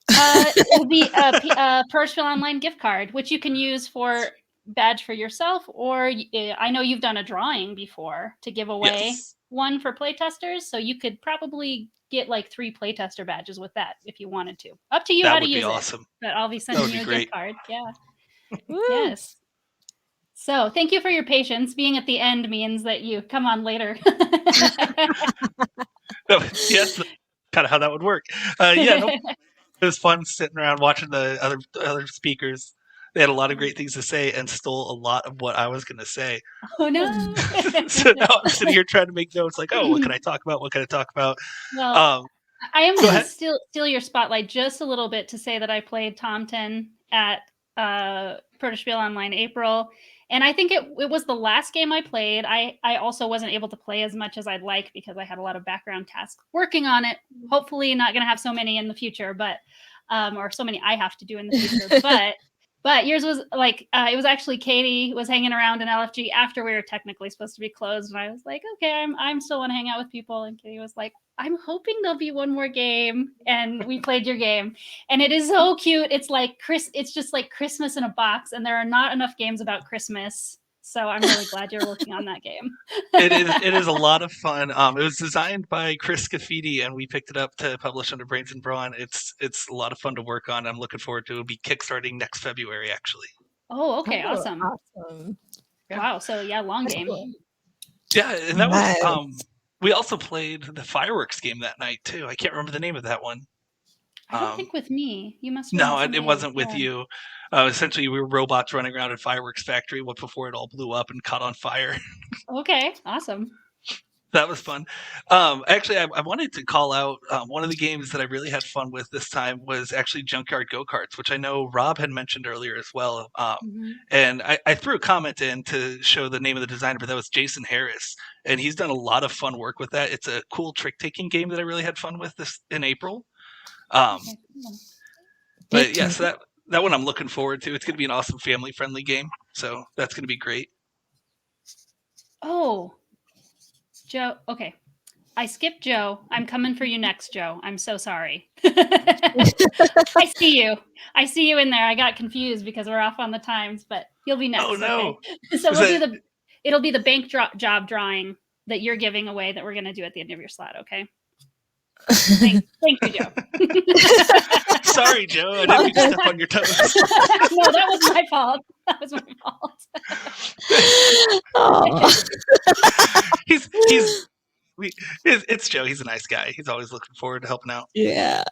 It would be a Protospiel Online gift card, which you can use for badge for yourself, or I know you've done a drawing before to give away one for playtesters, so you could probably get like 3 playtester badges with that if you wanted to. Up to you That how to would be use awesome. it. But I'll be sending would you be a great. gift card. Yeah. Yes. So thank you for your patience. Being at the end means that you come on later. Yes, kind of how that would work. Yeah, no, it was fun sitting around watching the other speakers. They had a lot of great things to say and stole a lot of what I was going to say. Oh no! So now I'm sitting here trying to make notes, like, oh, what can I talk about? What can I talk about? Well, I am go going to ahead. steal your spotlight just a little bit to say that I played Tom 10 at Protospiel Online April, and I think it was the last game I played. I also wasn't able to play as much as I'd like because I had a lot of background tasks working on it. Hopefully not going to have so many in the future, but or so many I have to do in the future. But yours was like, it was actually Katie was hanging around in LFG after we were technically supposed to be closed. And I was like, okay, I'm still want to hang out with people. And Katie was like, I'm hoping there'll be one more game. And we played your game. And it is so cute. It's like it's just like Christmas in a box. And there are not enough games about Christmas. So I'm really glad you're working on that game. It is a lot of fun. It was designed by Chris Scafidi, and we picked it up to publish under Brains and Brawn. It's a lot of fun to work on. I'm looking forward to it. It'll be kickstarting next February, actually. Oh, okay, awesome. Yeah. Wow, so yeah, long game. Yeah, and that was we also played the fireworks game that night too. I can't remember the name of that one. I don't think with me. You must. No, it wasn't with you. Essentially, we were robots running around a fireworks factory before it all blew up and caught on fire. Okay, awesome. That was fun. Actually, I wanted to call out one of the games that I really had fun with this time was actually Junkyard Go-Karts, which I know Rob had mentioned earlier as well. And I threw a comment in to show the name of the designer, but that was Jason Harris. And he's done a lot of fun work with that. It's a cool trick-taking game that I really had fun with this in April. But yes, that one I'm looking forward to. It's going to be an awesome family-friendly game, so that's going to be great. Oh, Joe. Okay, I skipped Joe. I'm coming for you next, Joe. I'm so sorry. I see you. I see you in there. I got confused because we're off on the times, but you'll be next. Oh no! Okay? So it'll be the bank job drawing that you're giving away that we're going to do at the end of your slot. Okay. Thank you, Joe. Sorry, Joe. I didn't mean to step on your toes. No, that was my fault. That was my fault. Oh. It's Joe. He's a nice guy. He's always looking forward to helping out. Yeah.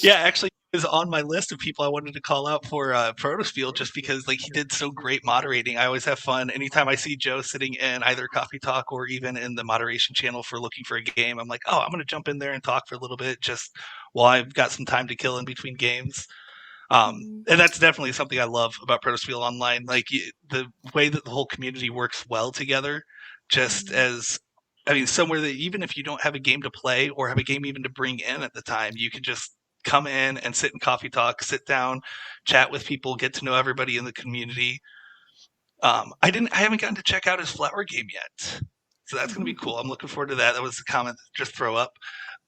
Yeah, actually, he was on my list of people I wanted to call out for Protospiel just because like he did so great moderating. I always have fun anytime I see Joe sitting in either Coffee Talk or even in the moderation channel for looking for a game. I'm like, oh, I'm going to jump in there and talk for a little bit just while I've got some time to kill in between games. And that's definitely something I love about Protospiel Online. Like the way that the whole community works well together, just as somewhere that even if you don't have a game to play or have a game even to bring in at the time, you can just come in and sit in Coffee Talk, sit down, chat with people, get to know everybody in the community. I haven't gotten to check out his flower game yet, so that's gonna be cool. I'm looking forward to that. That was a comment to just throw up.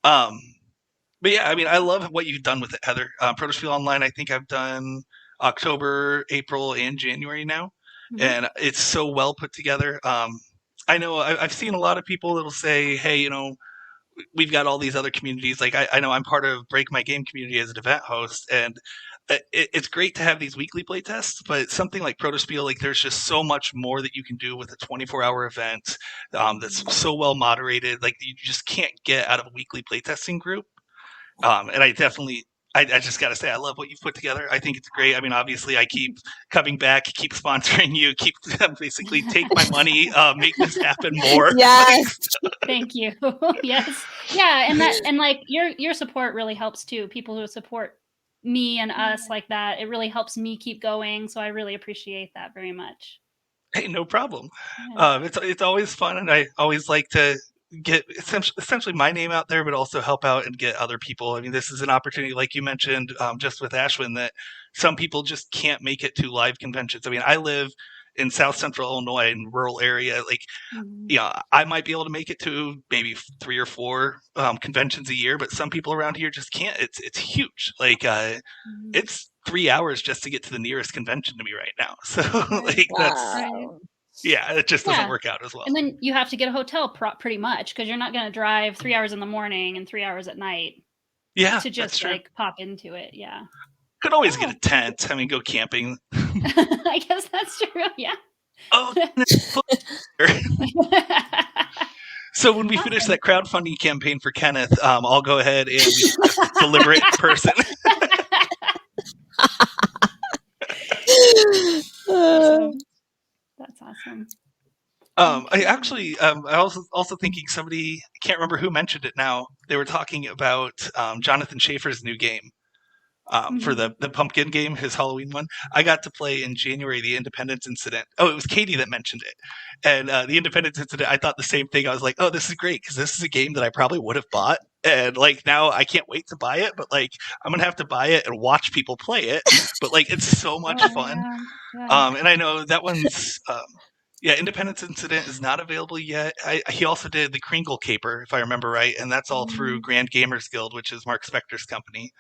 But yeah, I love what you've done with it, Heather. Protospiel Online, I think I've done October, April, and January now, and it's so well put together. I know I've seen a lot of people that'll say, hey, we've got all these other communities. Like I know I'm part of Break My Game community as an event host, and it's great to have these weekly play tests, but something like Protospiel, like there's just so much more that you can do with a 24-hour event that's so well moderated. Like you just can't get out of a weekly playtesting group. And I just got to say, I love what you've put together. I think it's great. Obviously, I keep coming back, keep sponsoring you, keep basically take my money, make this happen more. Yes. Thank you. Yes. Yeah. And like your support really helps too. People who support me and us like that, it really helps me keep going. So I really appreciate that very much. Hey, no problem. Yeah. It's always fun, and I always like to get essentially my name out there, but also help out and get other people. This is an opportunity, like you mentioned, just with Ashwin, that some people just can't make it to live conventions. I live in South Central Illinois, in rural area. Like, I might be able to make it to maybe 3 or 4 conventions a year, but some people around here just can't. It's huge. Like, it's 3 hours just to get to the nearest convention to me right now. So, like, Wow. yeah, it just doesn't work out as well. And then you have to get a hotel pretty much because you're not going to drive 3 hours in the morning and 3 hours at night. Yeah, to just like pop into it. Yeah. Could always get a tent. Go camping. I guess that's true. Yeah. Oh. So when we finish that crowdfunding campaign for Kenneth, I'll go ahead and deliver it in person. That's awesome. I also thinking somebody, I can't remember who mentioned it now. They were talking about Jonathan Schaefer's new game for the pumpkin game, his Halloween one. I got to play in January the Independence Incident. Oh, it was Katie that mentioned it. And the Independence Incident, I thought the same thing. I was like, oh, this is great because this is a game that I probably would have bought. And like now I can't wait to buy it, but like I'm gonna have to buy it and watch people play it. But like it's so much fun. Yeah. And I know that one's Independence Incident is not available yet. He also did the Kringle Caper, if I remember right, and that's all through Grand Gamers Guild, which is Mark Spector's company.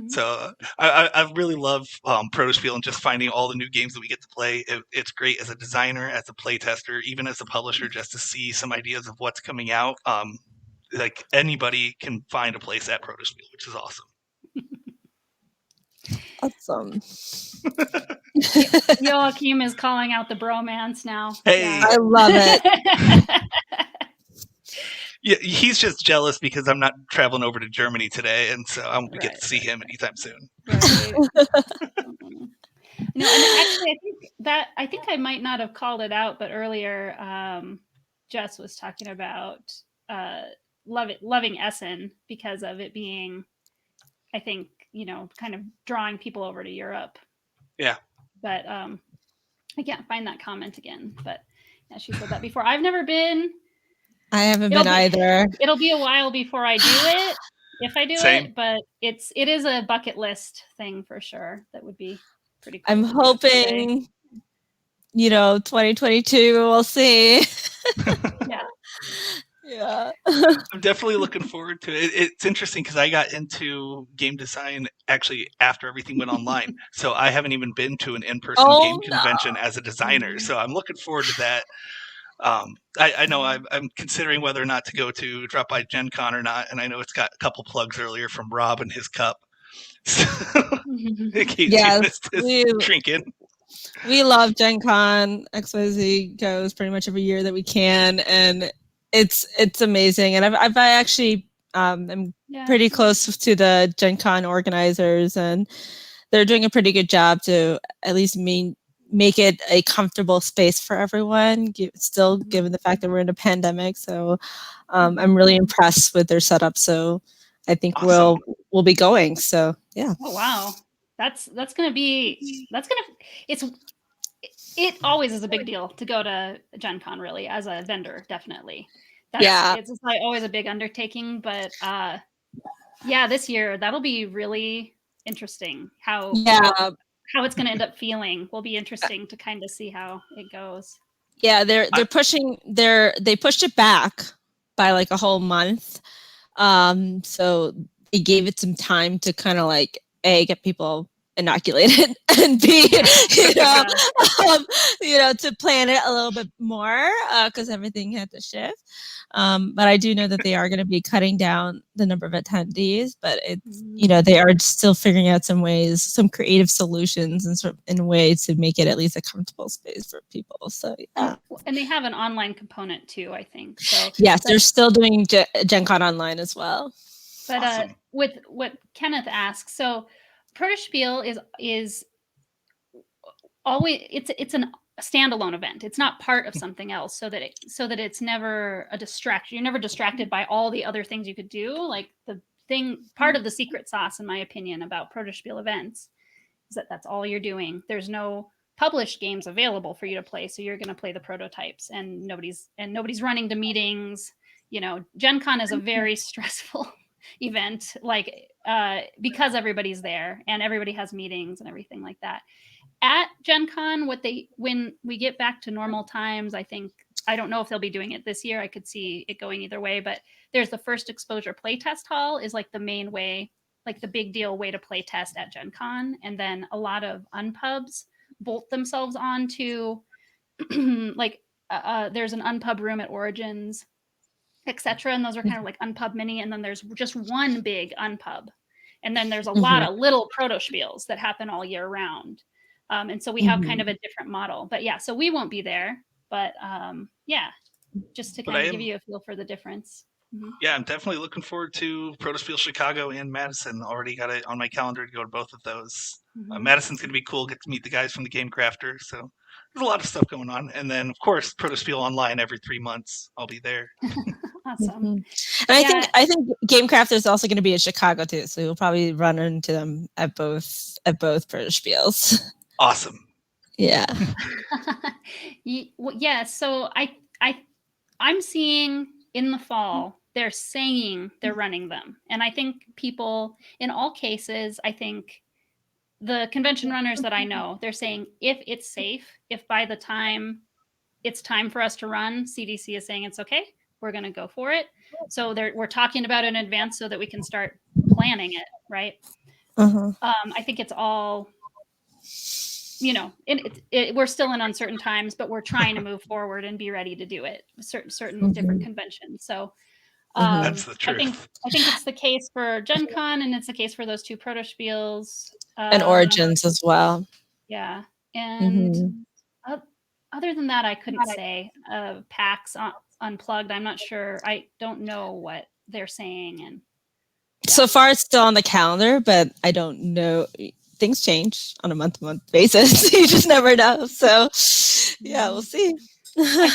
So I really love Protospiel and just finding all the new games that we get to play. It's great as a designer, as a playtester, even as a publisher, just to see some ideas of what's coming out. Like anybody can find a place at Protospiel, which is awesome. Awesome. Joakim is calling out the bromance now. Hey, yeah. I love it. Yeah, he's just jealous because I'm not traveling over to Germany today, and so I won't get to see him anytime soon. Right. No, and actually, I think I might not have called it out, but earlier, Jess was talking about loving Essen because of it being, I think, kind of drawing people over to Europe. Yeah. But I can't find that comment again. But yeah, she said that before. I've never been. I haven't been either. It'll be a while before I do it, if I do it. But it is a bucket list thing for sure. That would be pretty cool. I'm hoping, 2022. We'll see. Yeah. Yeah. I'm definitely looking forward to it. It's interesting because I got into game design actually after everything went online. So I haven't even been to an in-person game convention as a designer. So I'm looking forward to that. I know I'm considering whether or not to drop by Gen Con or not, and I know it's got a couple plugs earlier from Rob and his cup. So, in case you missed his trinket. We love Gen Con. XYZ goes pretty much every year that we can, and it's amazing. And I've actually I'm pretty close to the Gen Con organizers, and they're doing a pretty good job to at least make it a comfortable space for everyone, still given the fact that we're in a pandemic. So I'm really impressed with their setup. So I think awesome. we'll be going. So yeah. Oh wow. It always is a big deal to go to Gen Con, really, as a vendor, definitely. It's like always a big undertaking, but this year that'll be really interesting how it's going to end up feeling. Will be interesting to kind of see how it goes. Yeah, they pushed it back by like a whole month. So they gave it some time to kind of like get people inoculated, and B, to plan it a little bit more because everything had to shift. But I do know that they are going to be cutting down the number of attendees, but it's they are still figuring out some creative solutions and in ways to make it at least a comfortable space for people. So yeah. And they have an online component too, I think. So yes, they're still doing Gen Con online as well. But awesome. With what Kenneth asks, so Protospiel is always it's a standalone event. It's not part of something else, so that it's never a distraction. You're never distracted by all the other things you could do. Like part of the secret sauce, in my opinion, about Protospiel events is that that's all you're doing. There's no published games available for you to play, so you're going to play the prototypes, and nobody's running to meetings. Gen Con is a very stressful event, because everybody's there and everybody has meetings and everything like that. At Gen Con, when we get back to normal times, I don't know if they'll be doing it this year. I could see it going either way, but there's the first exposure playtest hall is like the main way, like the big deal way to play test at Gen Con. And then a lot of unpubs bolt themselves onto there's an unpub room at Origins, etc. And those are kind of like unpub mini. And then there's just one big unpub. And then there's a lot of little protospiels that happen all year round. And so we have kind of a different model. But yeah, so we won't be there. But just to kind of give you a feel for the difference. Mm-hmm. Yeah, I'm definitely looking forward to Protospiel Chicago and Madison. Already got it on my calendar to go to both of those. Mm-hmm. Madison's going to be cool. Get to meet the guys from the Game Crafter. So there's a lot of stuff going on. And then, of course, Protospiel Online every 3 months. I'll be there. Awesome. And I think Game Crafter is also going to be in Chicago too. So we'll probably run into them at both Protospiels. Awesome. Yeah. Yeah. So I'm seeing in the fall, they're saying they're running them. And I think people, in all cases, I think the convention runners that I know, they're saying if it's safe, if by the time it's time for us to run, CDC is saying it's okay, we're going to go for it. So we're talking about it in advance so that we can start planning it, right? I think it's all, we're still in uncertain times, but we're trying to move forward and be ready to do it. Certain different conventions. So that's the truth. I think it's the case for Gen Con, and it's the case for those two Protospiels. And Origins as well. Yeah. And other than that, I couldn't say. PAX Unplugged, I'm not sure. I don't know what they're saying. And so far it's still on the calendar, but I don't know. Things change on a month-to-month basis. You just never know. So yeah, we'll see. I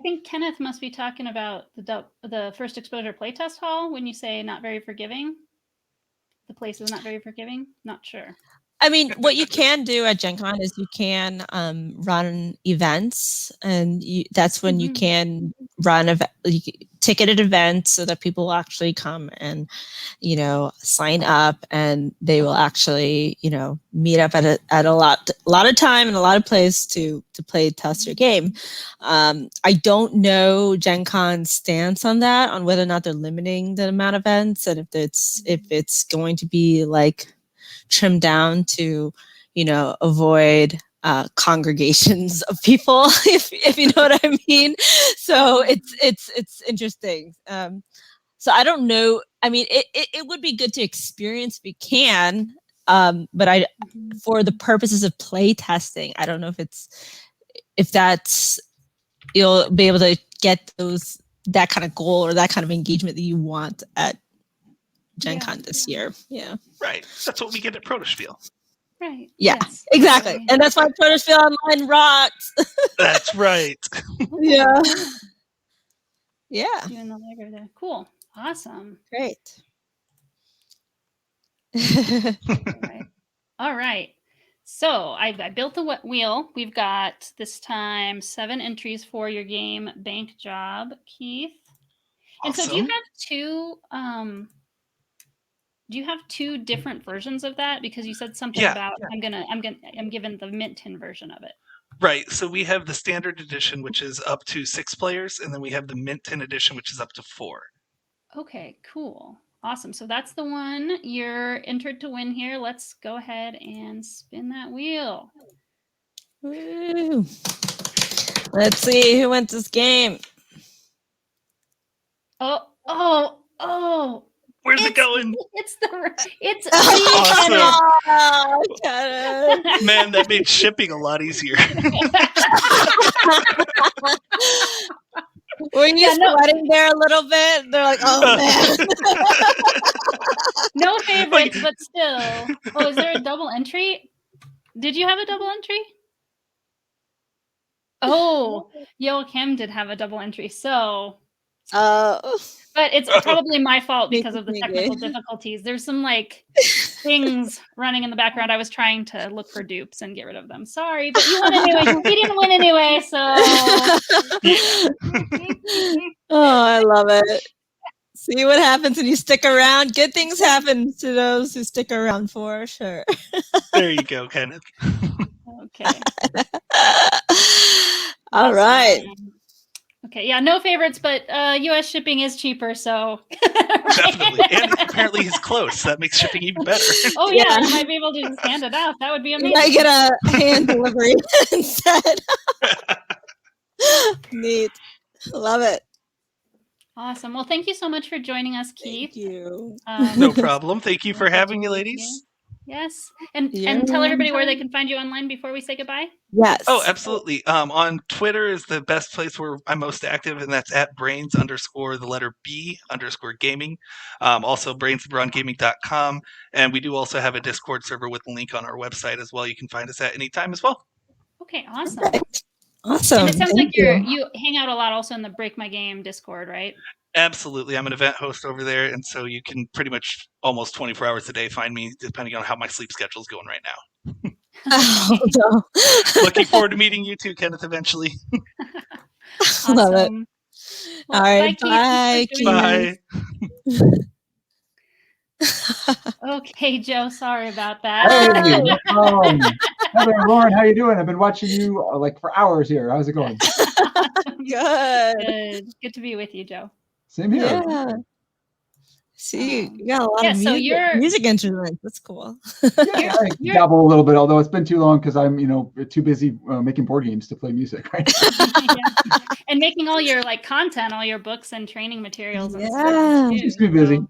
think Kenneth must be talking about the first exposure playtest hall when you say not very forgiving. The place is not very forgiving. Not sure. I mean, what you can do at Gen Con is you can run events, and that's when you can run ticketed events so that people will actually come and, sign up, and they will actually, meet up at a lot of time and a lot of place to play test your game. I don't know Gen Con's stance on that, on whether or not they're limiting the amount of events, and if it's going to be like trimmed down to, avoid congregations of people, if you know what I mean. So it's interesting. So I don't know. I mean, it would be good to experience if you can, but for the purposes of play testing, I don't know if that's you'll be able to get that kind of goal or that kind of engagement that you want at Gen Con this year. Yeah. Right. That's what we get at Protospiel. Right. Yeah, Yes. exactly. And that's why Protospiel Online rocks. That's right. Yeah. Yeah. You in the library there. Cool. Awesome. Great. All right. So I built the wheel. We've got this time 7 entries for your game. Bank Job, Keith. And so do you have two different versions of that? Because you said something about I'm given the mint tin version of it. Right. So we have the standard edition, which is up to 6 players, and then we have the mint tin edition, which is up to 4. Okay, cool. Awesome. So that's the one you're entered to win here. Let's go ahead and spin that wheel. Woo. Let's see who wins this game. Oh. Where's it going? It's awesome. Man, that made shipping a lot easier. Were you sweating there a little bit? They're like, oh man. No favorites, but still. Oh, is there a double entry? Did you have a double entry? Oh, Joakim did have a double entry. So, but it's probably my fault because of the technical difficulties. There's some things running in the background. I was trying to look for dupes and get rid of them. Sorry, but you won anyway. We didn't win anyway, so. Oh, I love it. See what happens when you stick around. Good things happen to those who stick around for sure. There you go, Kenneth. Okay. All right. Okay, yeah, no favorites, but U.S. shipping is cheaper, so. Definitely. And apparently he's close. That makes shipping even better. Oh, yeah, you might be able to just hand it out. That would be amazing. You might get a hand delivery instead. Neat. Love it. Awesome. Well, thank you so much for joining us, Keith. Thank you. No problem. Thank you for having me, ladies. Yes. And tell everybody where they can find you online before we say goodbye. Yes. Oh, absolutely. On Twitter is the best place where I'm most active, and that's at brains_B_gaming. Also brainsabroadgaming.com. And we do also have a Discord server with a link on our website as well. You can find us at any time as well. Okay, awesome. Perfect. Awesome. And it sounds Thank like you hang out a lot also in the Break My Game Discord, right? Absolutely. I'm an event host over there, and so you can pretty much almost 24 hours a day find me, depending on how my sleep schedule is going right now. Oh, no. Looking forward to meeting you too, Kenneth, eventually. Awesome. Love it. Well, all right. bye, Keith. Bye. Okay, Joe. Sorry about that. Hey, Heather, Lauren, how you doing? I've been watching you for hours here. How's it going? Good. Good to be with you, Joe. Same here. Yeah. See, you got a lot of so music instruments. That's cool. Yeah, I dabble a little bit, although it's been too long because I'm, too busy making board games to play music, right? Yeah. And making all your content, all your books and training materials. And stuff too, keeps me busy.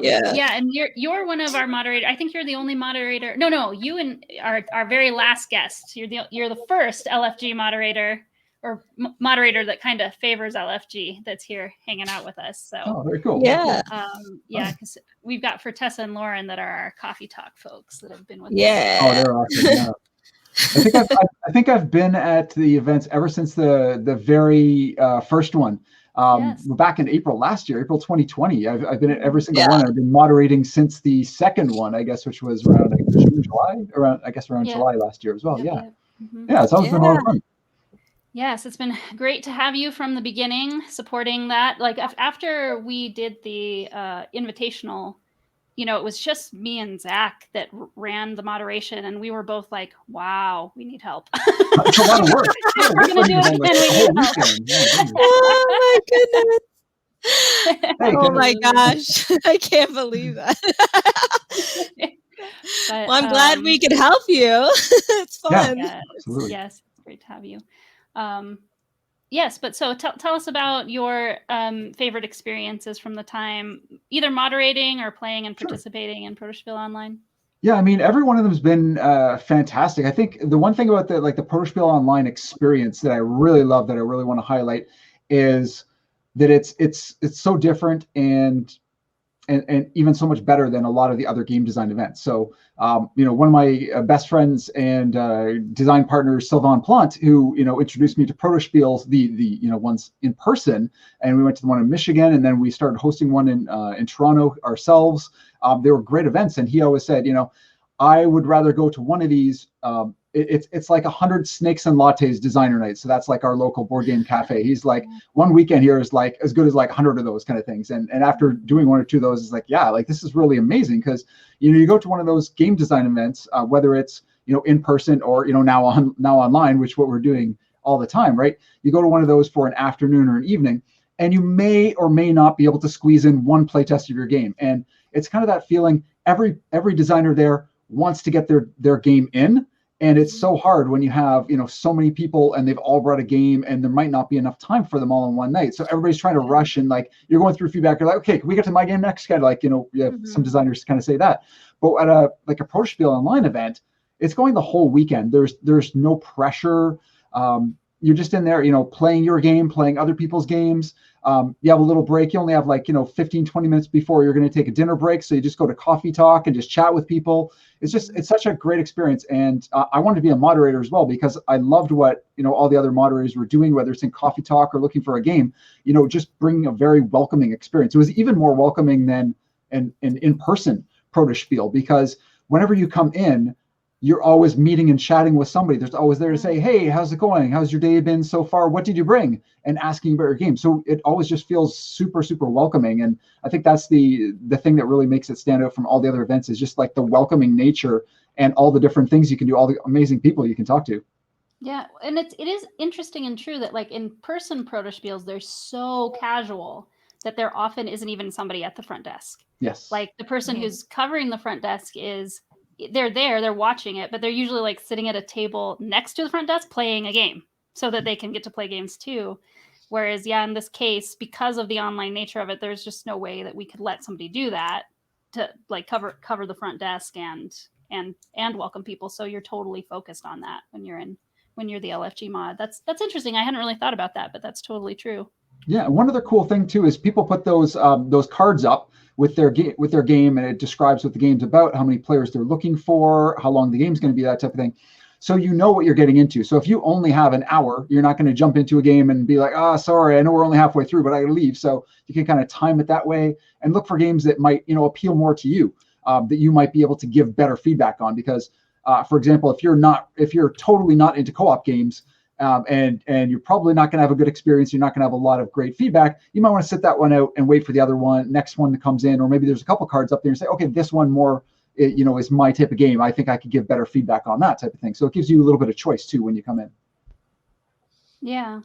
Yeah, and you're one of our moderators. I think you're the only moderator. No, you and our very last guest. You're the first LFG moderator or moderator that kind of favors LFG that's here hanging out with us. So very cool. Yeah. Because we've got Fertessa and Lauren that are our coffee talk folks that have been with us. Oh, they're awesome. Yeah. I think I've been at the events ever since the very first one. Back in April last year, April 2020. I've been at every single one. I've been moderating since the second one, I guess, which was around July, July last year as well. Yeah. It's always been a lot of fun. Yes, it's been great to have you from the beginning, supporting that. After we did the invitational, it was just me and Zach that ran the moderation, and we were both like, "Wow, we need help." It's a lot of work. We're gonna do it again. We need help. Oh my goodness! Oh my gosh! I can't believe that. But, Well, I'm glad we could help you. It's fun. Yes, absolutely. yes, it's great to have you. Yes, but so tell us about your favorite experiences from the time, either moderating or playing and participating in Protospiel Online. Yeah, I mean, every one of them has been fantastic. I think the one thing about the Protospiel Online experience that I really love, that I really want to highlight, is that it's so different and even so much better than a lot of the other game design events. So, one of my best friends and design partners, Sylvain Plante, who introduced me to Protospiels, the ones in person, and we went to the one in Michigan, and then we started hosting one in Toronto ourselves. They were great events, and he always said, I would rather go to one of these. It's like 100 snakes and lattes designer nights. So that's like our local board game cafe. He's like, one weekend here is like as good as like 100 of those kind of things. And after doing one or two of those, it's like, yeah, like this is really amazing, because you go to one of those game design events, whether it's in person or now online, which what we're doing all the time, right? You go to one of those for an afternoon or an evening, and you may or may not be able to squeeze in one playtest of your game. And it's kind of that feeling. Every designer there wants to get their game in. And it's so hard when you have, so many people and they've all brought a game, and there might not be enough time for them all in one night. So everybody's trying to rush, and like you're going through feedback. You're like, okay, can we get to my game next? Kind of like, some designers kind of say that. But at a Protospiel Online event, it's going the whole weekend. There's no pressure. You're just in there, playing your game, playing other people's games. You have a little break. You only have 15, 20 minutes before you're going to take a dinner break. So you just go to coffee talk and just chat with people. It's such a great experience. And I wanted to be a moderator as well, because I loved what, all the other moderators were doing, whether it's in coffee talk or looking for a game, just bringing a very welcoming experience. It was even more welcoming than an in-person Protospiel, because whenever you come in, you're always meeting and chatting with somebody. There's always there to say, hey, how's it going? How's your day been so far? What did you bring? And asking about your game. So it always just feels super, super welcoming. And I think that's the thing that really makes it stand out from all the other events, is just like the welcoming nature and all the different things you can do, all the amazing people you can talk to. Yeah, and it is interesting and true that like in-person Protospiels, they're so casual that there often isn't even somebody at the front desk. Yes. Like the person who's covering the front desk they're watching it, but they're usually like sitting at a table next to the front desk playing a game so that they can get to play games too. Whereas, in this case, because of the online nature of it, there's just no way that we could let somebody do that to like cover the front desk and welcome people. So you're totally focused on that when you're the LFG mod. That's interesting. I hadn't really thought about that, but that's totally true. Yeah, one other cool thing too is people put those cards up with their game, and it describes what the game's about, how many players they're looking for, how long the game's going to be, that type of thing. So you know what you're getting into. So if you only have an hour, you're not going to jump into a game and be like, sorry, I know we're only halfway through, but I got to leave. So you can kind of time it that way and look for games that might appeal more to you, that you might be able to give better feedback on. Because, for example, if you're totally not into co-op games, and you're probably not going to have a good experience, you're not going to have a lot of great feedback, you might want to sit that one out and wait for the other next one that comes in, or maybe there's a couple cards up there and say, okay, this one more, is my type of game. I think I could give better feedback on that type of thing. So it gives you a little bit of choice too when you come in. Yeah.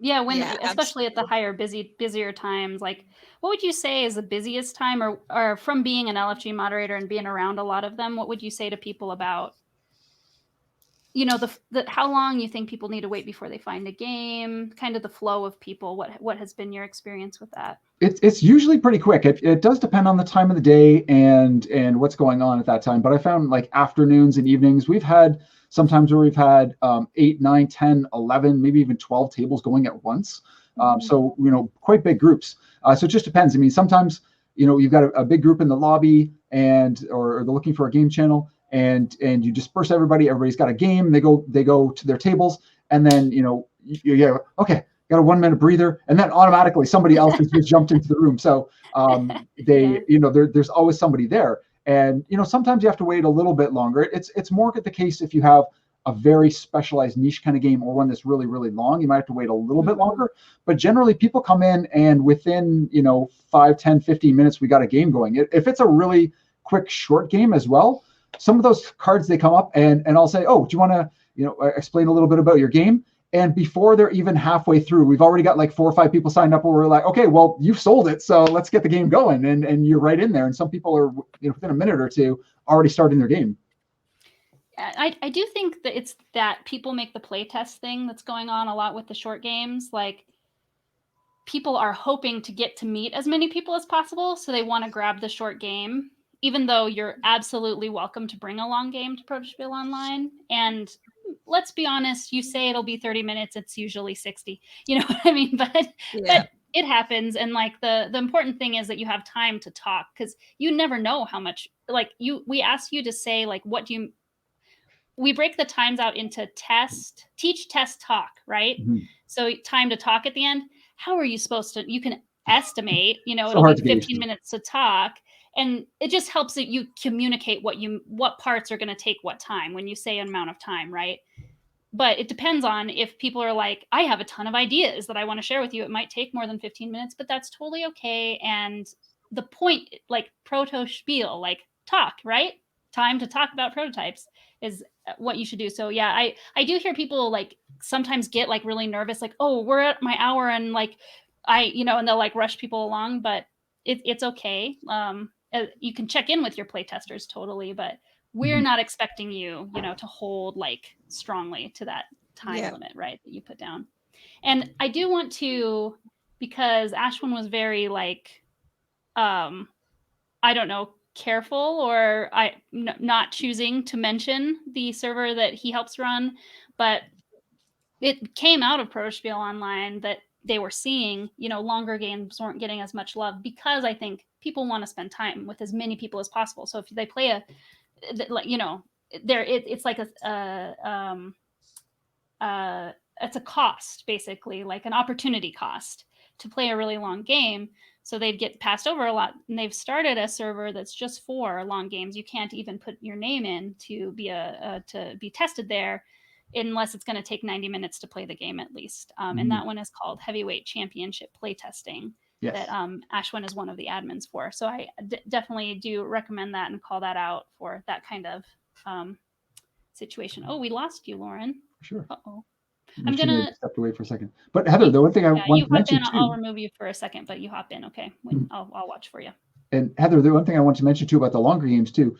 Yeah, especially at the higher busier times, like what would you say is the busiest time, or from being an LFG moderator and being around a lot of them, what would you say to people about how long you think people need to wait before they find a game, kind of the flow of people? What has been your experience with that? It's usually pretty quick. It does depend on the time of the day and what's going on at that time. But I found like afternoons and evenings, we've had sometimes where we've had 8, 9, 10, 11, maybe even 12 tables going at once. So, quite big groups. So it just depends. I mean, sometimes, you've got a big group in the lobby or they're looking for a game channel, and you disperse everybody. Everybody's got a game. They go to their tables, and then okay, got a 1 minute breather, and then automatically somebody else has just jumped into the room. So there's always somebody there, and sometimes you have to wait a little bit longer. It's more the case if you have a very specialized niche kind of game, or one that's really, really long, you might have to wait a little bit longer. But generally people come in and within 5, 10, 15 minutes we got a game going. If it's a really quick short game as well, some of those cards, they come up and I'll say, oh, do you want to explain a little bit about your game? And before they're even halfway through, we've already got like 4 or 5 people signed up where we're like, okay, well, you've sold it, so let's get the game going. And you're right in there. And some people are, within a minute or two already starting their game. I do think that it's that people make the playtest thing that's going on a lot with the short games. Like, people are hoping to get to meet as many people as possible, so they want to grab the short game, even though you're absolutely welcome to bring a long game to Protospiel Online. And let's be honest, you say it'll be 30 minutes, it's usually 60. You know what I mean? But it happens. And like the important thing is that you have time to talk, because you never know how much, like, we ask you to say, like, we break the times out into teach, test, talk, right? Mm-hmm. So time to talk at the end. How are you supposed to, you can estimate, So it'll hard be to gauge. 15 minutes to talk. And it just helps that you communicate what parts are going to take what time when you say an amount of time, right? But it depends on if people are like, I have a ton of ideas that I want to share with you. It might take more than 15 minutes, but that's totally okay. And the point, like Protospiel, like talk, right? Time to talk about prototypes is what you should do. So yeah, I do hear people like sometimes get like really nervous, like, oh, we're at my hour, and like and they'll like rush people along, but it's okay. You can check in with your playtesters totally, but we're not expecting you, to hold like strongly to that time limit, right, that you put down. And I do want to, because Ashwin was very like, I don't know, careful, or not choosing to mention the server that he helps run, but it came out of Protospiel Online that they were seeing, longer games weren't getting as much love, because I think people want to spend time with as many people as possible. So if they play it's like it's a cost, basically, like an opportunity cost to play a really long game. So they'd get passed over a lot, and they've started a server that's just for long games. You can't even put your name in to be tested there unless it's going to take 90 minutes to play the game at least. And that one is called Heavyweight Championship Playtesting. Yes. That Ashwin is one of the admins for. So I definitely do recommend that and call that out for that kind of situation. Oh, we lost you, Lauren. Sure. Uh-oh. I'm gonna step away for a second. But Heather, the one thing I want to mention too, I'll remove you for a second, but you hop in, okay? I'll watch for you. And Heather, the one thing I want to mention too about the longer games too,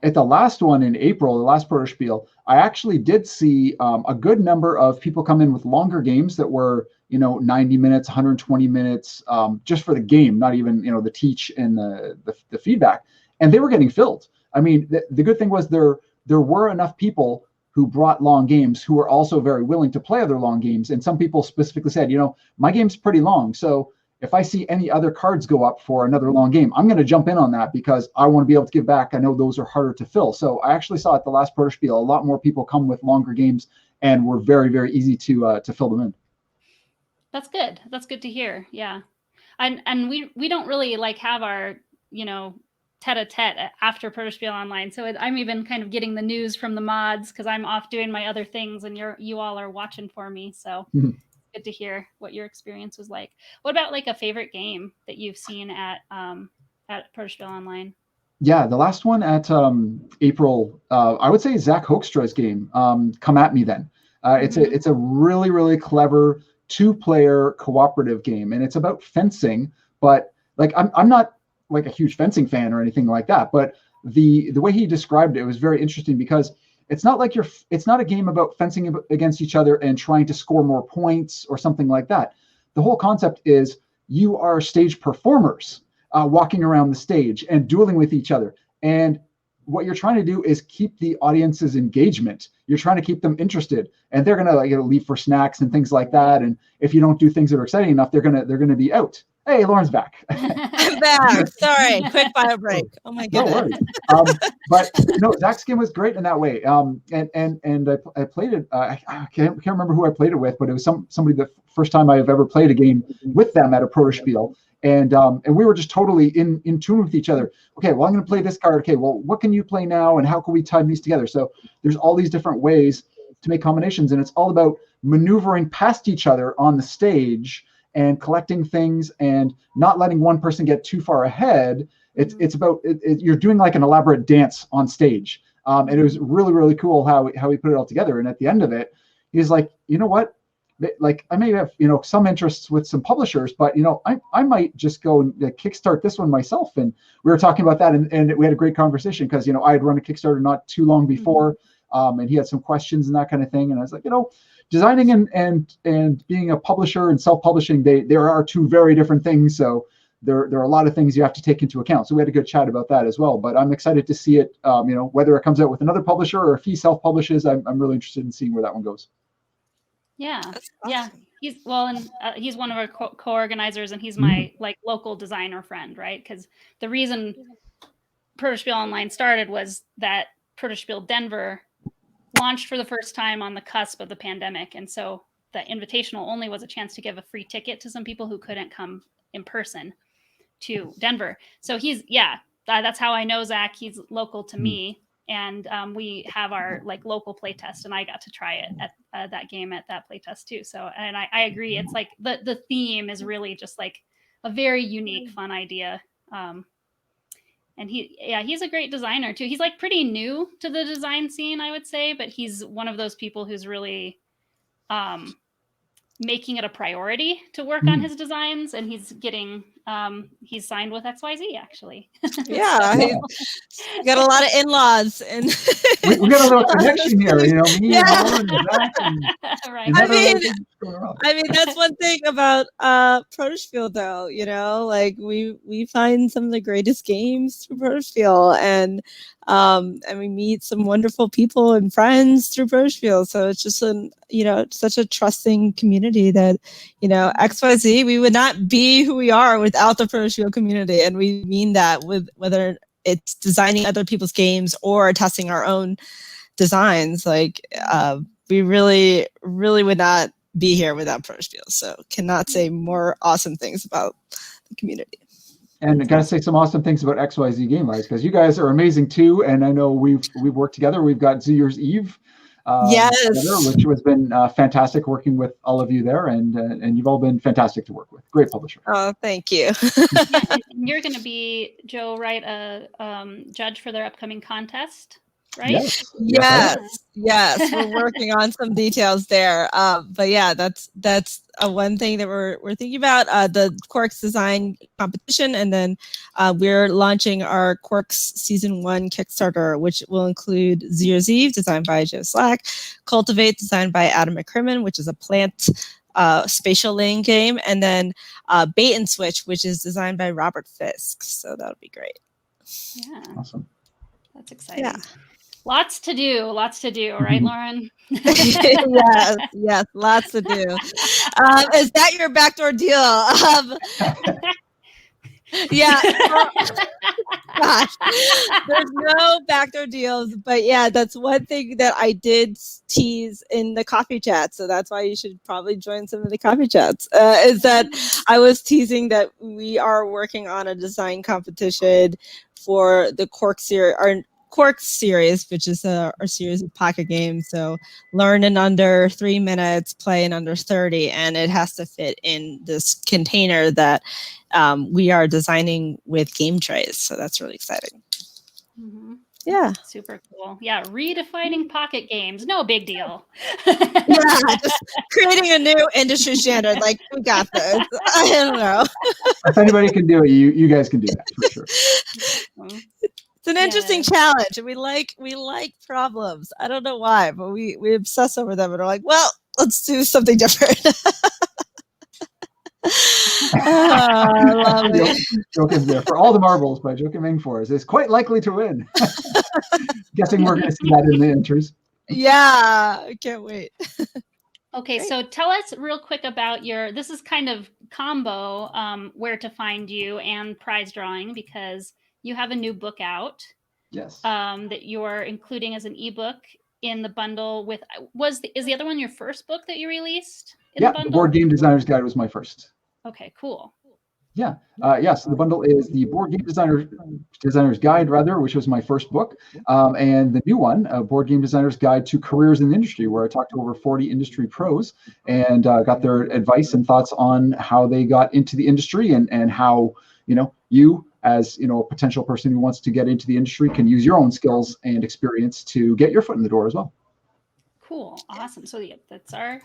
at the last one in April, the last Protospiel, I actually did see a good number of people come in with longer games that were 90 minutes, 120 minutes, just for the game, not even the teach and the feedback, and they were getting filled. I mean, the good thing was there were enough people who brought long games who were also very willing to play other long games. And some people specifically said, my game's pretty long, so if I see any other cards go up for another long game, I'm going to jump in on that because I want to be able to give back. I know those are harder to fill. So I actually saw at the last Protospiel a lot more people come with longer games, and were very, very easy to fill them in. That's good. That's good to hear. Yeah. And we don't really like have our, tete-a-tete after Protospiel Online. So I'm even kind of getting the news from the mods because I'm off doing my other things, and you all are watching for me. So good to hear what your experience was like. What about like a favorite game that you've seen at Protospiel Online? Yeah, the last one at April, I would say Zach Hoekstra's game, Come At Me Then. It's a really, really clever 2-player cooperative game, and it's about fencing. But like I'm not like a huge fencing fan or anything like that, but the way he described it was very interesting, because it's not like it's not a game about fencing against each other and trying to score more points or something like that. The whole concept is you are stage performers walking around the stage and dueling with each other. And what you're trying to do is keep the audience's engagement. You're trying to keep them interested, and they're gonna leave for snacks and things like that. And if you don't do things that are exciting enough, they're gonna be out. Hey, Lauren's back. I'm back. Sorry, quick bio break. Oh my goodness. No worries. But Zach's game was great in that way. And I played it. I can't remember who I played it with, but it was somebody the first time I've ever played a game with them at a Protospiel. And we were just totally in tune with each other. Okay, well, I'm going to play this card. Okay, well, what can you play now, and how can we tie these together? So there's all these different ways to make combinations, and it's all about maneuvering past each other on the stage and collecting things and not letting one person get too far ahead. It's about you're doing like an elaborate dance on stage, and it was really, really cool how he put it all together. And at the end of it, he's like, you know what? like I may have, some interests with some publishers, but I might just go and kickstart this one myself. And we were talking about that, and we had a great conversation because I had run a Kickstarter not too long before, and he had some questions and that kind of thing. And I was like, designing and being a publisher and self-publishing, there are two very different things. So there are a lot of things you have to take into account. So we had a good chat about that as well. But I'm excited to see it, whether it comes out with another publisher or if he self-publishes. I'm really interested in seeing where that one goes. Yeah, yeah. He's he's one of our co-organizers, and he's my local designer friend, right? Because the reason Protospiel Online started was that Protospiel Denver launched for the first time on the cusp of the pandemic, and so the invitational only was a chance to give a free ticket to some people who couldn't come in person to Denver. So that's how I know Zach. He's local to me. And we have our local play test, and I got to try it at that game at that play test too. So, and I agree. It's like the theme is really just like a very unique, fun idea. And he's a great designer too. He's pretty new to the design scene, I would say, but he's one of those people who's really making it a priority to work on his designs, and he's getting he's signed with XYZ actually. Yeah, he's got a lot of in-laws, and we got a little connection here, me Yeah. and Zach and Right. I mean that's one thing about Protospiel though, we find some of the greatest games through Protospiel, and we meet some wonderful people and friends through Protospiel. So it's just such a trusting community that, XYZ, we would not be who we are without the Protospiel community. And we mean that with whether it's designing other people's games or testing our own designs. We really, really would not be here without Protospiel. So cannot say more awesome things about the community. And I got to say some awesome things about XYZ Game Lives, because you guys are amazing too. And I know we've worked together. We've got New Year's Eve, together, which has been fantastic working with all of you there. And you've all been fantastic to work with. Great publisher. Oh, thank you. And you're going to be, Joe, right, a judge for their upcoming contest, right? Yes. We're working on some details there. But yeah, that's one thing that we're thinking about, the Quarks design competition. And then we're launching our Quarks season 1 Kickstarter, which will include Zero Eve, designed by Joe Slack, Cultivate, designed by Adam McCrimmon, which is a plant spatial laying game, and then Bait and Switch, which is designed by Robert Fisk. So that'll be great. Yeah. Awesome. That's exciting. Yeah. Lots to do, right, Lauren? yes, lots to do. Is that your backdoor deal? Yeah. Gosh, there's no backdoor deals, but yeah, that's one thing that I did tease in the coffee chat. So that's why you should probably join some of the coffee chats. Is that I was teasing that we are working on a design competition for the Quark series, which is our series of pocket games. So learn in under 3 minutes, play in under 30, and it has to fit in this container that we are designing with game trays. So that's really exciting. Mm-hmm. Yeah. Super cool. Yeah. Redefining pocket games. No big deal. Yeah. Just creating a new industry standard. We got this. I don't know. If anybody can do it, you guys can do that for sure. It's an interesting challenge, and we like problems. I don't know why, but we obsess over them and are like, well, let's do something different. I love it. Joakim's there. For All the Marbles by Joakim Engfors is quite likely to win. Guessing we're going to see that in the entries. Yeah, I can't wait. Okay, great. So tell us real quick about this is kind of combo, where to find you and prize drawing, because you have a new book out. Yes. That you're including as an ebook in the bundle with. Is the other one your first book that you released in the bundle? The Board Game Designer's Guide was my first. Okay, cool. Yeah. So the bundle is the Board Game Designer's Guide, which was my first book. And the new one, Board Game Designer's Guide to Careers in the Industry, where I talked to over 40 industry pros and got their advice and thoughts on how they got into the industry and how, you as a potential person who wants to get into the industry can use your own skills and experience to get your foot in the door as well. Cool. Awesome. So yeah, that's our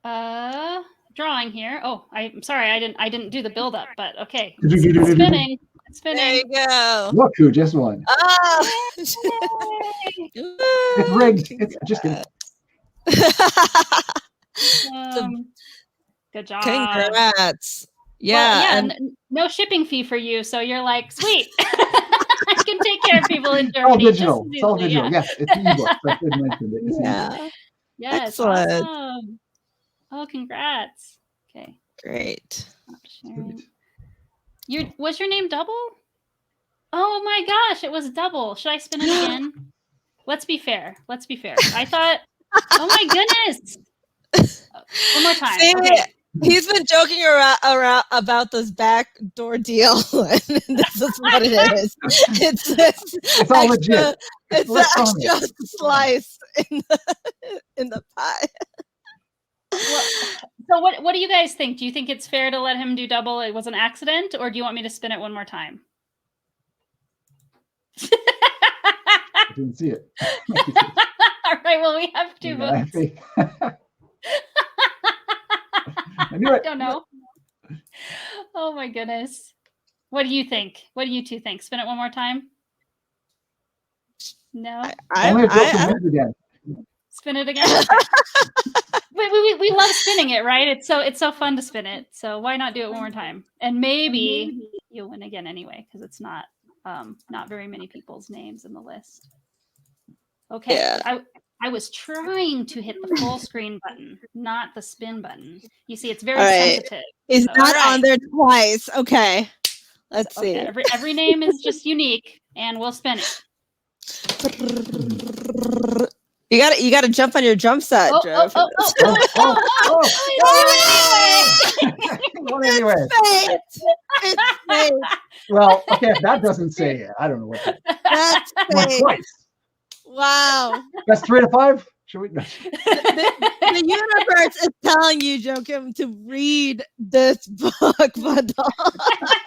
Drawing here. Oh, I'm sorry, I didn't do the build up, but okay. It's spinning. It's spinning. There you go. Look who just won. Oh. It's rigged. It's just kidding. Good job. Congrats. Yeah. Well, yeah, no shipping fee for you, so you're like, sweet. I can take care of people in Germany. All digital. It's all digital. Yeah. Yes, it's an ebook. I should mention it. It's an ebook. Yes, excellent. Awesome. Oh, congrats. Okay. Great. Was your name double? Oh my gosh, it was double. Should I spin it again? Let's be fair. I thought, oh my goodness. One more time. See, okay. He's been joking around about this backdoor deal, and this is what it is. It's all legit. It's an extra slice in the pie. Well, so what do you guys think? Do you think it's fair to let him do double? It was an accident, or do you want me to spin it one more time? I didn't see it. All right. Well, we have two votes. I knew it. I don't know. Oh my goodness. What do you think? What do you two think? Spin it one more time? No? Again. Spin it again? we love spinning it, right? It's so fun to spin it. So why not do it one more time? And maybe you'll win again anyway, because it's not very many people's names in the list. Okay. Yeah. I was trying to hit the full screen button, not the spin button. You see, it's very sensitive. He's not on there twice. Okay. Let's see. Every name is just unique, and we'll spin it. You gotta jump on your drum set, Joe. Well, anyway. It's fake. Well, okay, if that doesn't say it, I don't know what That's fake. Twice. Wow. That's 3 to 5? Should we? The universe is telling you, Joakim, to read this book, bundle.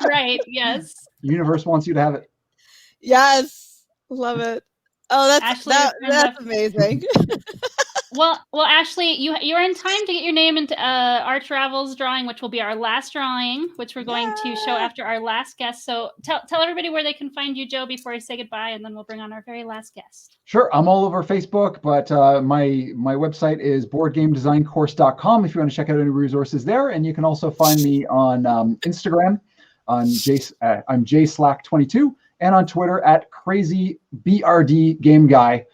Right. Yes. The universe wants you to have it. Yes. Love it. Oh, that's amazing. Well, Ashley, you're in time to get your name into Arch Ravel's drawing, which will be our last drawing, which we're going to show after our last guest. So tell everybody where they can find you, Joe, before I say goodbye, and then we'll bring on our very last guest. Sure. I'm all over Facebook, but my website is boardgamedesigncourse.com if you want to check out any resources there. And you can also find me on Instagram on I'm jslack22 and on Twitter at crazyBRDGameGuy.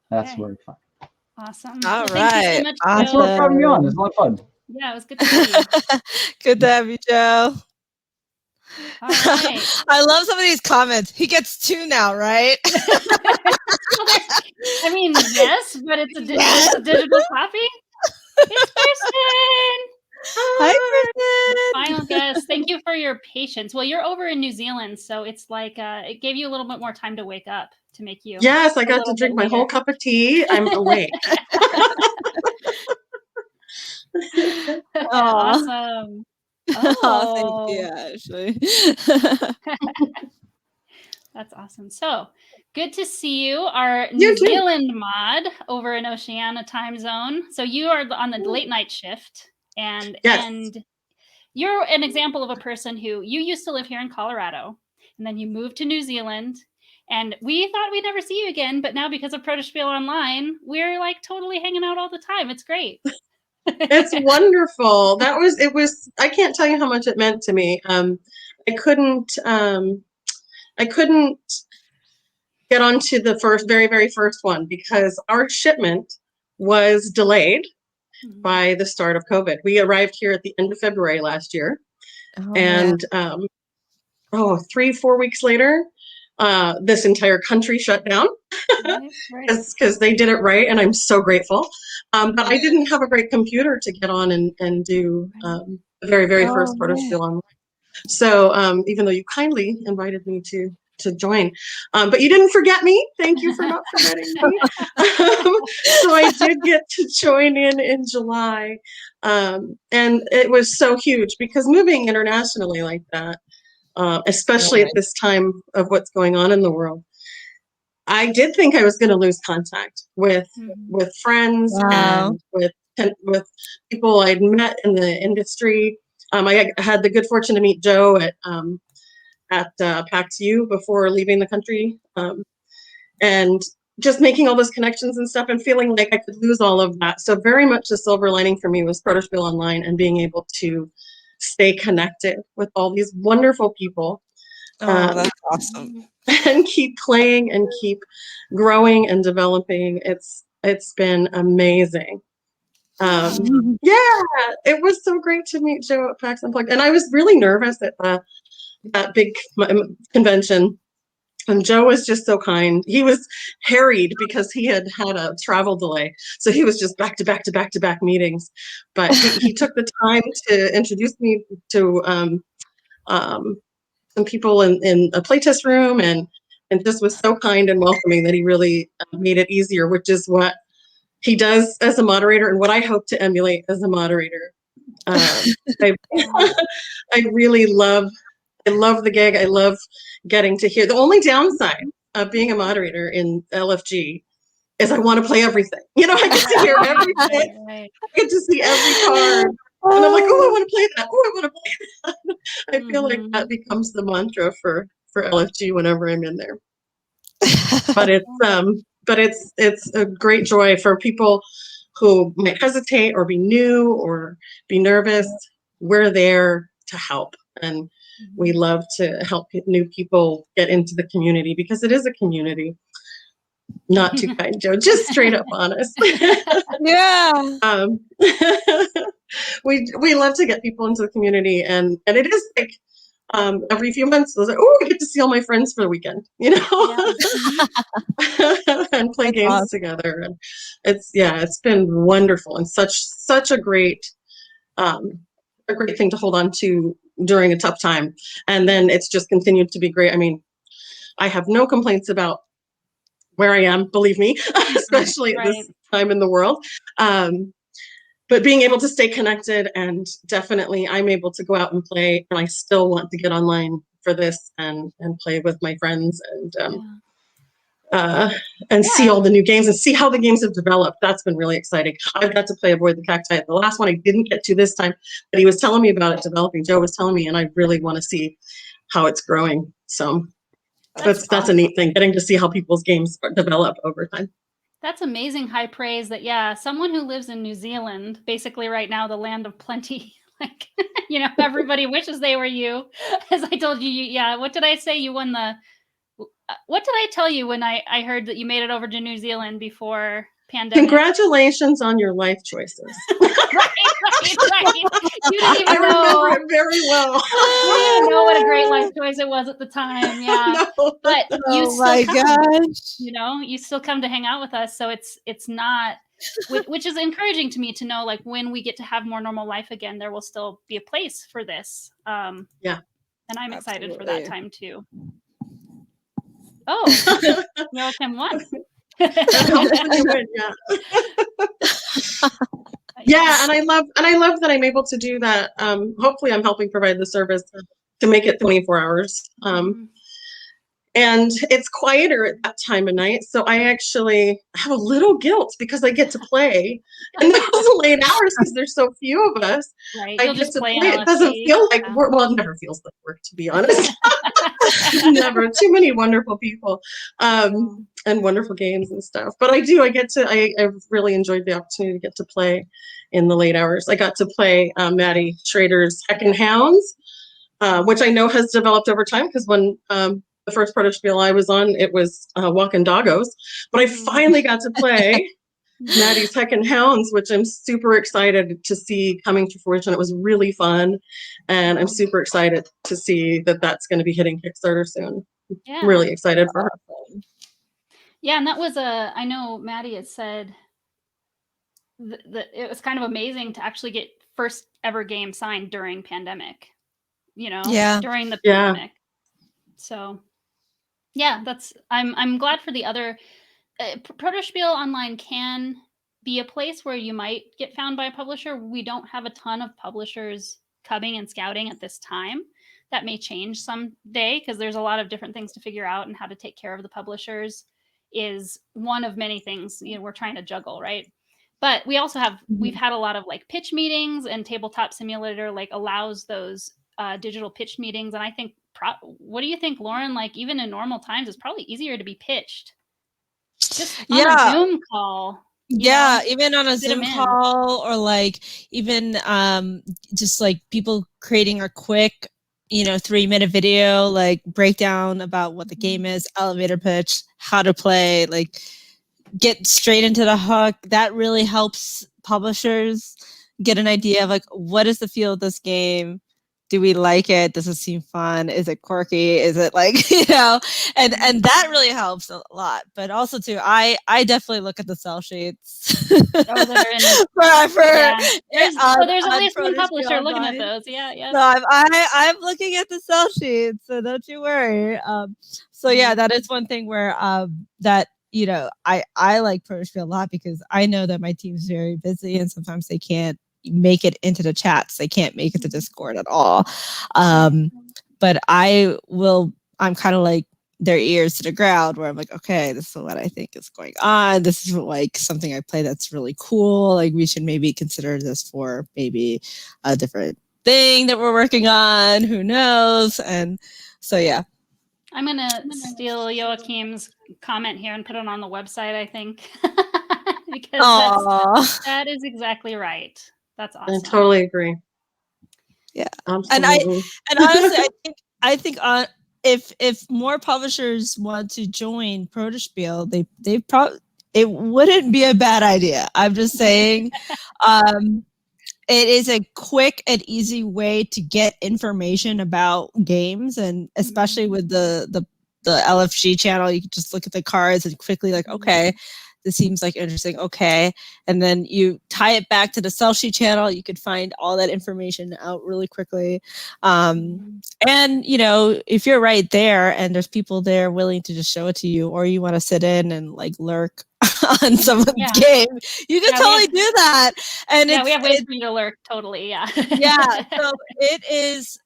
That's where I find. Awesome. All Thank right. you so much, Thanks Joe. for having me on. It was a lot of fun. Yeah, it was good to see you. Good to have you, Joe. All right. I love some of these comments. He gets 2 now, right? I mean, yes, but it's a digital copy. It's Kirsten. Hi, Kirsten. Final guest. Thank you for your patience. Well, you're over in New Zealand, so it's like it gave you a little bit more time to wake up to make you. Yes, I got to drink my whole cup of tea. I'm awake. Awesome. Oh, thank you, Ashley. That's awesome. So good to see you, our New Zealand mod over in Oceania time zone. So you are on the late night shift, and you're an example of a person who you used to live here in Colorado, and then you moved to New Zealand. And we thought we'd never see you again, but now because of Protospiel Online, we're like totally hanging out all the time. It's great. It's wonderful. It was I can't tell you how much it meant to me. I couldn't get onto the very, very first one because our shipment was delayed by the start of COVID. We arrived here at the end of February last year. And 3-4 weeks later, this entire country shut down because they did it right, and I'm so grateful. But I didn't have a great computer to get on and do the very, very first Protospiel Online. So even though you kindly invited me to join, but you didn't forget me. Thank you for not forgetting me. So I did get to join in July, and it was so huge because moving internationally like that, especially at this time of what's going on in the world, I did think I was going to lose contact with friends and with with people I'd met in the industry. I had the good fortune to meet Joe at PAX U before leaving the country, and just making all those connections and stuff, and feeling like I could lose all of that. So very much the silver lining for me was Protospiel Online and being able to stay connected with all these wonderful people. Oh, that's awesome. And keep playing and keep growing and developing. It's been amazing. Yeah, it was so great to meet Joe at PAX Unplugged. And I was really nervous at that big convention. And Joe was just so kind. He was harried because he had a travel delay. So he was just back to back to back to back meetings. But he took the time to introduce me to some people in a playtest room, and just was so kind and welcoming that he really made it easier, which is what he does as a moderator and what I hope to emulate as a moderator. I really love the gig. I love getting to hear. The only downside of being a moderator in LFG is I want to play everything. I get to hear every bit. I get to see every card. And I'm like, oh, I want to play that. Oh, I want to play that. I feel like that becomes the mantra for LFG whenever I'm in there. But it's a great joy for people who might hesitate or be new or be nervous. We're there to help, and we love to help new people get into the community because it is a community. Not too kind, Joe, just straight up honest. Yeah. We love to get people into the community, and it is like every few months I was like, oh, I get to see all my friends for the weekend, and play games together. And it's been wonderful and such a great thing to hold on to during a tough time. And then it's just continued to be great. I mean, I have no complaints about where I am, believe me, especially at this time in the world. But being able to stay connected, and definitely I'm able to go out and play, and I still want to get online for this and play with my friends and see all the new games and see how the games have developed. That's been really exciting. I've got to play Avoid the Cacti. The last one I didn't get to this time, but he was telling me about it developing. Joe was telling me, and I really want to see how it's growing. So that's a neat thing, getting to see how people's games develop over time. That's amazing high praise that, someone who lives in New Zealand, basically right now, the land of plenty, like, everybody wishes they were you. As I told you, what did I say? You won what did I tell you when I heard that you made it over to New Zealand before pandemic? Congratulations on your life choices. right. You didn't even know. I remember it very well. You didn't know what a great life choice it was at the time. Yeah. No. But you Oh still my come, gosh. you still come to hang out with us. So it's not, which is encouraging to me to know, like, when we get to have more normal life again, there will still be a place for this. And I'm excited for that time too. Oh, Joakim won. Yeah, and I love that I'm able to do that. Hopefully I'm helping provide the service to make it 24 hours. And it's quieter at that time of night, so I actually have a little guilt because I get to play in those late hours because there's so few of us. Right, I get to play. It doesn't feel like work. Well, it never feels like work, to be honest. Never. Too many wonderful people and wonderful games and stuff. But I really enjoyed the opportunity to get to play in the late hours. I got to play Maddie Schrader's Heck and Hounds, which I know has developed over time, because when the first Protospiel I was on, it was Walking Doggos. But I finally got to play Maddie's Heck and Hounds, which I'm super excited to see coming to fruition. It was really fun, and I'm super excited to see that that's going to be hitting Kickstarter soon. Yeah. I'm really excited for her. Yeah, and that was I know Maddie had said that it was kind of amazing to actually get first ever game signed during pandemic, during the pandemic. So yeah, I'm glad for the other Protospiel Online can be a place where you might get found by a publisher. We don't have a ton of publishers coming and scouting at this time. That may change someday, because there's a lot of different things to figure out, and how to take care of the publishers is one of many things we're trying to juggle, right? But we also have we've Mhm. had a lot of like pitch meetings, and Tabletop Simulator like allows those digital pitch meetings. And I think what do you think, Lauren? Like even in normal times, it's probably easier to be pitched just on a Yeah. Zoom call. Yeah, even on a Fit 'em Zoom in. call, or like even just like people creating a quick, 3-minute video, like breakdown about what the game is, elevator pitch, how to play, like get straight into the hook. That really helps publishers get an idea of like, what is the feel of this game? Do we like it? Does it seem fun? Is it quirky? Is it like, and that really helps a lot. But also too, I definitely look at the sell sheets. Oh, that are in there's at least one publisher looking at those. Yeah. So I'm looking at the sell sheets, so don't you worry. So yeah, that is one thing where that I like Protospiel a lot, because I know that my team's very busy and sometimes they can't make it into the chats. They can't make it to Discord at all. But I'm kind of like their ears to the ground, where I'm like, okay, this is what I think is going on. This is like something I play that's really cool. Like we should maybe consider this for maybe a different thing that we're working on. Who knows? And so, yeah. I'm going to steal Joakim's comment here and put it on the website, I think. Because that is exactly right. That's awesome. I totally agree. Yeah. Absolutely. And honestly, I think if more publishers want to join Protospiel, they probably, it wouldn't be a bad idea. I'm just saying, it is a quick and easy way to get information about games, and especially with the LFG channel, you can just look at the cards and quickly like, okay, this seems like interesting. Okay. And then you tie it back to the sell sheet channel. You could find all that information out really quickly. And, if you're right there and there's people there willing to just show it to you, or you want to sit in and like lurk on someone's game, you can totally do that. And we have ways for you to lurk. Totally. Yeah. Yeah. So it is,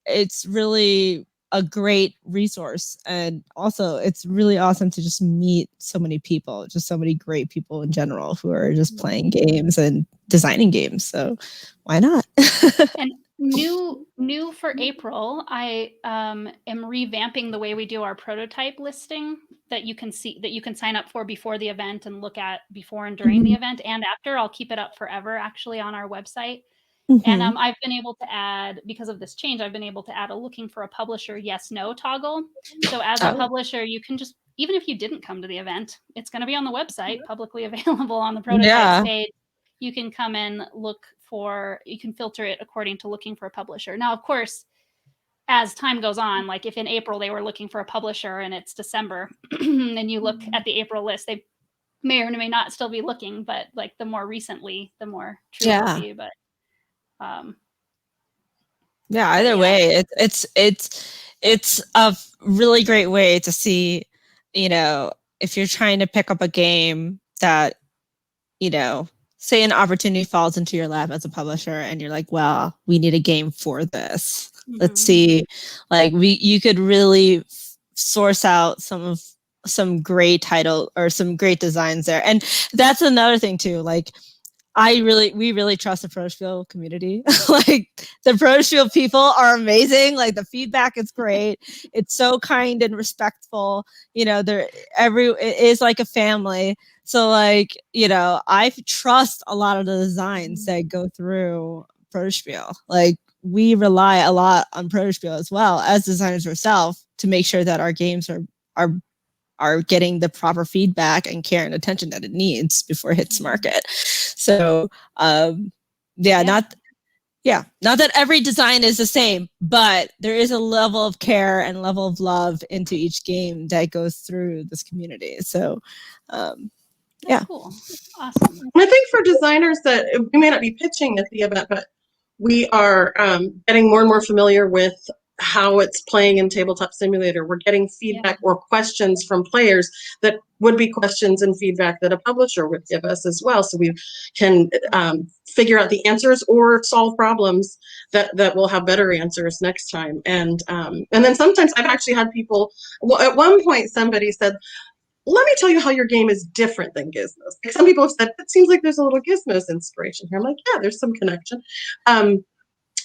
it's really a great resource. And also it's really awesome to just meet so many people, just so many great people in general who are just playing games and designing games. So why not? And new for April, I am revamping the way we do our prototype listing that you can sign up for before the event and look at before and during the event and after. I'll keep it up forever actually on our website. And I've been able to add, because of this change, I've been able to add a looking for a publisher yes no toggle. So as a publisher, you can just, even if you didn't come to the event, it's going to be on the website, publicly available on the prototype page. You can come in, you can filter it according to looking for a publisher. Now, of course, as time goes on, like if in April they were looking for a publisher and it's December, and you look at the April list, they may or may not still be looking, but like the more recently, the more true it will be. But either way, it's a really great way to see, if you're trying to pick up a game that, say an opportunity falls into your lap as a publisher and you're like, well, we need a game for this. Let's see, like you could really source out some great title or some great designs there. And that's another thing too, like we really trust the Protospiel community. Like the Protospiel people are amazing. Like the feedback is great. It's so kind and respectful. It is like a family. So like, I trust a lot of the designs that go through Protospiel. Like we rely a lot on Protospiel as well as designers ourselves to make sure that our games are getting the proper feedback and care and attention that it needs before it hits market. So, not that every design is the same, but there is a level of care and level of love into each game that goes through this community. So, cool. Awesome. I think for designers that we may not be pitching at the event, but we are getting more and more familiar with how it's playing in Tabletop Simulator. We're getting feedback or questions from players that would be questions and feedback that a publisher would give us as well. So we can figure out the answers or solve problems that will have better answers next time. And then sometimes I've actually had people, well, at one point somebody said, let me tell you how your game is different than Gizmos. Like some people have said, it seems like there's a little Gizmos inspiration here. I'm like, yeah, there's some connection.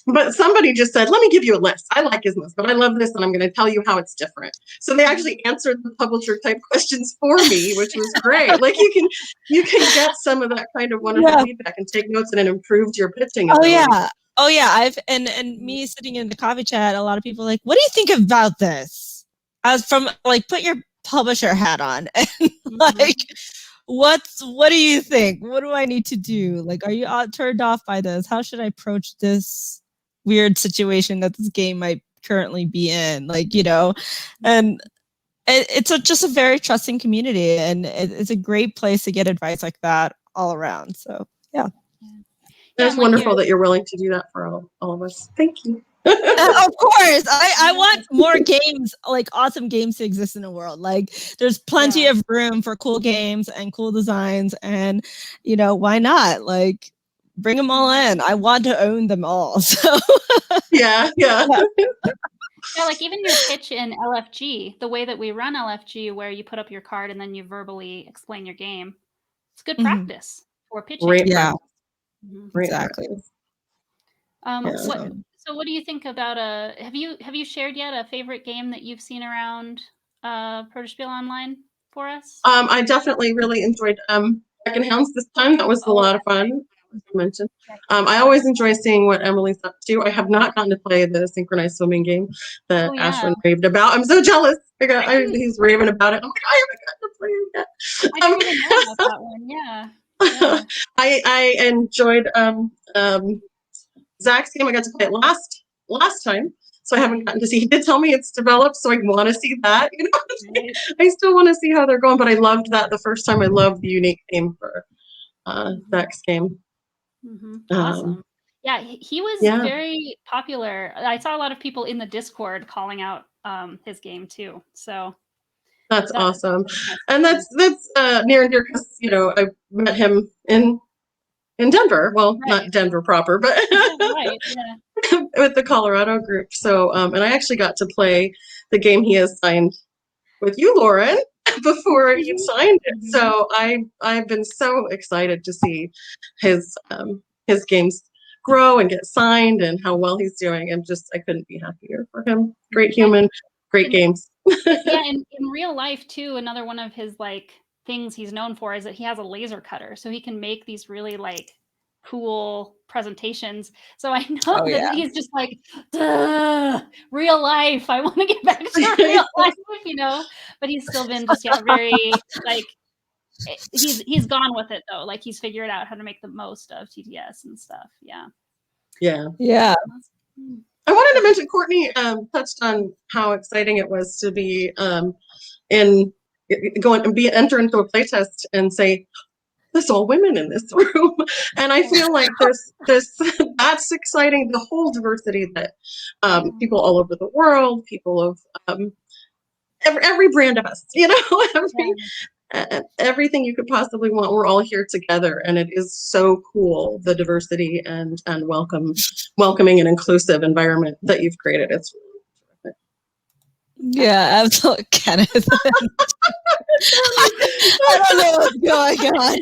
But somebody just said, let me give you a list. I like Gizmos, but I love this, and I'm going to tell you how it's different. So they actually answered the publisher type questions for me, which was great. Like you can get some of that kind of wonderful feedback and take notes, and it improved your pitching ability. Oh yeah. I've and me sitting in the coffee chat, a lot of people are like, what do you think about this? I was from like, put your publisher hat on and like, what do you think? What do I need to do? Like, are you turned off by this? How should I approach this weird situation that this game might currently be in? Like, you know, and it's just a very trusting community, and it's a great place to get advice like that all around. So yeah. It's wonderful that you're willing to do that for all of us. Thank you. Of course. I want more games, like awesome games to exist in the world. Like there's plenty of room for cool games and cool designs, and you know, why not? Like bring them all in. I want to own them all. So yeah. Yeah, like even your pitch in LFG, the way that we run LFG, where you put up your card and then you verbally explain your game, it's good practice for pitching. Great practice. Exactly. What do you think about have you shared yet a favorite game that you've seen around Protospiel Online for us? I definitely really enjoyed Beck and Hounds this time. That was a lot of fun, as you mentioned. I always enjoy seeing what Emily's up to. I have not gotten to play the synchronized swimming game that Ashwin raved about. I'm so jealous. He's raving about it. I'm like, I haven't gotten to play it yet. I didn't even know about that one. Yeah. I enjoyed Zach's game. I got to play it last time, so I haven't gotten to see. He did tell me it's developed, so I want to see that. You know, I still want to see how they're going. But I loved that the first time. I loved the unique theme for Zach's game. Awesome. Yeah, he was very popular. I saw a lot of people in the Discord calling out his game too. So that's awesome, and that's near and dear because you know I met him in Denver. Well, not Denver proper, but with the Colorado group. So, and I actually got to play the game he has signed with you, Lauren, before you signed it. So I've been so excited to see his games grow and get signed and how well he's doing. And I couldn't be happier for him. Great human, great games. Yeah, and in real life too, another one of his like things he's known for is that he has a laser cutter, so he can make these really like cool presentations. So I know that he's just like, real life. I want to get back to real life, you know. But he's still been just very like he's gone with it though. Like he's figured out how to make the most of TTS and stuff. Yeah. I wanted to mention Courtney touched on how exciting it was to be enter into a playtest and say, there's all women in this room. And I feel like there's that's exciting. The whole diversity that people all over the world, people of every brand of us, you know, everything you could possibly want, we're all here together. And it is so cool, the diversity and welcoming and inclusive environment that you've created. It's really terrific. Yeah, absolutely, Kenneth. I don't know what's going on.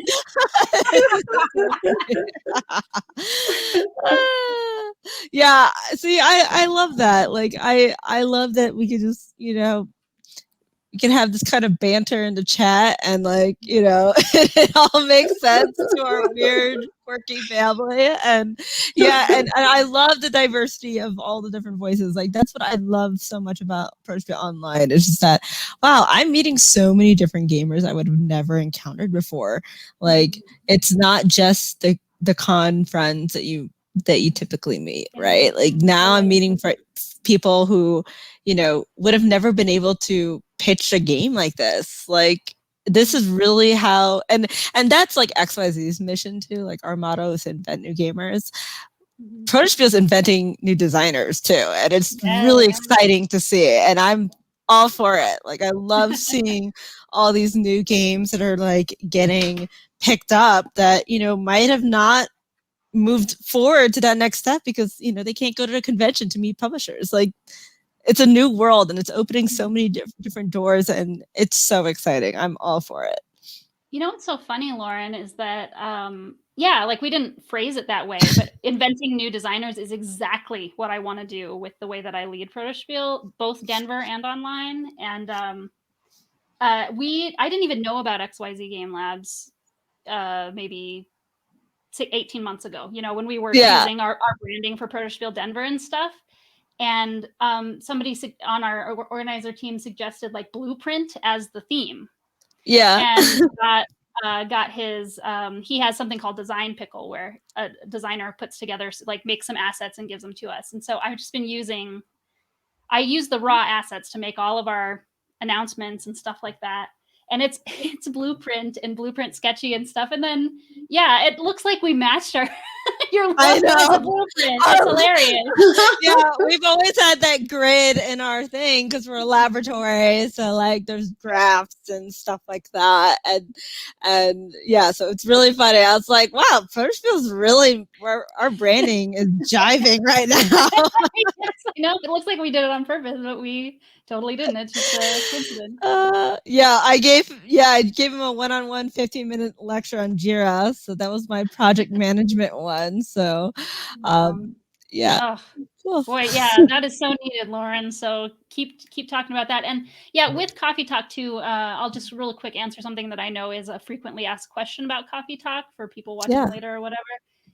Yeah, see, I love that. Like, I love that we could just, you know, we can have this kind of banter in the chat and like, you know, it all makes sense to our weird, quirky family. And yeah, and I love the diversity of all the different voices. Like that's what I love so much about Protospiel Online. It's just that, wow, I'm meeting so many different gamers I would have never encountered before. Like it's not just the con friends that you typically meet, right? Like now I'm meeting people who, you know, would have never been able to pitch a game like this. Like this is really how, and that's like XYZ's mission too. Like our motto is invent new gamers. Protospiel is inventing new designers too, and it's really exciting to see it. And I'm all for it. Like I love seeing all these new games that are like getting picked up that, you know, might have not moved forward to that next step because, you know, they can't go to a convention to meet publishers. Like it's a new world and it's opening so many different doors, and it's so exciting. I'm all for it. You know what's so funny, Lauren, is that yeah, like we didn't phrase it that way, but inventing new designers is exactly what I want to do with the way that I lead Protospiel, both Denver and online. And I didn't even know about XYZ Game Labs maybe 18 months ago, you know, when we were choosing our branding for Protospiel Denver and stuff. And somebody on our organizer team suggested like Blueprint as the theme. Yeah. And got his he has something called Design Pickle, where a designer puts together, like, makes some assets and gives them to us. And so I've just been I use the raw assets to make all of our announcements and stuff like that. And it's Blueprint and Blueprint sketchy and stuff. And then yeah, it looks like we matched your logo I know. to Blueprint. It's hilarious. Yeah, we've always had that grid in our thing because we're a laboratory. So like there's drafts and stuff like that. And yeah, so it's really funny. I was like, wow, Protospiel's really our branding is jiving right now. Yes, I know. It looks like we did it on purpose, but we totally didn't. It's just a coincidence. I gave him a one-on-one 15-minute lecture on Jira. So that was my project management one. So yeah. Oh, boy, yeah, that is so needed, Lauren. So keep talking about that. And yeah, with Coffee Talk too, I'll just real quick answer something that I know is a frequently asked question about Coffee Talk for people watching later or whatever,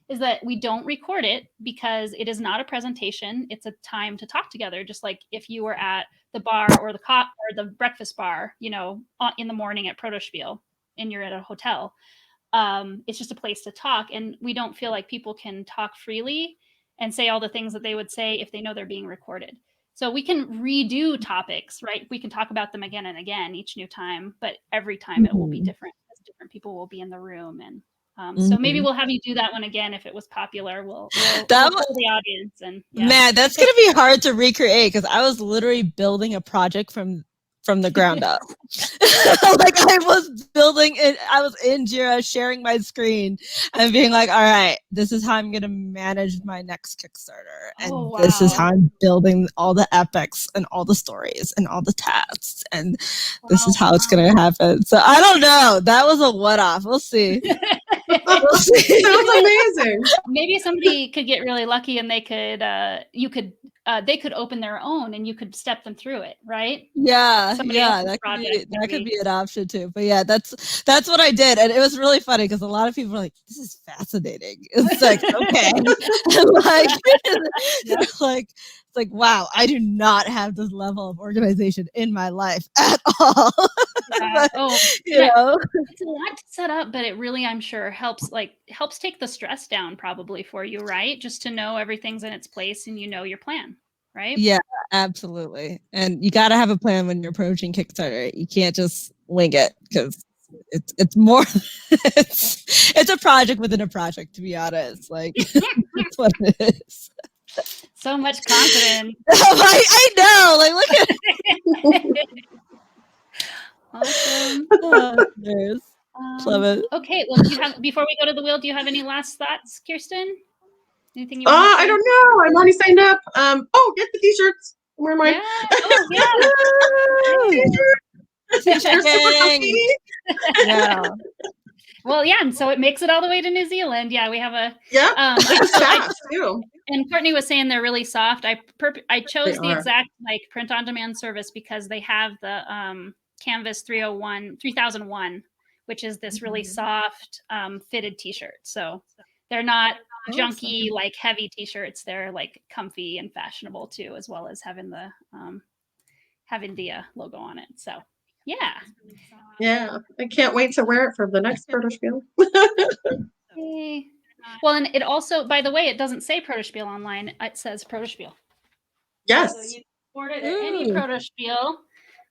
is that we don't record it because it is not a presentation. It's a time to talk together, just like if you were at the bar or the breakfast bar, you know, in the morning at Protospiel and you're at a hotel. It's just a place to talk, and we don't feel like people can talk freely and say all the things that they would say if they know they're being recorded. So we can redo topics, right? We can talk about them again and again each new time, but every time it will be different, as different people will be in the room. And so maybe we'll have you do that one again if it was popular. We'll poll the audience. And man, that's gonna be hard to recreate because I was literally building a project from the ground up. Like I was building it, I was in Jira sharing my screen and being like, all right, this is how I'm gonna manage my next Kickstarter. And this is how I'm building all the epics and all the stories and all the tasks. And this is how it's gonna happen. So I don't know. That was a what-off. We'll see. We'll see. Sounds amazing. Maybe somebody could get really lucky and they could they could open their own and you could step them through it, right? That could be an option too. But yeah, that's what I did, and it was really funny because a lot of people were like, "This is fascinating." It's like okay, it's like wow, I do not have this level of organization in my life at all. Yeah. But, it's a lot to set up, but it really, I'm sure, helps take the stress down probably for you, right? Just to know everything's in its place and you know your plan, right? Yeah, absolutely. And you got to have a plan when you're approaching Kickstarter. You can't just wing it because it's more it's a project within a project, to be honest. Like that's what it is. So much confidence. I know. Like look at awesome. Love it. Okay, well, before we go to the wheel, do you have any last thoughts, Kirsten? Anything you I don't know. I'm already signed up. Get the t-shirts. Where am I? Yeah. Well, yeah, and so it makes it all the way to New Zealand. Yeah, we have a too. And Courtney was saying they're really soft. I chose the exact like print on demand service because they have the Canvas 3001, which is this really soft fitted t-shirt. So they're not junky, like heavy t-shirts. They're like comfy and fashionable too, as well as having the logo on it. So yeah, I can't wait to wear it for the next Protospiel. Yay. Well, and it also, by the way, it doesn't say Protospiel online. It says Protospiel. Yes. So you support it at any Protospiel.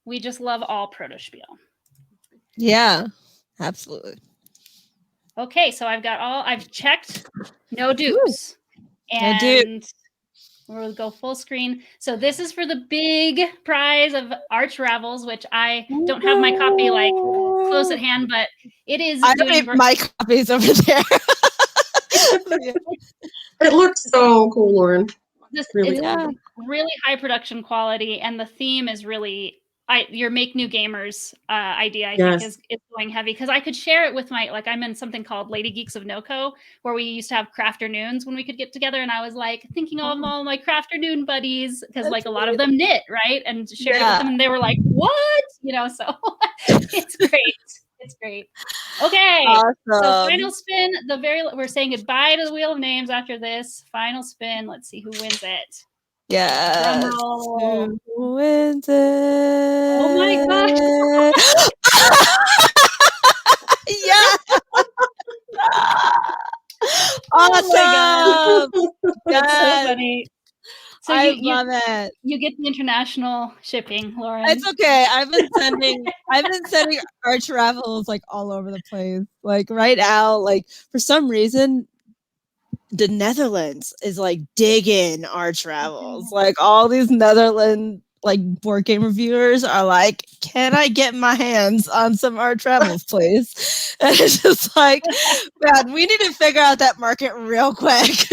We just love all Protospiel. Yeah, absolutely. Okay, so I've checked, no dupes. And we'll go full screen. So this is for the big prize of Arch Ravels, which I don't have my copy like close at hand, but it is my copies over there. It looks so cool, Lauren. really it's really high production quality, and the theme is really your Make New Gamers idea. I think is going heavy, because I could share it with I'm in something called Lady Geeks of NoCo, where we used to have crafternoons when we could get together, and I was like thinking of all my crafternoon buddies, because a lot of them knit, right, and shared it with them, and they were like, "What?" So it's great. It's great. Okay. Awesome. So final spin. We're saying goodbye to the Wheel of Names after this. Final spin. Let's see who wins it. Yeah. Who wins it? Oh my gosh. Yeah. Awesome. That's so funny. So I love it. You get the international shipping, Lauren. It's okay. I've been sending our travels all over the place. Right now, for some reason, the Netherlands is digging our travels. All these Netherlands board game reviewers are like, can I get my hands on some art travels, please? And it's just man, we need to figure out that market real quick.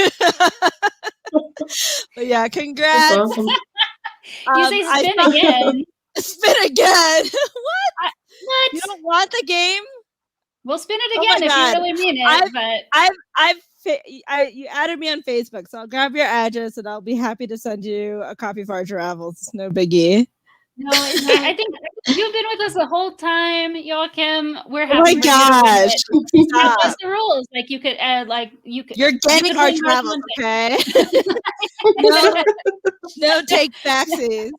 But yeah, congrats. Awesome. You say spin again. Spin again. What? What? You don't want the game? We'll spin it again if you really mean it. You added me on Facebook, so I'll grab your address and I'll be happy to send you a copy of our travels. It's no biggie. No, I think you've been with us the whole time, Joakim. We're happy. Oh my gosh! That's the rules. You could add, You're getting our travels, okay? no take backsies.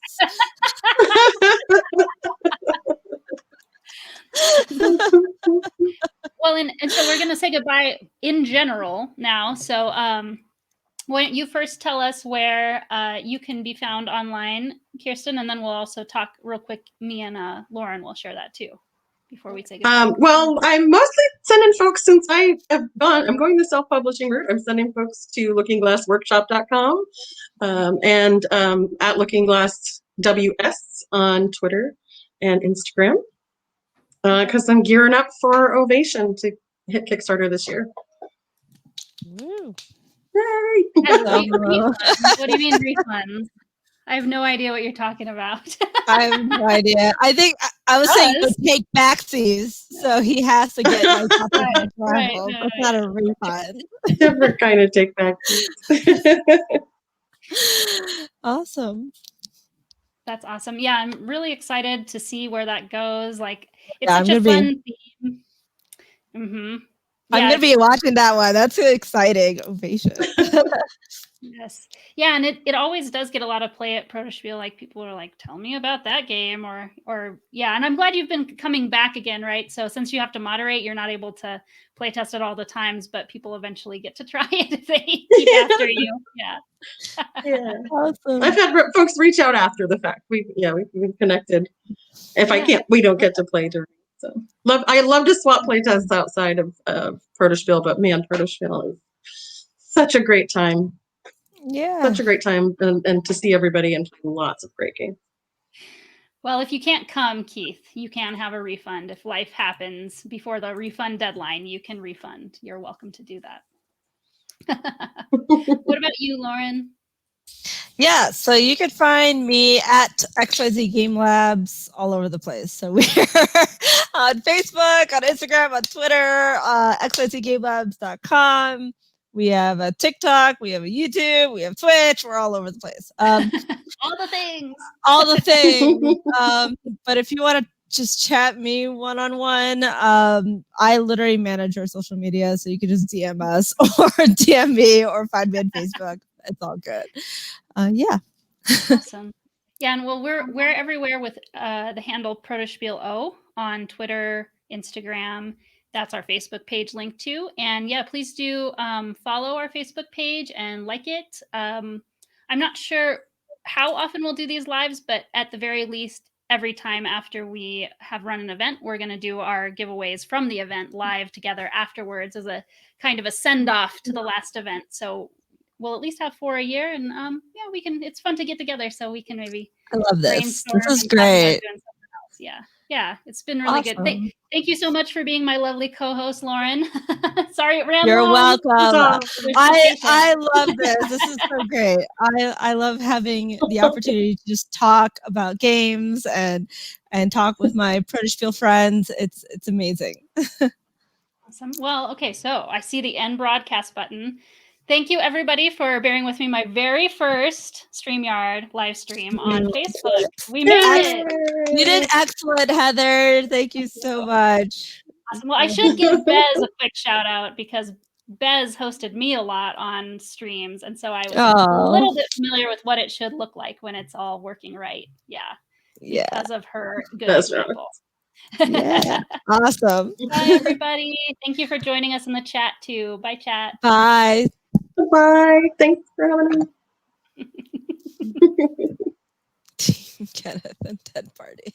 Well, and so we're gonna say goodbye in general now. So, why don't you first tell us where you can be found online, Kirsten, and then we'll also talk real quick. Me and Lauren will share that too before we say goodbye. Well, I'm mostly sending folks, since I'm going the self-publishing route. I'm sending folks to lookingglassworkshop.com and at lookingglassws on Twitter and Instagram, because I'm gearing up for Ovation to hit Kickstarter this year. Woo. Yay! What do you mean refunds? I have no idea what you're talking about. I have no idea. I think I was saying no take backsies, so he has to get right. That's not a refund. Different kind of take backsies. Awesome. That's awesome. Yeah, I'm really excited to see where that goes. It's such a fun theme. Mm-hmm. I'm gonna be watching that one. That's exciting. Ovation. Yes. Yeah, and it always does get a lot of play at Protospiel. People are tell me about that game, or yeah. And I'm glad you've been coming back again, right? So since you have to moderate, you're not able to play test it all the times, but people eventually get to try it if they keep after you. Yeah. Yeah. Awesome. I've had folks reach out after the fact. We've connected. If I can't, we don't get to play during. So I love to swap play tests outside of Protospiel, but man, Protospiel is such a great time. Yeah. Such a great time, and to see everybody and lots of great games. Well, if you can't come, Keith, you can have a refund. If life happens before the refund deadline, you can refund. You're welcome to do that. What about you, Lauren? Yeah, so you could find me at XYZ Game Labs all over the place. So we're on Facebook, on Instagram, on Twitter, xyzgamelabs.com. We have a TikTok, we have a YouTube, we have Twitch. We're all over the place. All the things. All the things. But if you want to just chat me one-on-one, I literally manage our social media, so you can just DM us or DM me or find me on Facebook. It's all good. Yeah. Awesome. Yeah, and well, we're everywhere with the handle Protospiel on Twitter, Instagram. That's our Facebook page linked to. And yeah, please do follow our Facebook page and like it. I'm not sure how often we'll do these lives, but at the very least, every time after we have run an event, we're going to do our giveaways from the event live together afterwards as a kind of a send-off to the last event. So we'll at least have 4 a year, and yeah, we can. It's fun to get together, so we can maybe. I love this. This is great. Yeah, Yeah, it's been really good. Awesome. Thank you so much for being my lovely co-host, Lauren. Sorry it ran You're long. welcome. There's I patience. love this. This is so great. I love having the opportunity to just talk about games and talk with my Protospiel friends. It's amazing. Awesome. Well, okay, so I see the end broadcast button. Thank you, everybody, for bearing with me. My very first StreamYard live stream on Facebook. We made it. You did excellent, Heather. Thank you so much. Awesome. Well, I should give Bez a quick shout out because Bez hosted me a lot on streams, and so I was a little bit familiar with what it should look like when it's all working right. Yeah, because of her good example. Yeah, awesome. Bye, everybody. Thank you for joining us in the chat too. Bye, chat. Bye. Bye. Thanks for having me. Kenneth and Ted Party.